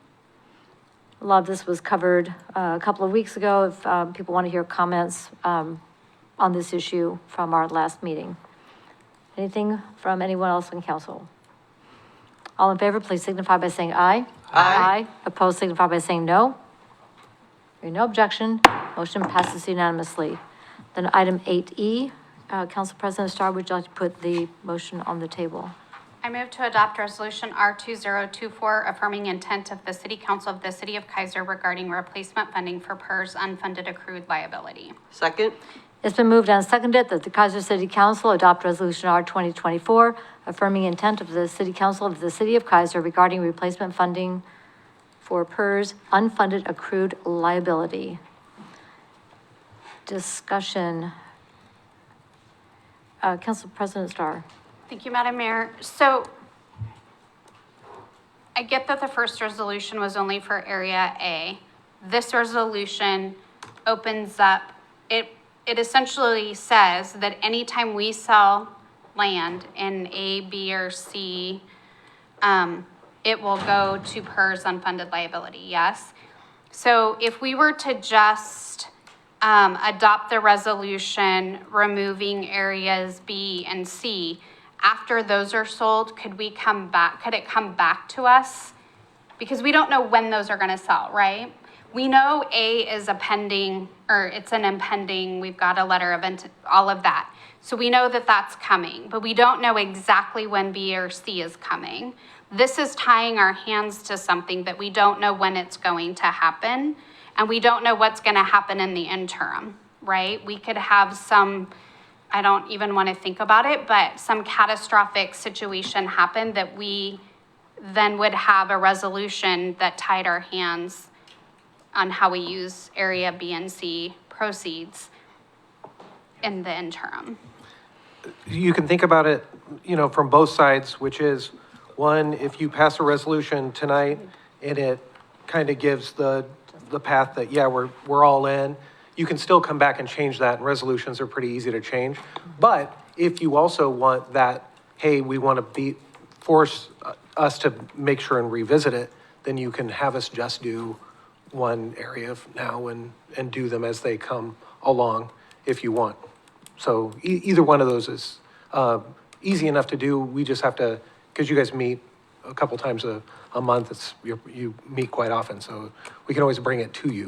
A lot of this was covered a couple of weeks ago. If people want to hear comments on this issue from our last meeting. Anything from anyone else in council? All in favor, please signify by saying aye. Aye. Opposed, signify by saying no. Hearing no objection, motion passes unanimously. Then item 8E, Council President Starr, would you like to put the motion on the table? I move to adopt Resolution R2024, affirming intent of the City Council of the City of Keizer regarding replacement funding for PERS unfunded accrued liability. Second? It's been moved and seconded that the Keizer City Council adopt Resolution R 2024, affirming intent of the City Council of the City of Keizer regarding replacement funding for PERS unfunded accrued liability. Discussion. Council President Starr. Thank you, Madam Mayor. So I get that the first resolution was only for Area A. This resolution opens up, it essentially says that anytime we sell land in A, B, or C, it will go to PERS unfunded liability, yes? So if we were to just adopt the resolution removing areas B and C, after those are sold, could it come back to us? Because we don't know when those are gonna sell, right? We know A is a pending, or it's an impending, we've got a letter of all of that. So we know that that's coming, but we don't know exactly when B or C is coming. This is tying our hands to something that we don't know when it's going to happen, and we don't know what's gonna happen in the interim, right? We could have some, I don't even wanna think about it, but some catastrophic situation happen that we then would have a resolution that tied our hands on how we use Area B and C proceeds in the interim. You can think about it, from both sides, which is, one, if you pass a resolution tonight and it kind of gives the path that, yeah, we're all in, you can still come back and change that, and resolutions are pretty easy to change. But if you also want that, hey, we want to force us to make sure and revisit it, then you can have us just do one area now and do them as they come along if you want. So either one of those is easy enough to do. We just have to, because you guys meet a couple times a month, you meet quite often, so we can always bring it to you.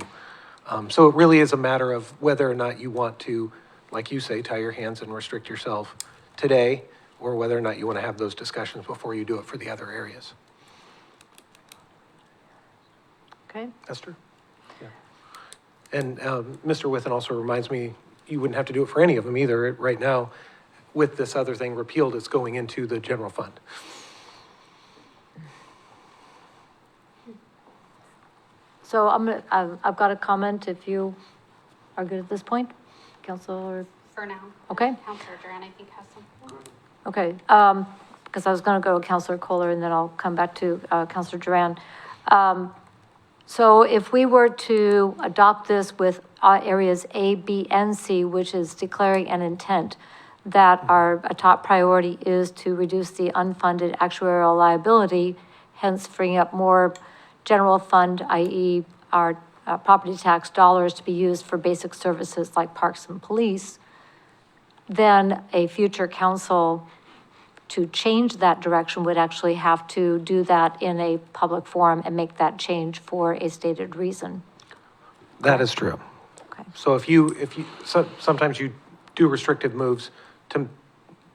So it really is a matter of whether or not you want to, like you say, tie your hands and restrict yourself today, or whether or not you want to have those discussions before you do it for the other areas. Okay. Esther? Yeah. And Mr. Withen also reminds me, you wouldn't have to do it for any of them either. Right now, with this other thing repealed, it's going into the general fund. So I've got a comment if you are good at this point, Councilor. For now. Okay. Councilor Duran, I think, has something. Okay, because I was going to go to Councilor Kohler and then I'll come back to Councilor Duran. So if we were to adopt this with areas A, B, and C, which is declaring an intent that a top priority is to reduce the unfunded actuarial liability, hence freeing up more general fund, i.e. our property tax dollars to be used for basic services like parks and police, then a future council to change that direction would actually have to do that in a public forum and make that change for a stated reason. That is true. Okay. So sometimes you do restrictive moves to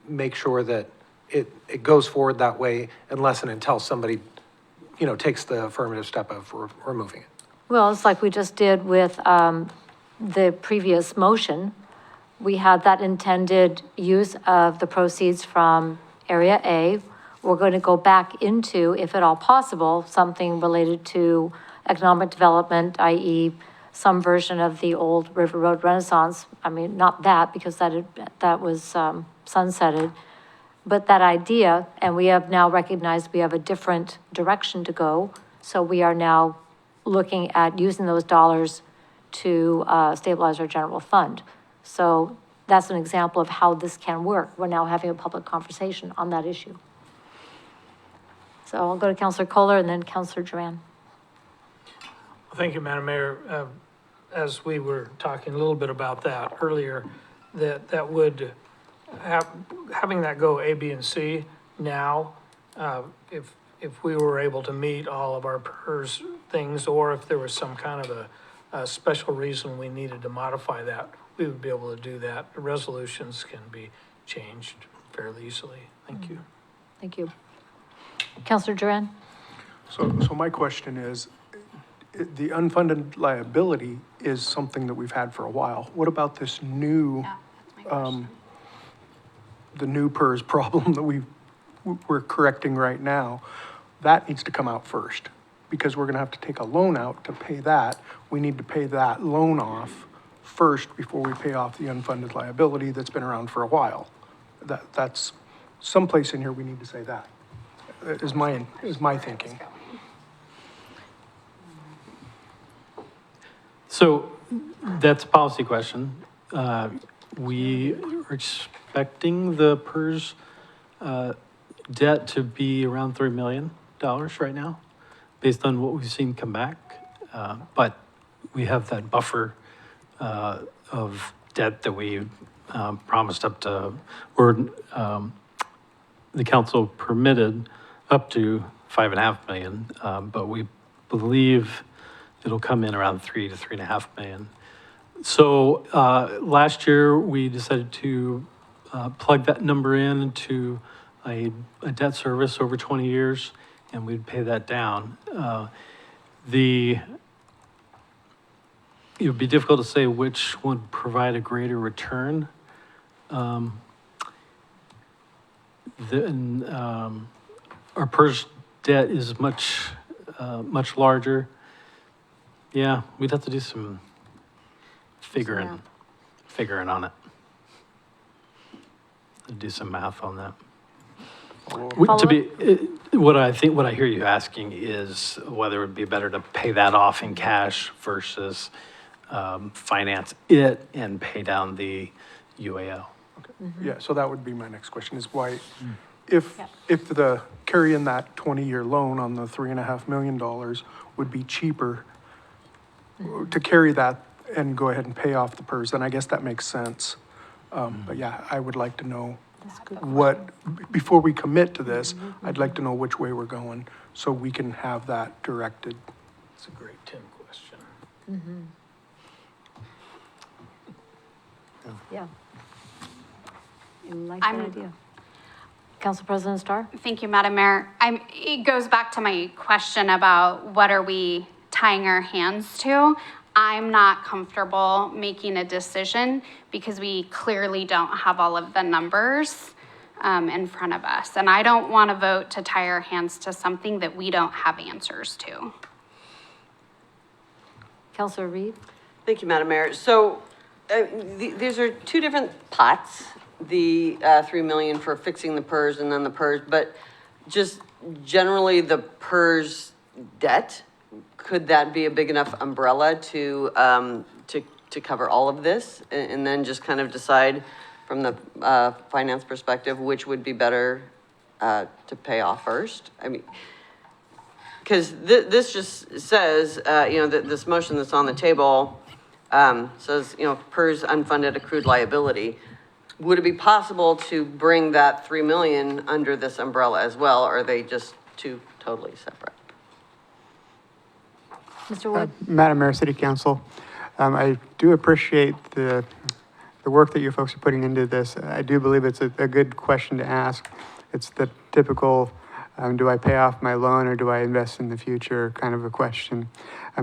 make sure that it goes forward that way unless and until somebody, takes the affirmative step of removing it. Well, it's like we just did with the previous motion. We had that intended use of the proceeds from Area A. We're going to go back into, if at all possible, something related to economic development, i.e. some version of the old River Road Renaissance. I mean, not that, because that was sunsetted, but that idea, and we have now recognized we have a different direction to go. So we are now looking at using those dollars to stabilize our general fund. So that's an example of how this can work. We're now having a public conversation on that issue. So I'll go to Councilor Kohler and then Councilor Duran. Thank you, Madam Mayor. As we were talking a little bit about that earlier, that would having that go A, B, and C now, if we were able to meet all of our PERS things, or if there was some kind of a special reason we needed to modify that, we would be able to do that. The resolutions can be changed fairly easily. Thank you. Thank you. Counselor Duran? So my question is, the unfunded liability is something that we've had for a while. What about this new, the new PERS problem that we're correcting right now? That needs to come out first, because we're gonna have to take a loan out to pay that. We need to pay that loan off first before we pay off the unfunded liability that's been around for a while. That's someplace in here we need to say that, is my thinking. So that's a policy question. We are expecting the PERS debt to be around $3 million right now, based on what we've seen come back. But we have that buffer of debt that we promised up to, or the council permitted up to $5.5 million, but we believe it'll come in around 3 to 3.5 million. So last year we decided to plug that number into a debt service over 20 years, and we'd pay that down. It would be difficult to say which would provide a greater return. Our PERS debt is much larger. Yeah, we'd have to do some figuring on it. Do some math on that. What I hear you asking is whether it would be better to pay that off in cash versus finance it and pay down the UAL. Okay. Yeah, so that would be my next question, is why, if the carrying that 20-year loan on the $3.5 million would be cheaper to carry that and go ahead and pay off the PERS, then I guess that makes sense. But yeah, I would like to know before we commit to this, I'd like to know which way we're going so we can have that directed. It's a great Tim question. Yeah. I like that idea. Council President Starr? Thank you, Madam Mayor. It goes back to my question about what are we tying our hands to? I'm not comfortable making a decision because we clearly don't have all of the numbers in front of us. And I don't want to vote to tie our hands to something that we don't have answers to. Councilor Reed? Thank you, Madam Mayor. So these are two different pots, the 3 million for fixing the PERS and then the PERS, but just generally the PERS debt, could that be a big enough umbrella to cover all of this and then just kind of decide from the finance perspective which would be better to pay off first? I mean, because this just says, that this motion that's on the table says, PERS unfunded accrued liability. Would it be possible to bring that 3 million under this umbrella as well, or are they just two totally separate? Mr. Wood? Madam Mayor, City Council, I do appreciate the work that you folks are putting into this. I do believe it's a good question to ask. It's the typical, do I pay off my loan or do I invest in the future kind of a question.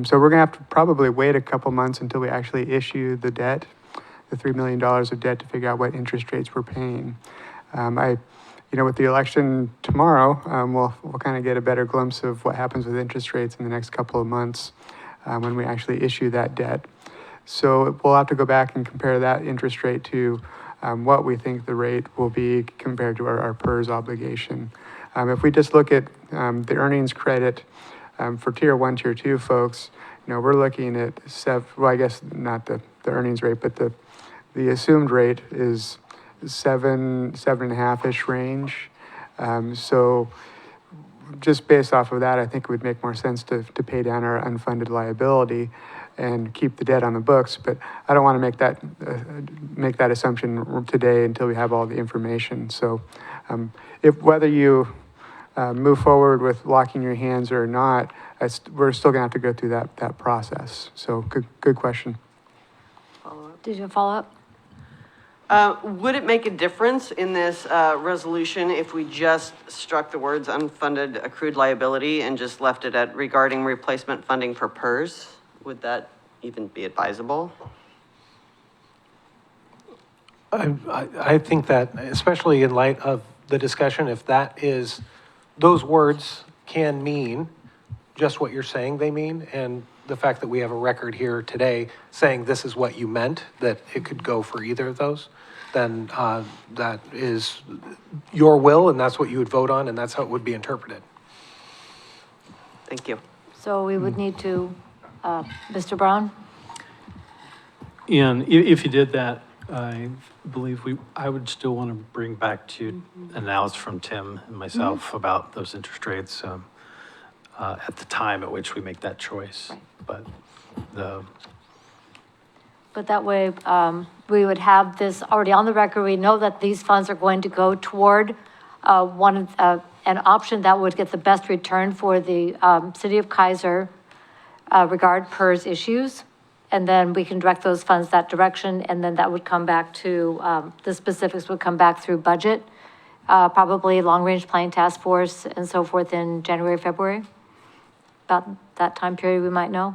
So we're gonna have to probably wait a couple months until we actually issue the debt, the $3 million of debt, to figure out what interest rates we're paying. With the election tomorrow, we'll kind of get a better glimpse of what happens with interest rates in the next couple of months when we actually issue that debt. So we'll have to go back and compare that interest rate to what we think the rate will be compared to our PERS obligation. If we just look at the earnings credit for Tier 1, Tier 2 folks, we're looking at I guess not the earnings rate, but the assumed rate is 7.5-ish range. So just based off of that, I think it would make more sense to pay down our unfunded liability and keep the debt on the books. But I don't want to make that assumption today until we have all the information. So whether you move forward with locking your hands or not, we're still gonna have to go through that process. So good question. Did you follow up? Would it make a difference in this resolution if we just struck the words unfunded accrued liability and just left it at regarding replacement funding for PERS? Would that even be advisable? I think that, especially in light of the discussion, if that is, those words can mean just what you're saying they mean, and the fact that we have a record here today saying this is what you meant, that it could go for either of those, then that is your will, and that's what you would vote on, and that's how it would be interpreted. Thank you. So we would need to, Mr. Brown? And if you did that, I believe I would still want to bring back to analysis from Tim and myself about those interest rates at the time at which we make that choice. But that way, we would have this already on the record. We know that these funds are going to go toward an option that would get the best return for the city of Keizer regard PERS issues. And then we can direct those funds that direction, and then that would come back to, the specifics would come back through budget, probably long-range planning task force and so forth in January, February. About that time period, we might know.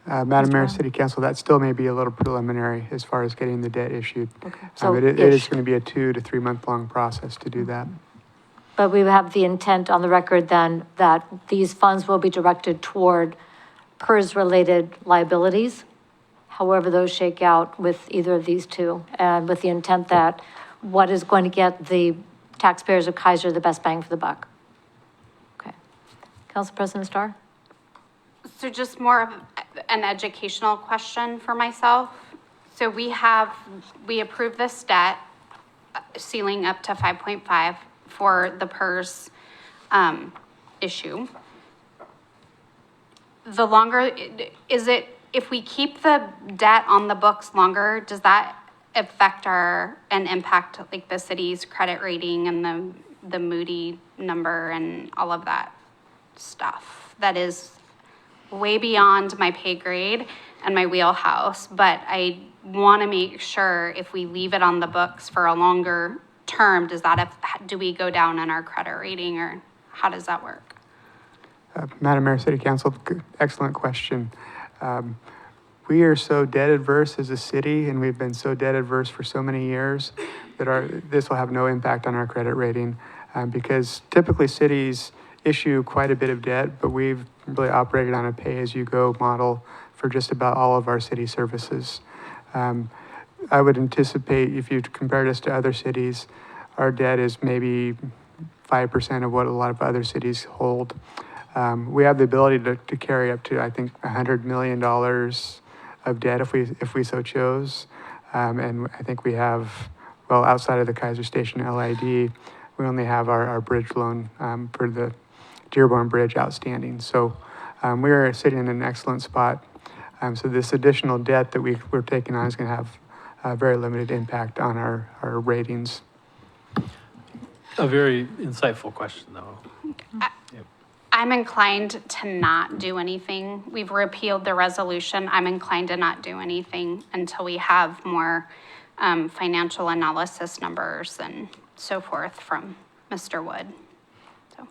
Madam Mayor, City Council, that still may be a little preliminary as far as getting the debt issued. Okay. So It is going to be a 2 to 3 month long process to do that. But we have the intent on the record then that these funds will be directed toward PERS-related liabilities, however those shake out with either of these two, and with the intent that what is going to get the taxpayers of Keizer the best bang for the buck. Okay. Council President Starr? So just more of an educational question for myself. So we approved this debt ceiling up to 5.5 for the PERS issue. The longer, if we keep the debt on the books longer, does that affect and impact like the city's credit rating and the Moody number and all of that stuff? That is way beyond my pay grade and my wheelhouse, but I want to make sure if we leave it on the books for a longer term, do we go down in our credit rating, or how does that work? Madam Mayor, City Council, excellent question. We are so debt adverse as a city, and we've been so debt adverse for so many years that this will have no impact on our credit rating, because typically cities issue quite a bit of debt, but we've really operated on a pay-as-you-go model for just about all of our city services. I would anticipate if you compared us to other cities, our debt is maybe 5% of what a lot of other cities hold. We have the ability to carry up to, I think, $100 million of debt if we so chose. And I think we have, well, outside of the Keizer Station LID, we only have our bridge loan for the Dearborn Bridge outstanding. So we are sitting in an excellent spot. So this additional debt that we're taking on is going to have a very limited impact on our ratings. a very insightful question, though. I'm inclined to not do anything. We've repealed the resolution. I'm inclined to not do anything until we have more financial analysis numbers and so forth from Mr. Wood. So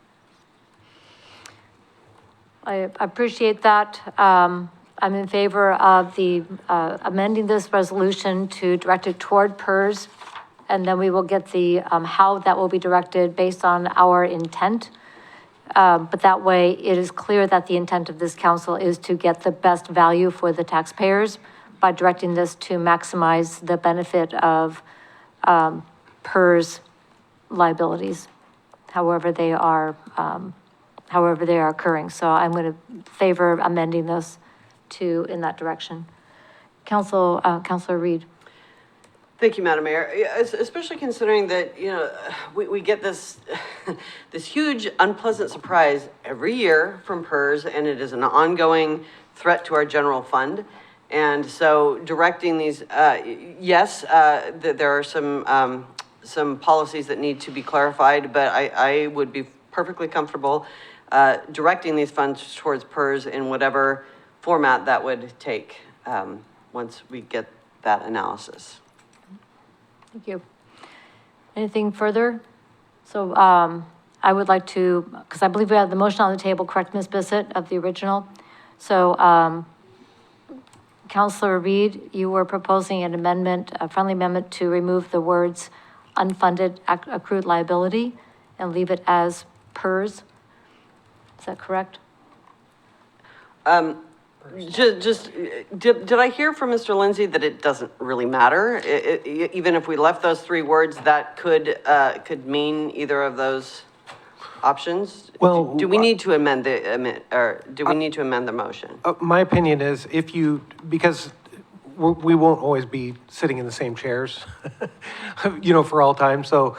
I appreciate that. I'm in favor of the amending this resolution to direct it toward PERS, and then we will get the how that will be directed based on our intent. But that way, it is clear that the intent of this council is to get the best value for the taxpayers by directing this to maximize the benefit of PERS liabilities, however they are occurring. So I'm going to favor amending this to in that direction. Councilor Reed. Thank you, Madam Mayor. Especially considering that, we get this, this huge unpleasant surprise every year from PERS, and it is an ongoing threat to our general fund. And so directing these, yes, there are some policies that need to be clarified, but I would be perfectly comfortable directing these funds towards PERS in whatever format that would take once we get that analysis. Thank you. Anything further? So I would like to, because I believe we have the motion on the table, correct, Ms. Bissett, of the original? So Counselor Reed, you were proposing an amendment, a friendly amendment to remove the words unfunded accrued liability and leave it as PERS. Is that correct? Did I hear from Mr. Lindsay that it doesn't really matter? Even if we left those three words, that could mean either of those options? Well, do we need to amend the motion? My opinion is because we won't always be sitting in the same chairs, for all time. So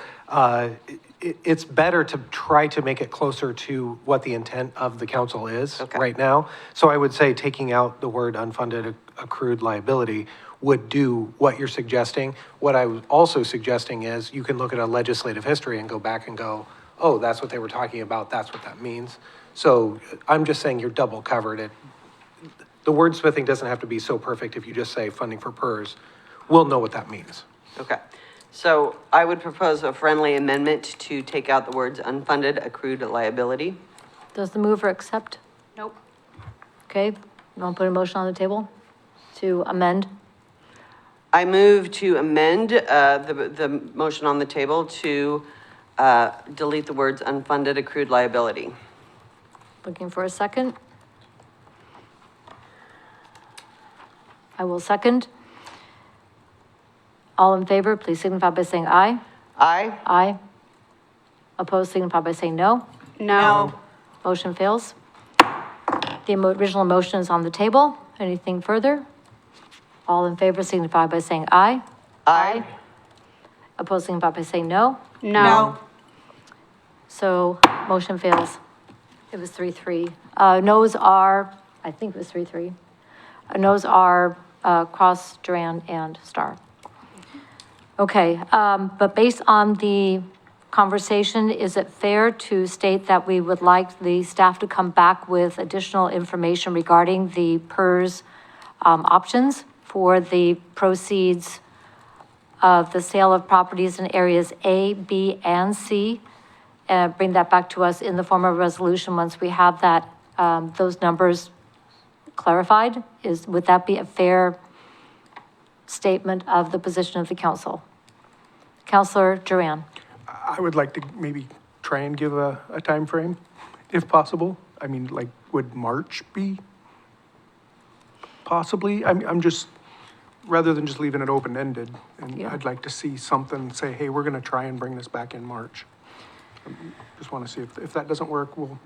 it's better to try to make it closer to what the intent of the council is right now. So I would say taking out the word unfunded accrued liability would do what you're suggesting. What I was also suggesting is you can look at a legislative history and go back and go, oh, that's what they were talking about. That's what that means. So I'm just saying you're double covered. The wordsmithing doesn't have to be so perfect. If you just say funding for PERS, we'll know what that means. Okay. So I would propose a friendly amendment to take out the words unfunded accrued liability. Does the mover accept? Nope. Okay, you want to put a motion on the table to amend? I move to amend the motion on the table to delete the words unfunded accrued liability. Looking for a second? I will second. All in favor, please signify by saying aye. Aye. Aye. Opposed, signify by saying no. No. Motion fails. The original motion is on the table. Anything further? All in favor, signify by saying aye. Aye. Opposed, signify by saying no. No. So motion fails. It was 3-3. Noes are, I think it was 3-3. Noes are Cross, Duran, and Star. Okay, but based on the conversation, is it fair to state that we would like the staff to come back with additional information regarding the PERS options for the proceeds of the sale of properties in areas A, B, and C? And bring that back to us in the form of a resolution once we have that, those numbers clarified? Would that be a fair statement of the position of the council? Councilor Duran. I would like to maybe try and give a time frame, if possible. I mean, like, would March be possibly? I'm just, rather than just leaving it open-ended, and I'd like to see something say, hey, we're gonna try and bring this back in March. Just wanna see if that doesn't work, we'll.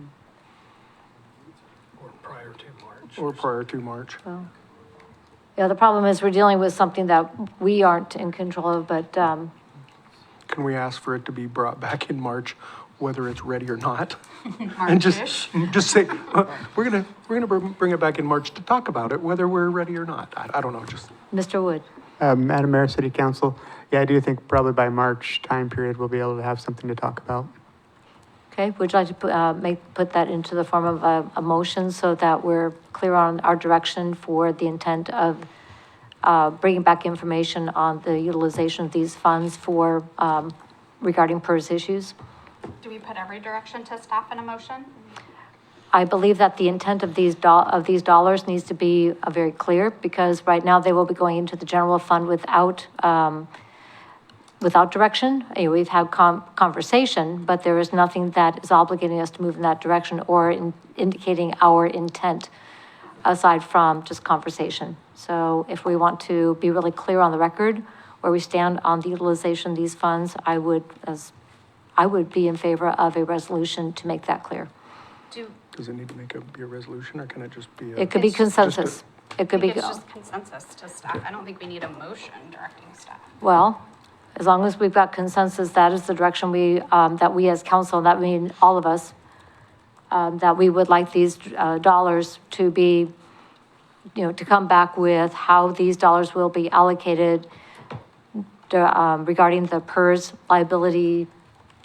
Or prior to March. Or prior to March. Well, yeah, the problem is we're dealing with something that we aren't in control of, but, Can we ask for it to be brought back in March, whether it's ready or not? And just say, we're gonna bring it back in March to talk about it, whether we're ready or not. I don't know, just. Mr. Wood. Madam Mayor, City Council, yeah, I do think probably by March time period, we'll be able to have something to talk about. Okay, would you like to put that into the form of a motion so that we're clear on our direction for the intent of bringing back information on the utilization of these funds for regarding PERS issues? Do we put every direction to staff in a motion? I believe that the intent of these dollars needs to be very clear, because right now they will be going into the general fund without direction. We've had conversation, but there is nothing that is obligating us to move in that direction or indicating our intent aside from just conversation. So if we want to be really clear on the record where we stand on the utilization of these funds, I would be in favor of a resolution to make that clear. Does it need to be a resolution, or can it just be? It could be consensus. It could be. It's just consensus to staff. I don't think we need a motion directing staff. Well, as long as we've got consensus, that is the direction that we as council, that means all of us, that we would like these dollars to be, to come back with how these dollars will be allocated regarding the PERS liability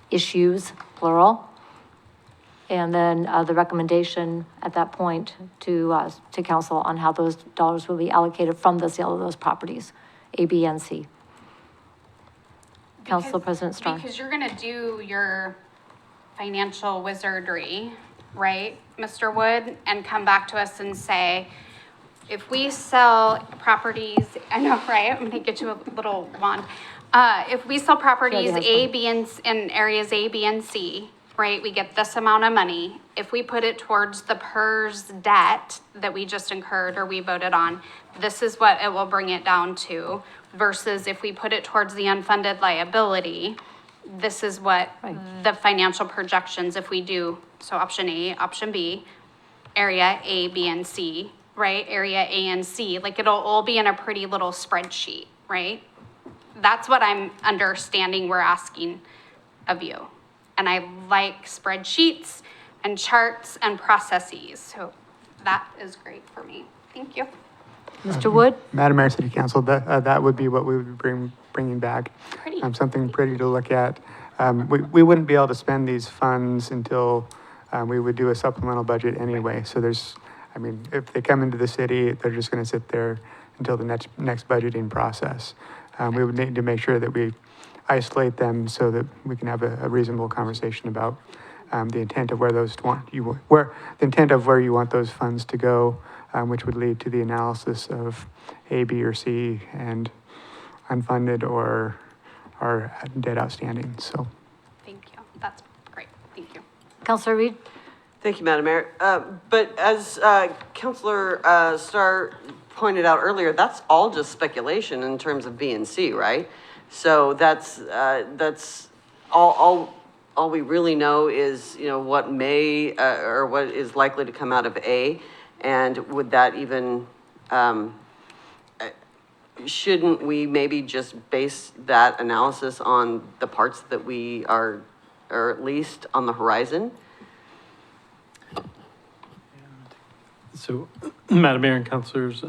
issues, plural. And then the recommendation at that point to council on how those dollars will be allocated from the sale of those properties A, B, and C. Council Because- President Starr. Because you're gonna do your financial wizardry, right, Mr. Wood, and come back to us and say, if we sell properties, I know, right, I'm gonna get you a little wand. If we sell properties has A, one. B, and, in areas A, B, and C, right, we get this amount of money. If we put it towards the PERS debt that we just incurred or we voted on, this is what it will bring it down to, versus if we put it towards the unfunded liability, this is what the financial projections, if we do, so option A, option B, area A, B, and C, right? Area A and C, like it'll all be in a pretty little spreadsheet, right? That's what I'm understanding we're asking of you. And I like spreadsheets and charts and processes, so that is great for me. Thank you. Mr. Wood? Madam Mayor, City Council, that would be what we would be bringing back. Pretty. Something pretty to look at. We wouldn't be able to spend these funds until we would do a supplemental budget anyway. So there's, I mean, if they come into the city, they're just going to sit there until the next budgeting process. We would need to make sure that we isolate them so that we can have a reasonable conversation about the intent of where you want those funds to go, which would lead to the analysis of A, B, or C, and unfunded or debt outstanding. So, Thank you. That's great. Thank you. Councilor Reed? Thank you, Madam Mayor. But as Councilor Starr pointed out earlier, that's all just speculation in terms of B and C, right? So that's all we really know is, you know, what may or what is likely to come out of A, and would that even shouldn't we maybe just base that analysis on the parts that we are, or at least on the horizon? So, Madam Mayor and Councilors,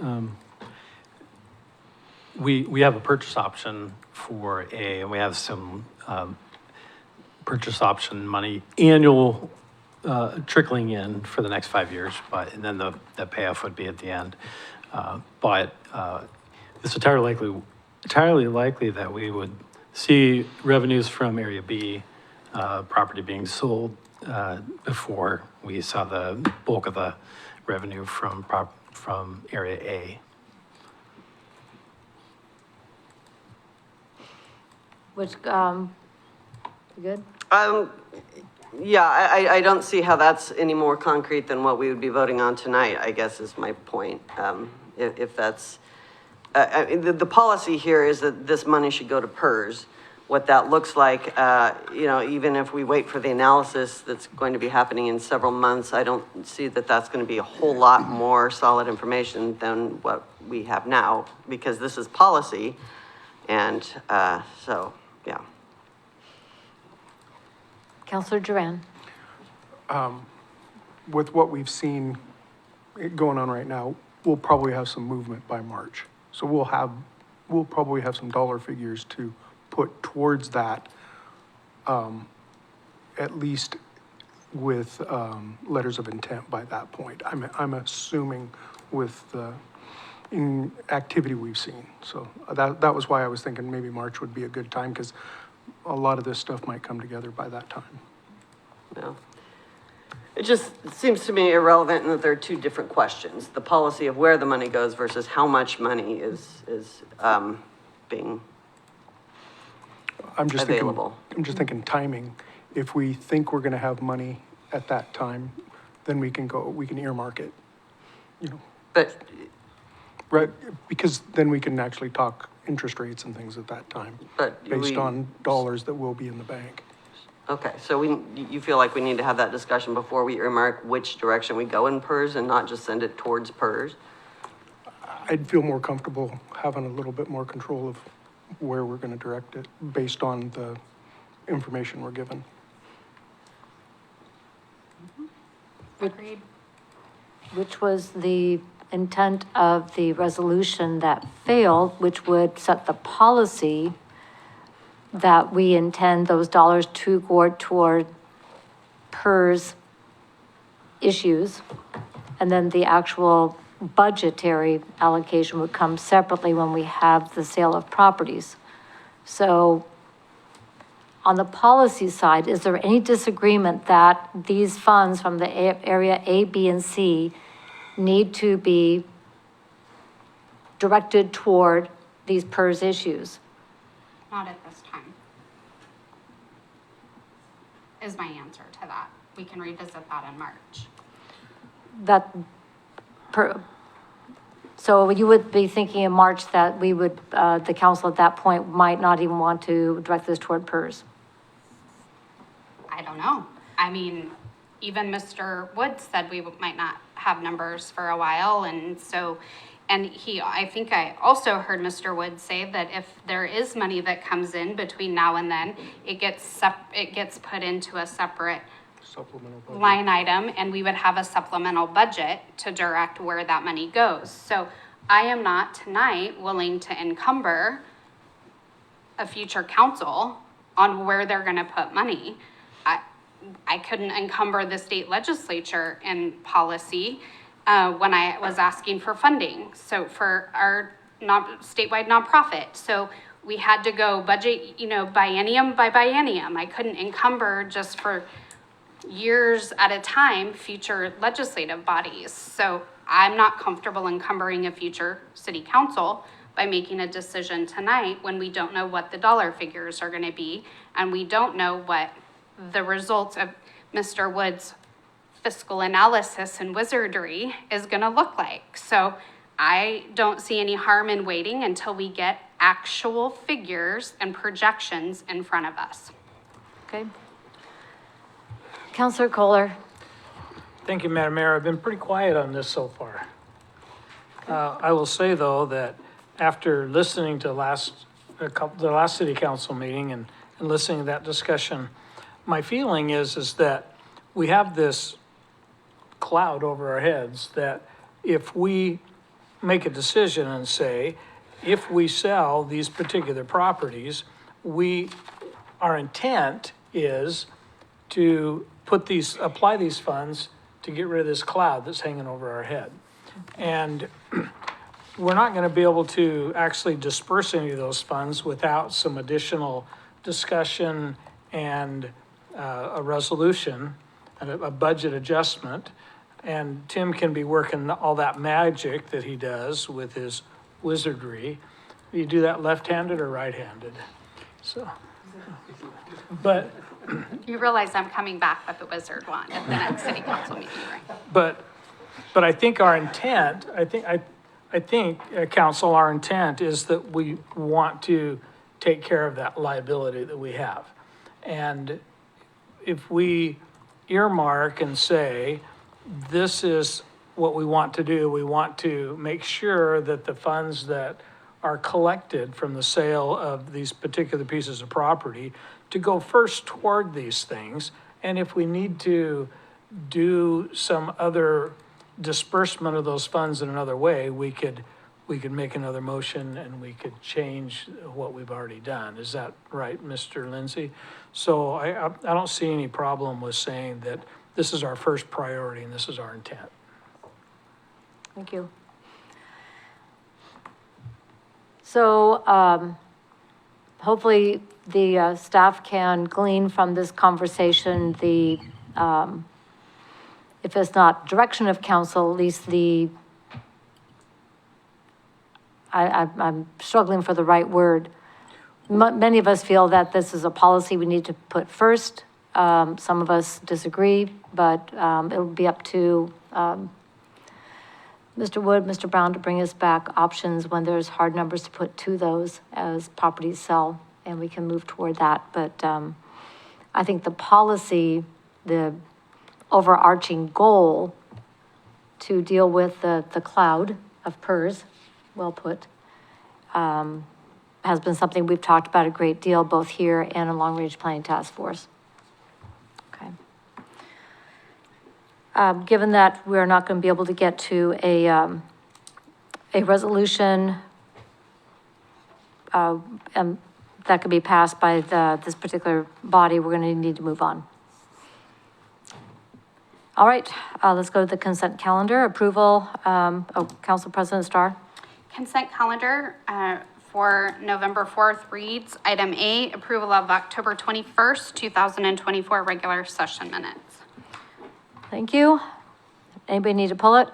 we have a purchase option for A, and we have some purchase option money, annual trickling in for the next 5 years, and then the payoff would be at the end. But it's entirely likely that we would see revenues from Area B property being sold before we saw the bulk of the revenue from Area A. Which, good? Yeah, I don't see how that's any more concrete than what we would be voting on tonight, I guess is my point. If that's, the policy here is that this money should go to PERS. What that looks like, you know, even if we wait for the analysis that's going to be happening in several months, I don't see that that's going to be a whole lot more solid information than what we have now, because this is policy. And so, yeah. Councilor Duran? With what we've seen going on right now, we'll probably have some movement by March. So we'll probably have some dollar figures to put towards that, at least with letters of intent by that point. I'm assuming with the activity we've seen. So that was why I was thinking maybe March would be a good time, because a lot of this stuff might come together by that time. No. It just seems to me irrelevant in that there are two different questions. The policy of where the money goes versus how much money is being available. I'm just thinking timing. If we think we're gonna have money at that time, then we can earmark it, you know. But. Right, because then we can actually talk interest rates and things at that time. But based on dollars that will be in the bank. Okay, so you feel like we need to have that discussion before we earmark which direction we go in PERS and not just send it towards PERS? I'd feel more comfortable having a little bit more control of where we're gonna direct it based on the information we're given. Agreed. Which was the intent of the resolution that failed, which would set the policy that we intend those dollars to go toward PERS issues, and then the actual budgetary allocation would come separately when we have the sale of properties. So on the policy side, is there any disagreement that these funds from the area A, B, and C need to be directed toward these PERS issues? Not at this time. Is my answer to that. We can revisit that in March. So you would be thinking in March that we would, the council at that point might not even want to direct this toward PERS? I don't know. I mean, even Mr. Woods said we might not have numbers for a while, and so, and I think I also heard Mr. Woods say that if there is money that comes in between now and then, it gets put into a separate Supplemental budget. line item, and we would have a supplemental budget to direct where that money goes. So I am not tonight willing to encumber a future council on where they're gonna put money. I couldn't encumber the state legislature in policy when I was asking for funding. So for our statewide nonprofit. So we had to go budget, biennium by biennium. I couldn't encumber just for years at a time future legislative bodies. So I'm not comfortable encumbering a future city council by making a decision tonight when we don't know what the dollar figures are gonna be, and we don't know what the results of Mr. Wood's fiscal analysis and wizardry is gonna look like. So I don't see any harm in waiting until we get actual figures and projections in front of us. Okay. Councilor Kohler. Thank you, Madam Mayor. I've been pretty quiet on this so far. I will say, though, that after listening to the last city council meeting and listening to that discussion, my feeling is that we have this cloud over our heads that if we make a decision and say, if we sell these particular properties, our intent is to apply these funds to get rid of this cloud that's hanging over our head. And we're not gonna be able to actually disperse any of those funds without some additional discussion and a resolution, and a budget adjustment. And Tim can be working all that magic that he does with his wizardry. You do that left-handed or right-handed? So, but You realize I'm coming back with the wizard wand at the next city council meeting, right? But I think our intent, I think, council, our intent is that we want to take care of that liability that we have. And if we earmark and say, this is what we want to do, we want to make sure that the funds that are collected from the sale of these particular pieces of property to go first toward these things. And if we need to do some other disbursement of those funds in another way, we could make another motion and we could change what we've already done. Is that right, Mr. Lindsay? So I don't see any problem with saying that this is our first priority and this is our intent. Thank you. So hopefully the staff can glean from this conversation the, if it's not direction of council, at least I'm struggling for the right word. Many of us feel that this is a policy we need to put first. Some of us disagree, but it'll be up to Mr. Wood, Mr. Brown to bring us back options when there's hard numbers to put to those as properties sell, and we can move toward that. But I think the policy, the overarching goal to deal with the cloud of PERS, well put, has been something we've talked about a great deal, both here and in Long Range Planning Task Force. Okay. Given that we're not going to be able to get to a resolution and that could be passed by this particular body, we're going to need to move on. All right, let's go to the consent calendar. Approval, Council President Starr. Consent calendar for November 4th reads, item A, approval of October 21st, 2024 regular session minutes. Thank you. Anybody need to pull it?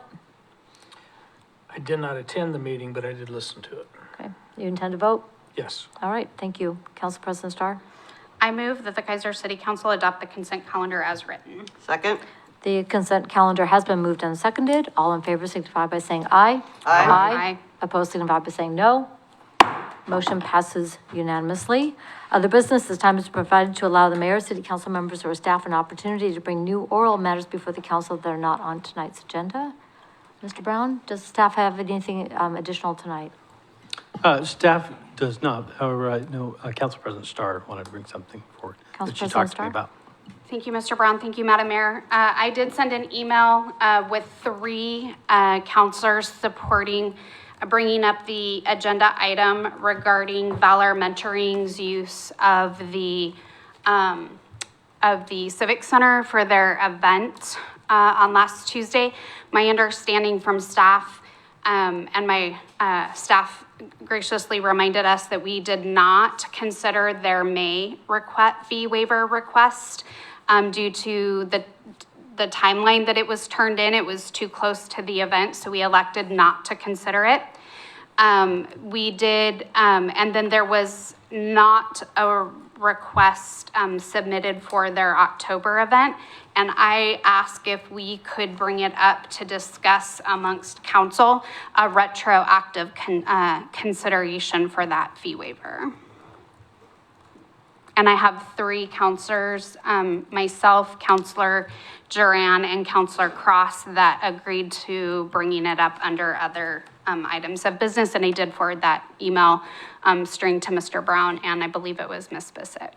I did not attend the meeting, but I did listen to it. Okay, you intend to vote? Yes. All right, thank you. Council President Starr. I move that the Keizer City Council adopt the consent calendar as written. Second? The consent calendar has been moved and seconded. All in favor signify by saying aye. Aye. Aye. Opposed signify by saying no. Motion passes unanimously. Other business, this time is provided to allow the mayor, city council members, or staff an opportunity to bring new oral matters before the council that are not on tonight's agenda. Mr. Brown, does staff have anything additional tonight? Staff does not, however, I know Council President Starr wanted to bring something forward that she talked to me about. Thank you, Mr. Brown. Thank you, Madam Mayor. I did send an email with 3 counselors supporting bringing up the agenda item regarding Valor Mentoring's use of the Civic Center for their event on last Tuesday. My understanding from staff and my staff graciously reminded us that we did not consider their May fee waiver request due to the timeline that it was turned in. It was too close to the event, so we elected not to consider it. We did, and then there was not a request submitted for their October event. And I asked if we could bring it up to discuss amongst council a retroactive consideration for that fee waiver. And I have 3 counselors, myself, Counselor Duran, and Counselor Cross, that agreed to bringing it up under other items of business. And I did forward that email string to Mr. Brown, and I believe it was Ms. Bissett.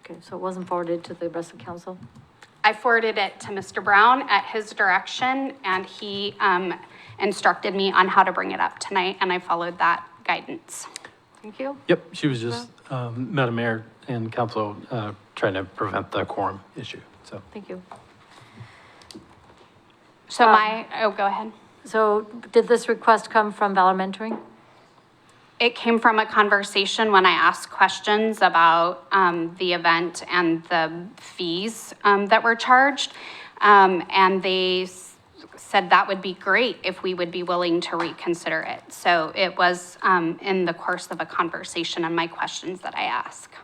Okay, so it wasn't forwarded to the rest of council? I forwarded it to Mr. Brown at his direction, and he instructed me on how to bring it up tonight, and I followed that guidance. Thank you. Yep, she was just, Madam Mayor and Council, trying to prevent the quorum issue, so. Thank you. So go ahead. So did this request come from Valor Mentoring? It came from a conversation when I asked questions about the event and the fees that were charged. And they said that would be great if we would be willing to reconsider it. So it was in the course of a conversation and my questions that I asked.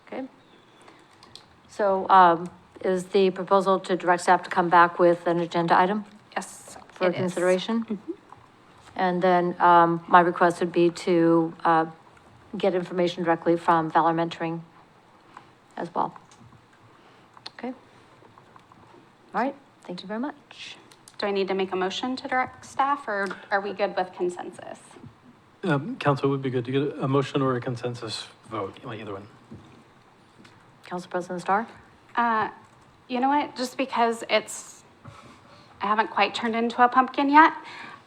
Okay. So is the proposal to direct staff to come back with an agenda item? Yes, for consideration? Mm-hmm. And then my request would be to get information directly from Valor Mentoring as well. Okay. All right, thank you very much. Do I need to make a motion to direct staff, or are we good with consensus? Council, would be good to get a motion or a consensus vote, either one. Council President Starr? You know what, just because I haven't quite turned into a pumpkin yet,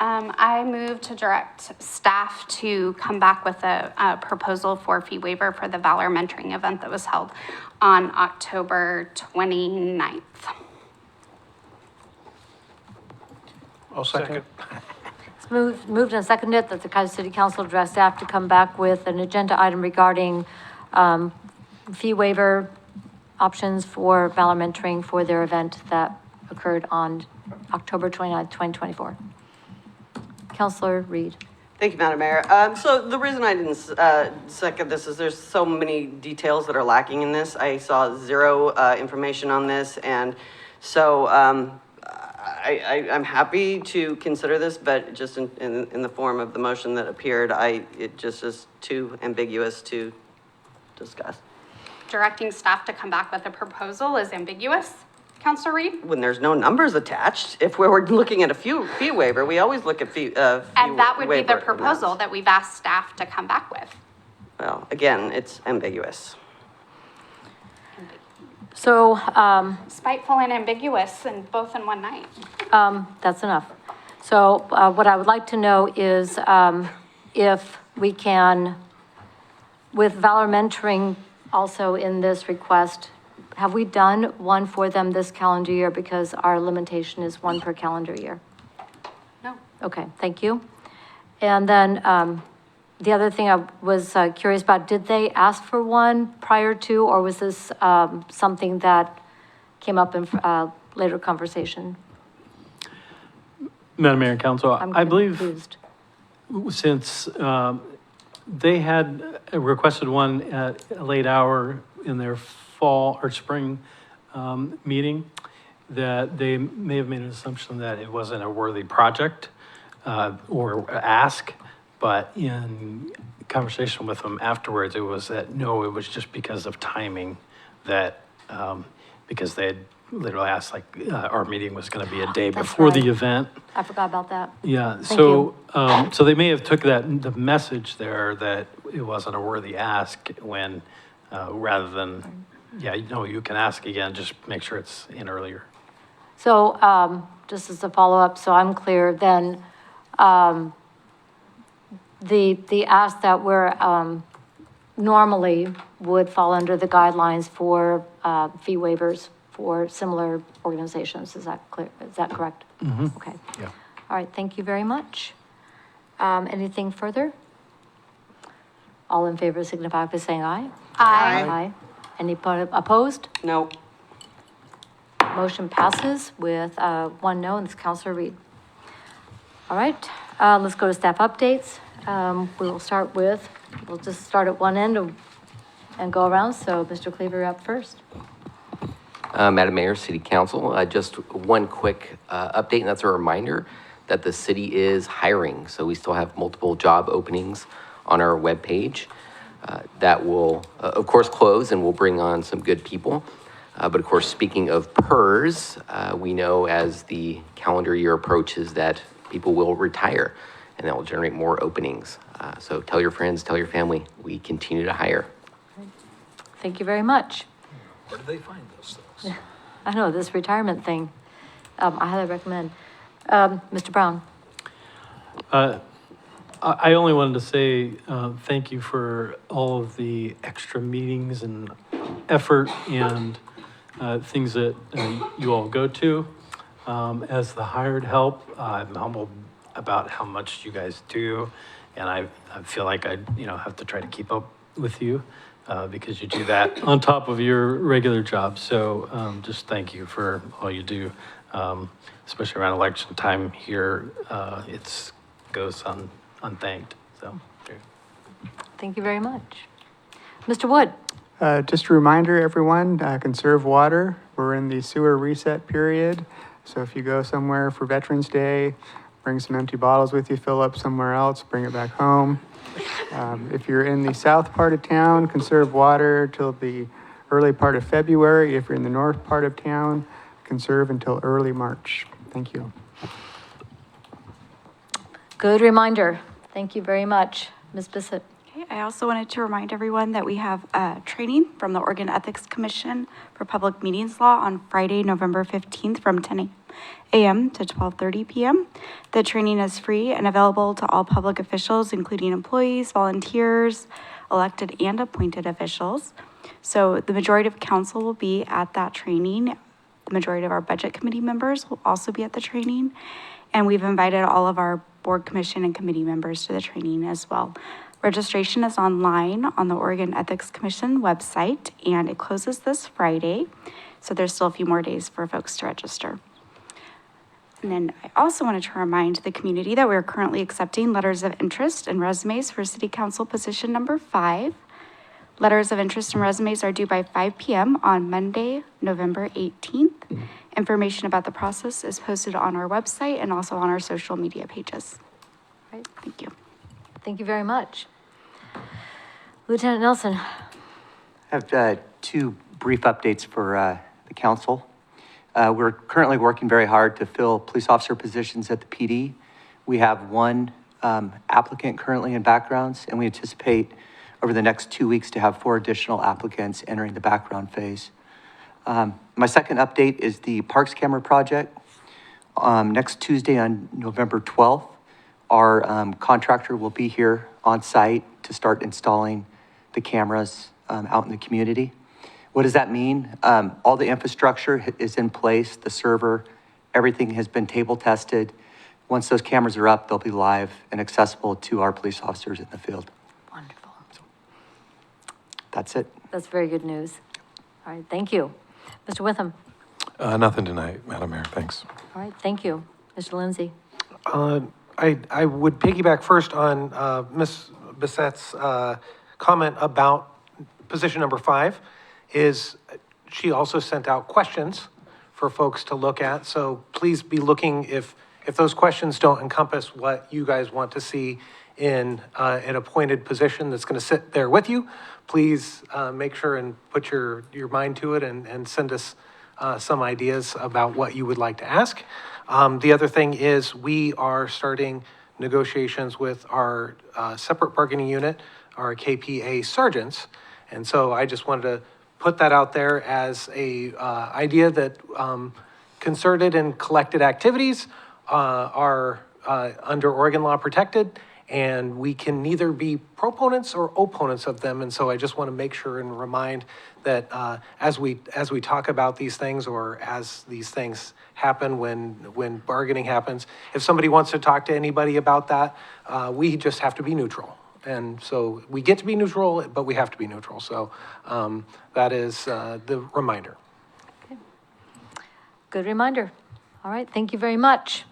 I move to direct staff to come back with a proposal for fee waiver for the Valor Mentoring event that was held on October 29th. I'll second. It's moved and seconded that the Keizer City Council direct staff to come back with an agenda item regarding fee waiver options for Valor Mentoring for their event that occurred on October 29th, 2024. Councilor Reed. Thank you, Madam Mayor. So the reason I didn't second this is there's so many details that are lacking in this. I saw 0 information on this, and so I'm happy to consider this, but just in the form of the motion that appeared, it just is too ambiguous to discuss. Directing staff to come back with a proposal is ambiguous, Councilor Reed? When there's no numbers attached, if we're looking at a fee waiver, we always look at fee And that would be the waiver proposal amounts. that we've asked staff to come back with. Well, again, it's ambiguous. So, Spiteful and ambiguous, and both in one night. that's enough. So, what I would like to know is, if we can, with Valor Mentoring also in this request, have we done one for them this calendar year because our limitation is one per calendar year? No. Okay, thank you. And then, the other thing I was curious about, did they ask for one prior to, or was this, something that came up in, later conversation? Madam Mayor and Council, I'm I believe confused. since they had requested one at a late hour in their fall or spring meeting, that they may have made an assumption that it wasn't a worthy project or ask, but in conversation with them afterwards, it was that, no, it was just because of timing that, because they had literally asked, like, our meeting was going to be a day That's before the right. event. I forgot about that. Yeah, Thank so, so they may have took that, the message there that it wasn't a worthy ask when, rather than, yeah, no, you can ask again, just make sure it's in earlier. So, just as a follow-up, so I'm clear, then, the ask that we're, normally would fall under the guidelines for, fee waivers for similar organizations, is that clear, is that correct? Mm-hmm. Okay. Yeah. All right, thank you very much. Anything further? All in favor signify by saying aye. Aye. Aye. Any opposed? No. Motion passes with, one no, and it's Counselor Reed. All right, let's go to staff updates. We will start with, we'll just start at one end and go around. So Mr. Cleaver, you're up first. Madam Mayor, City Council, just one quick update, and that's a reminder that the city is hiring. So we still have multiple job openings on our webpage that will, of course, close and we'll bring on some good people. But of course, speaking of PERS, we know as the calendar year approaches that people will retire and that will generate more openings. So tell your friends, tell your family, we continue to hire. Thank you very much. Where do they find those things? I know, this retirement thing, I highly recommend. Mr. Brown? I only wanted to say thank you for all of the extra meetings and effort and things that you all go to. As the hired help, I'm humbled about how much you guys do, and I feel like I have to try to keep up with you because you do that on top of your regular job. So just thank you for all you do, especially around election time here. It's goes unthanked. So, Thank you very much. Mr. Wood? Just a reminder, everyone, conserve water. We're in the sewer reset period. So if you go somewhere for Veterans Day, bring some empty bottles with you, fill up somewhere else, bring it back home. If you're in the south part of town, conserve water till the early part of February. If you're in the north part of town, conserve until early March. Thank you. Good reminder. Thank you very much. Ms. Bissett? Okay, I also wanted to remind everyone that we have training from the Oregon Ethics Commission for Public Meetings Law on Friday, November 15th from 10 a.m. to 12:30 p.m. The training is free and available to all public officials, including employees, volunteers, elected and appointed officials. So the majority of council will be at that training. The majority of our budget committee members will also be at the training. And we've invited all of our board, commission, and committee members to the training as well. Registration is online on the Oregon Ethics Commission website, and it closes this Friday. So there's still a few more days for folks to register. And then I also wanted to remind the community that we're currently accepting letters of interest and resumes for City Council position number 5. Letters of interest and resumes are due by 5 p.m. on Monday, November 18th. Information about the process is posted on our website and also on our social media pages. All right, thank you. Thank you very much. Lieutenant Nelson? I have 2 brief updates for the council. We're currently working very hard to fill police officer positions at the PD. We have 1 applicant currently in backgrounds, and we anticipate over the next 2 weeks to have 4 additional applicants entering the background phase. My second update is the Parks Camera project. Next Tuesday on November 12th, our contractor will be here on site to start installing the cameras out in the community. What does that mean? All the infrastructure is in place, the server, everything has been table tested. Once those cameras are up, they'll be live and accessible to our police officers in the field. Wonderful. That's it. That's very good news. All right, thank you. Mr. Witham? Nothing tonight, Madam Mayor, thanks. All right, thank you. Mr. Lindsay? I would piggyback first on Ms. Bissett's comment about position number 5, is she also sent out questions for folks to look at. So please be looking, if those questions don't encompass what you guys want to see in an appointed position that's going to sit there with you, please make sure and put your mind to it and send us some ideas about what you would like to ask. The other thing is we are starting negotiations with our separate bargaining unit, our KPA sergeants. And so I just wanted to put that out there as a idea that concerted and collected activities are under Oregon law protected, and we can neither be proponents or opponents of them. And so I just want to make sure and remind that as we talk about these things, or as these things happen when bargaining happens, if somebody wants to talk to anybody about that, we just have to be neutral. And so we get to be neutral, but we have to be neutral. So that is the reminder. Okay. Good reminder. All right, thank you very much.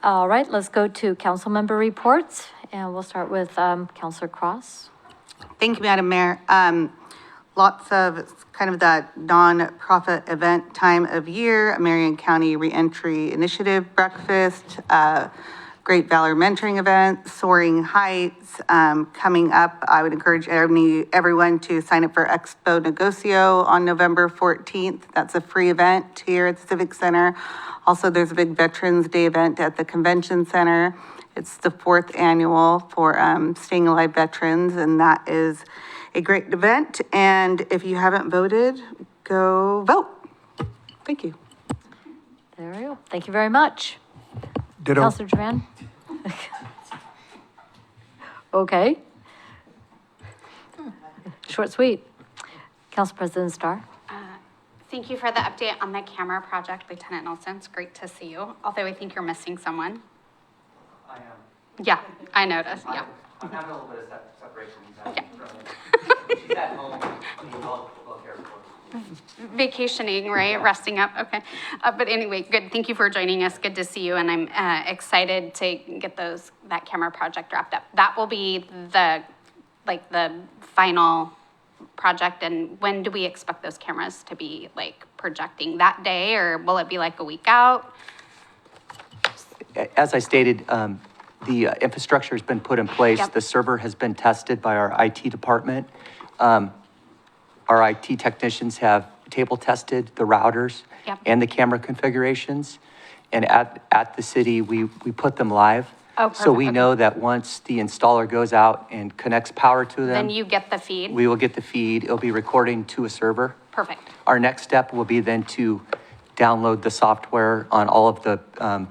All right, let's go to council member reports, and we'll start with Councilor Cross. Thank you, Madam Mayor. Lots of kind of that non-profit event time of year, Marion County Reentry Initiative Breakfast, Great Valor Mentoring Event, Soaring Heights, coming up. I would encourage everyone to sign up for Expo Negocio on November 14th. That's a free event here at the Civic Center. Also, there's a big Veterans Day event at the Convention Center. It's the 4th annual for Staying Alive Veterans, and that is a great event. And if you haven't voted, go vote. Thank you. There we go. Thank you very much. Ditto. Councilor Duran? Okay. Short, sweet. Council President Starr? Thank you for the update on the camera project, Lieutenant Nelson. It's great to see you, although I think you're missing someone. I am. Yeah, I noticed, yeah. I'm having a little bit of separation. Yeah. She's at home. We'll care for her. Vacationing, right? Resting up, okay. But anyway, good, thank you for joining us, good to see you, and I'm excited to get that camera project wrapped up. That will be the final project, and when do we expect those cameras to be projecting that day, or will it be like a week out? As I stated, the infrastructure has been put in place. Yep. The server has been tested by our IT department. Our IT technicians have table tested the routers Yep. and the camera configurations. And at the city, we put them live. Oh, So we perfect, know that once the installer goes out and connects power to them, Then you get the feed? we will get the feed. It'll be recording to a server. Perfect. Our next step will be then to download the software on all of the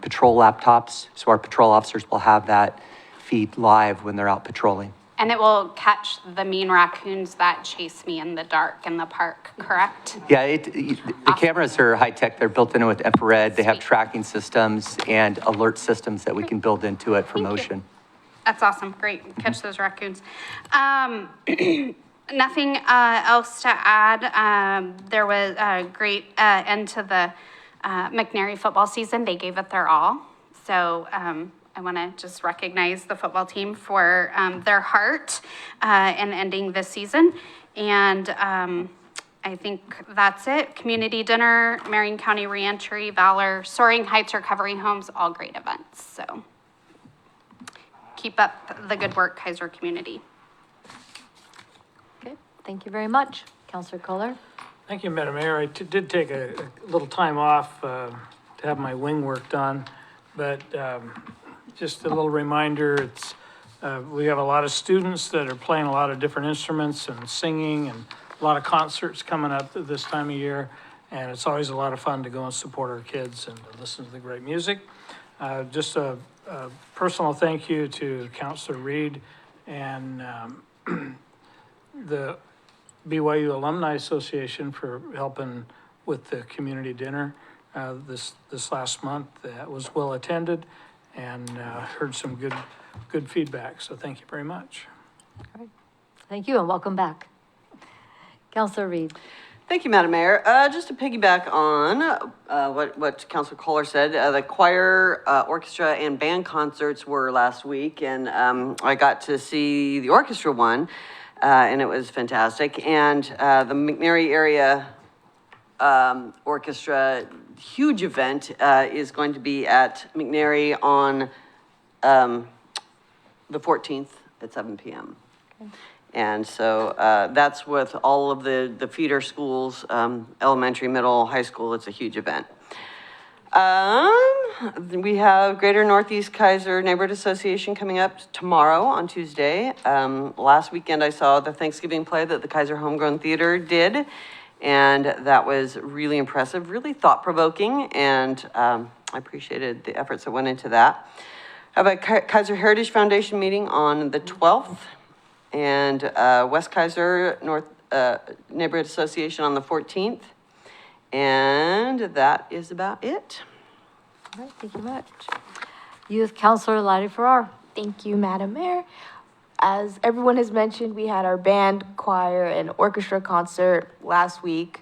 patrol laptops. So our patrol officers will have that feed live when they're out patrolling. And it will catch the mean raccoons that chase me in the dark in the park, correct? Yeah, the cameras are high-tech. They're built in with infrared. They have tracking systems and alert systems that we can build into it for motion. That's awesome, great, catch those raccoons. Nothing else to add. There was a great end to the McNary football season. They gave it their all. So I want to just recognize the football team for their heart in ending this season. And I think that's it. Community dinner, Marion County Reentry, Valor, Soaring Heights Recovery Homes, all great events. So keep up the good work, Keizer community. Okay, thank you very much. Councilor Kohler? Thank you, Madam Mayor. I did take a little time off to have my wing work done, but just a little reminder, it's we have a lot of students that are playing a lot of different instruments and singing, and a lot of concerts coming up this time of year, and it's always a lot of fun to go and support our kids and to listen to the great music. Just a personal thank you to Councilor Reed and the BYU Alumni Association for helping with the community dinner this last month. That was well attended and heard some good feedback. So thank you very much. Thank you and welcome back. Councilor Reed. Thank you, Madam Mayor. Just to piggyback on what Councilor Kohler said, the choir, orchestra, and band concerts were last week, and I got to see the orchestra one, and it was fantastic. And the McNary area orchestra, huge event, is going to be at McNary on the 14th at 7 p.m. Okay. And so that's with all of the feeder schools, elementary, middle, high school. It's a huge event. We have Greater Northeast Keizer Neighborhood Association coming up tomorrow on Tuesday. Last weekend I saw the Thanksgiving play that the Keizer Homegrown Theater did, and that was really impressive, really thought-provoking, and I appreciated the efforts that went into that. I have a Keizer Heritage Foundation meeting on the 12th, and West Keizer North Neighborhood Association on the 14th. And that is about it. All right, thank you much. Youth Councilor Lottie Farrar. Thank you, Madam Mayor. As everyone has mentioned, we had our band, choir, and orchestra concert last week,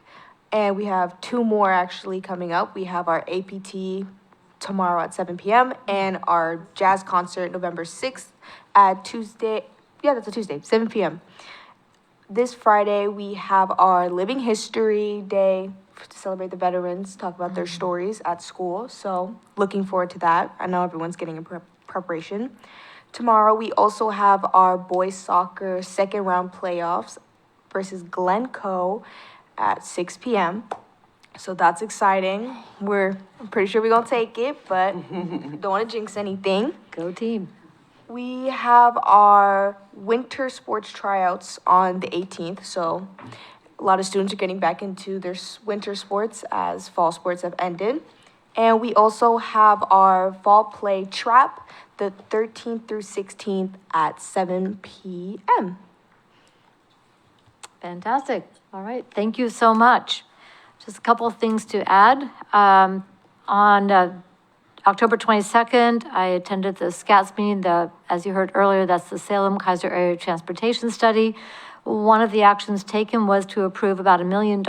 and we have 2 more actually coming up. We have our APT tomorrow at 7 p.m. and our jazz concert November 6th at Tuesday. Yeah, that's a Tuesday, 7 p.m. This Friday, we have our Living History Day to celebrate the veterans, talk about their stories at school. So looking forward to that. I know everyone's getting in preparation. Tomorrow, we also have our boys soccer second round playoffs versus Glencoe at 6 p.m. So that's exciting. I'm pretty sure we're going to take it, but don't want to jinx anything. Go team. We have our winter sports tryouts on the 18th. So a lot of students are getting back into their winter sports as fall sports have ended. And we also have our fall play trap the 13th through 16th at 7 p.m. Fantastic. All right, thank you so much. Just a couple of things to add. On October 22nd, I attended the SCATS meeting. As you heard earlier, that's the Salem Keizer Area Transportation Study. One of the actions taken was to approve about $1 million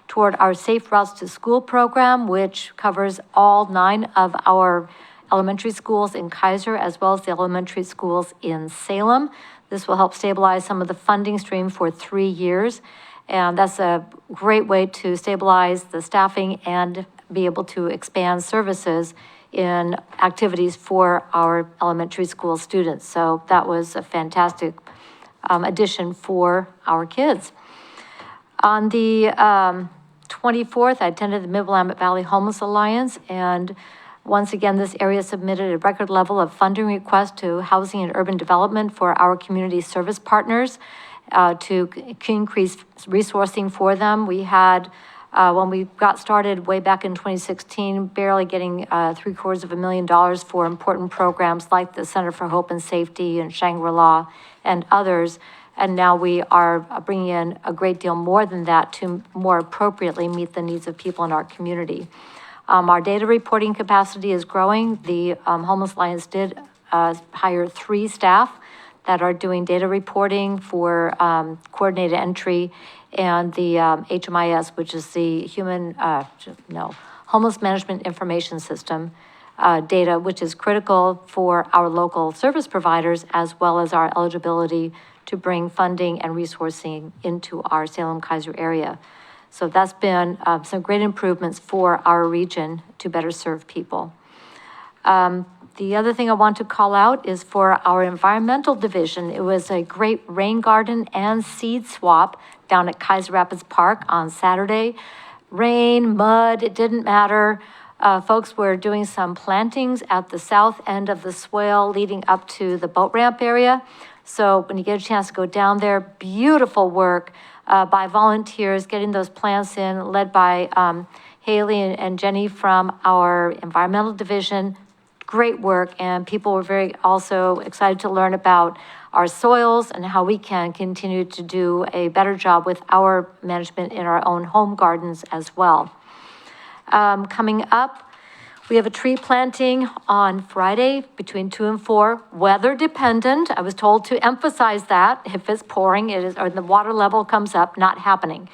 toward our Safe Routes to School program, which covers all 9 of our elementary schools in Keizer, as well as the elementary schools in Salem. This will help stabilize some of the funding stream for 3 years. And that's a great way to stabilize the staffing and be able to expand services in activities for our elementary school students. So that was a fantastic addition for our kids. On the 24th, I attended the Mid-Willamette Valley Homeless Alliance, and once again, this area submitted a record level of funding request to Housing and Urban Development for our community service partners to increase resourcing for them. We had, when we got started way back in 2016, barely getting $750,000 for important programs like the Center for Hope and Safety and Shangri-La and others. And now we are bringing in a great deal more than that to more appropriately meet the needs of people in our community. Our data reporting capacity is growing. The Homeless Alliance did hire 3 staff that are doing data reporting for coordinated entry, and the HMIS, which is the Homeless Management Information System data, which is critical for our local service providers, as well as our eligibility to bring funding and resourcing into our Salem Keizer area. So that's been some great improvements for our region to better serve people. The other thing I want to call out is for our environmental division. It was a great rain garden and seed swap down at Keizer Rapids Park on Saturday. Rain, mud, it didn't matter. Folks were doing some plantings at the south end of the swale leading up to the boat ramp area. So when you get a chance to go down there, beautiful work by volunteers getting those plants in, led by Haley and Jenny from our environmental division. great work, and people were very also excited to learn about our soils and how we can continue to do a better job with our management in our own home gardens as well. Coming up, we have a tree planting on Friday between 2 and 4, weather dependent. I was told to emphasize that. If it's pouring, it is, or the water level comes up, not happening.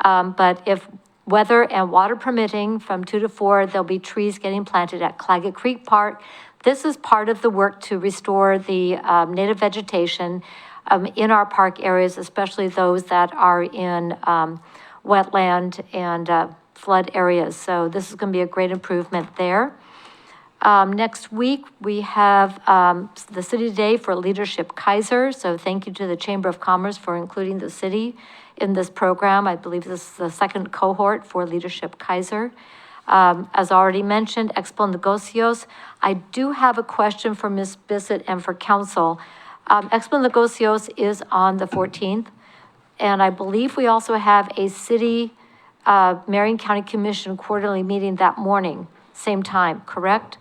But if weather and water permitting, from 2 to 4, there'll be trees getting planted at Claggett Creek Park. This is part of the work to restore the native vegetation in our park areas, especially those that are in wetland and flood areas. So this is going to be a great improvement there. Next week, we have the City Day for Leadership Keizer. So thank you to the Chamber of Commerce for including the city in this program. I believe this is the second cohort for Leadership Keizer. As already mentioned, Expo Negocios. I do have a question for Ms. Bissett and for council. Expo Negocios is on the 14th, and I believe we also have a city Marion County Commission quarterly meeting that morning, same time, correct?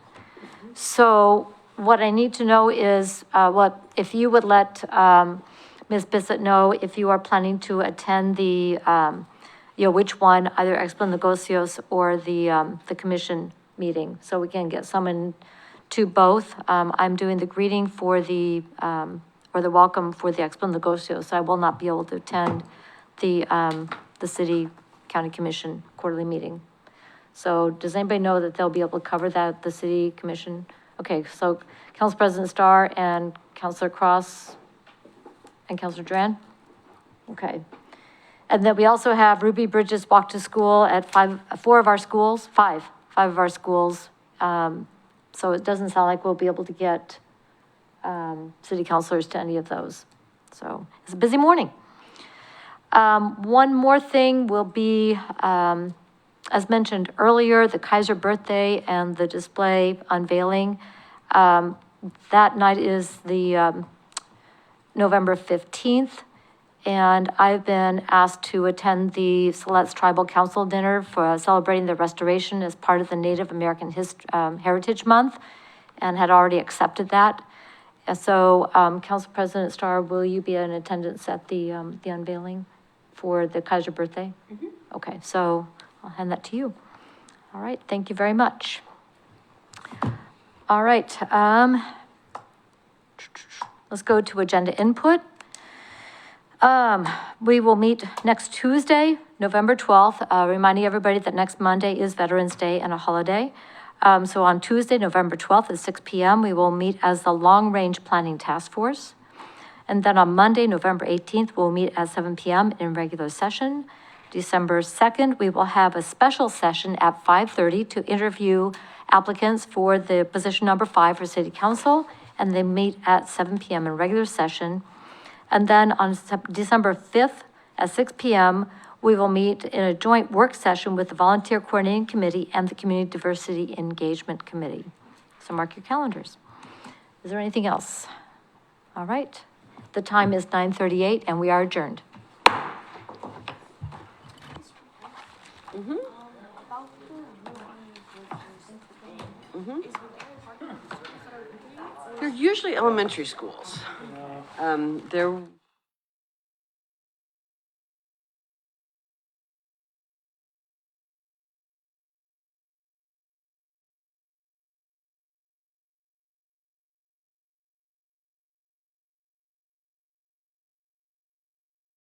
So what I need to know is if you would let Ms. Bissett know if you are planning to attend the, which one, either Expo Negocios or the commission meeting, so we can get someone to both. I'm doing the greeting for the welcome for the Expo Negocios, so I will not be able to attend the city county commission quarterly meeting. So does anybody know that they'll be able to cover that at the city commission? Okay, so Council President Starr and Councilor Cross and Councilor Duran? Okay. And then we also have Ruby Bridges Walk to School at five of our schools. So it doesn't sound like we'll be able to get city councilors to any of those. So it's a busy morning. One more thing will be, as mentioned earlier, the Keizer birthday and the display unveiling. That night is the November 15th, and I've been asked to attend the Siletz Tribal Council dinner for celebrating the restoration as part of the Native American Heritage Month, and had already accepted that. And so, Council President Starr, will you be in attendance at the unveiling for the Keizer birthday? Mm-hmm. Okay, so I'll hand that to you. All right, thank you very much. All right, let's go to agenda input. We will meet next Tuesday, November 12th, reminding everybody that next Monday is Veterans Day and a holiday. So on Tuesday, November 12th at 6 p.m., we will meet as the Long Range Planning Task Force. And then on Monday, November 18th, we'll meet at 7 p.m. in regular session. December 2nd, we will have a special session at 5:30 to interview applicants for the position number 5 for City Council, and they meet at 7 p.m. in regular session. And then on December 5th at 6 p.m., we will meet in a joint work session with the Volunteer Coordinating Committee and the Community Diversity Engagement Committee. So mark your calendars. Is there anything else? All right. The time is 9:38 and we are adjourned. Mm-hmm. Mm-hmm. They're usually elementary schools. They're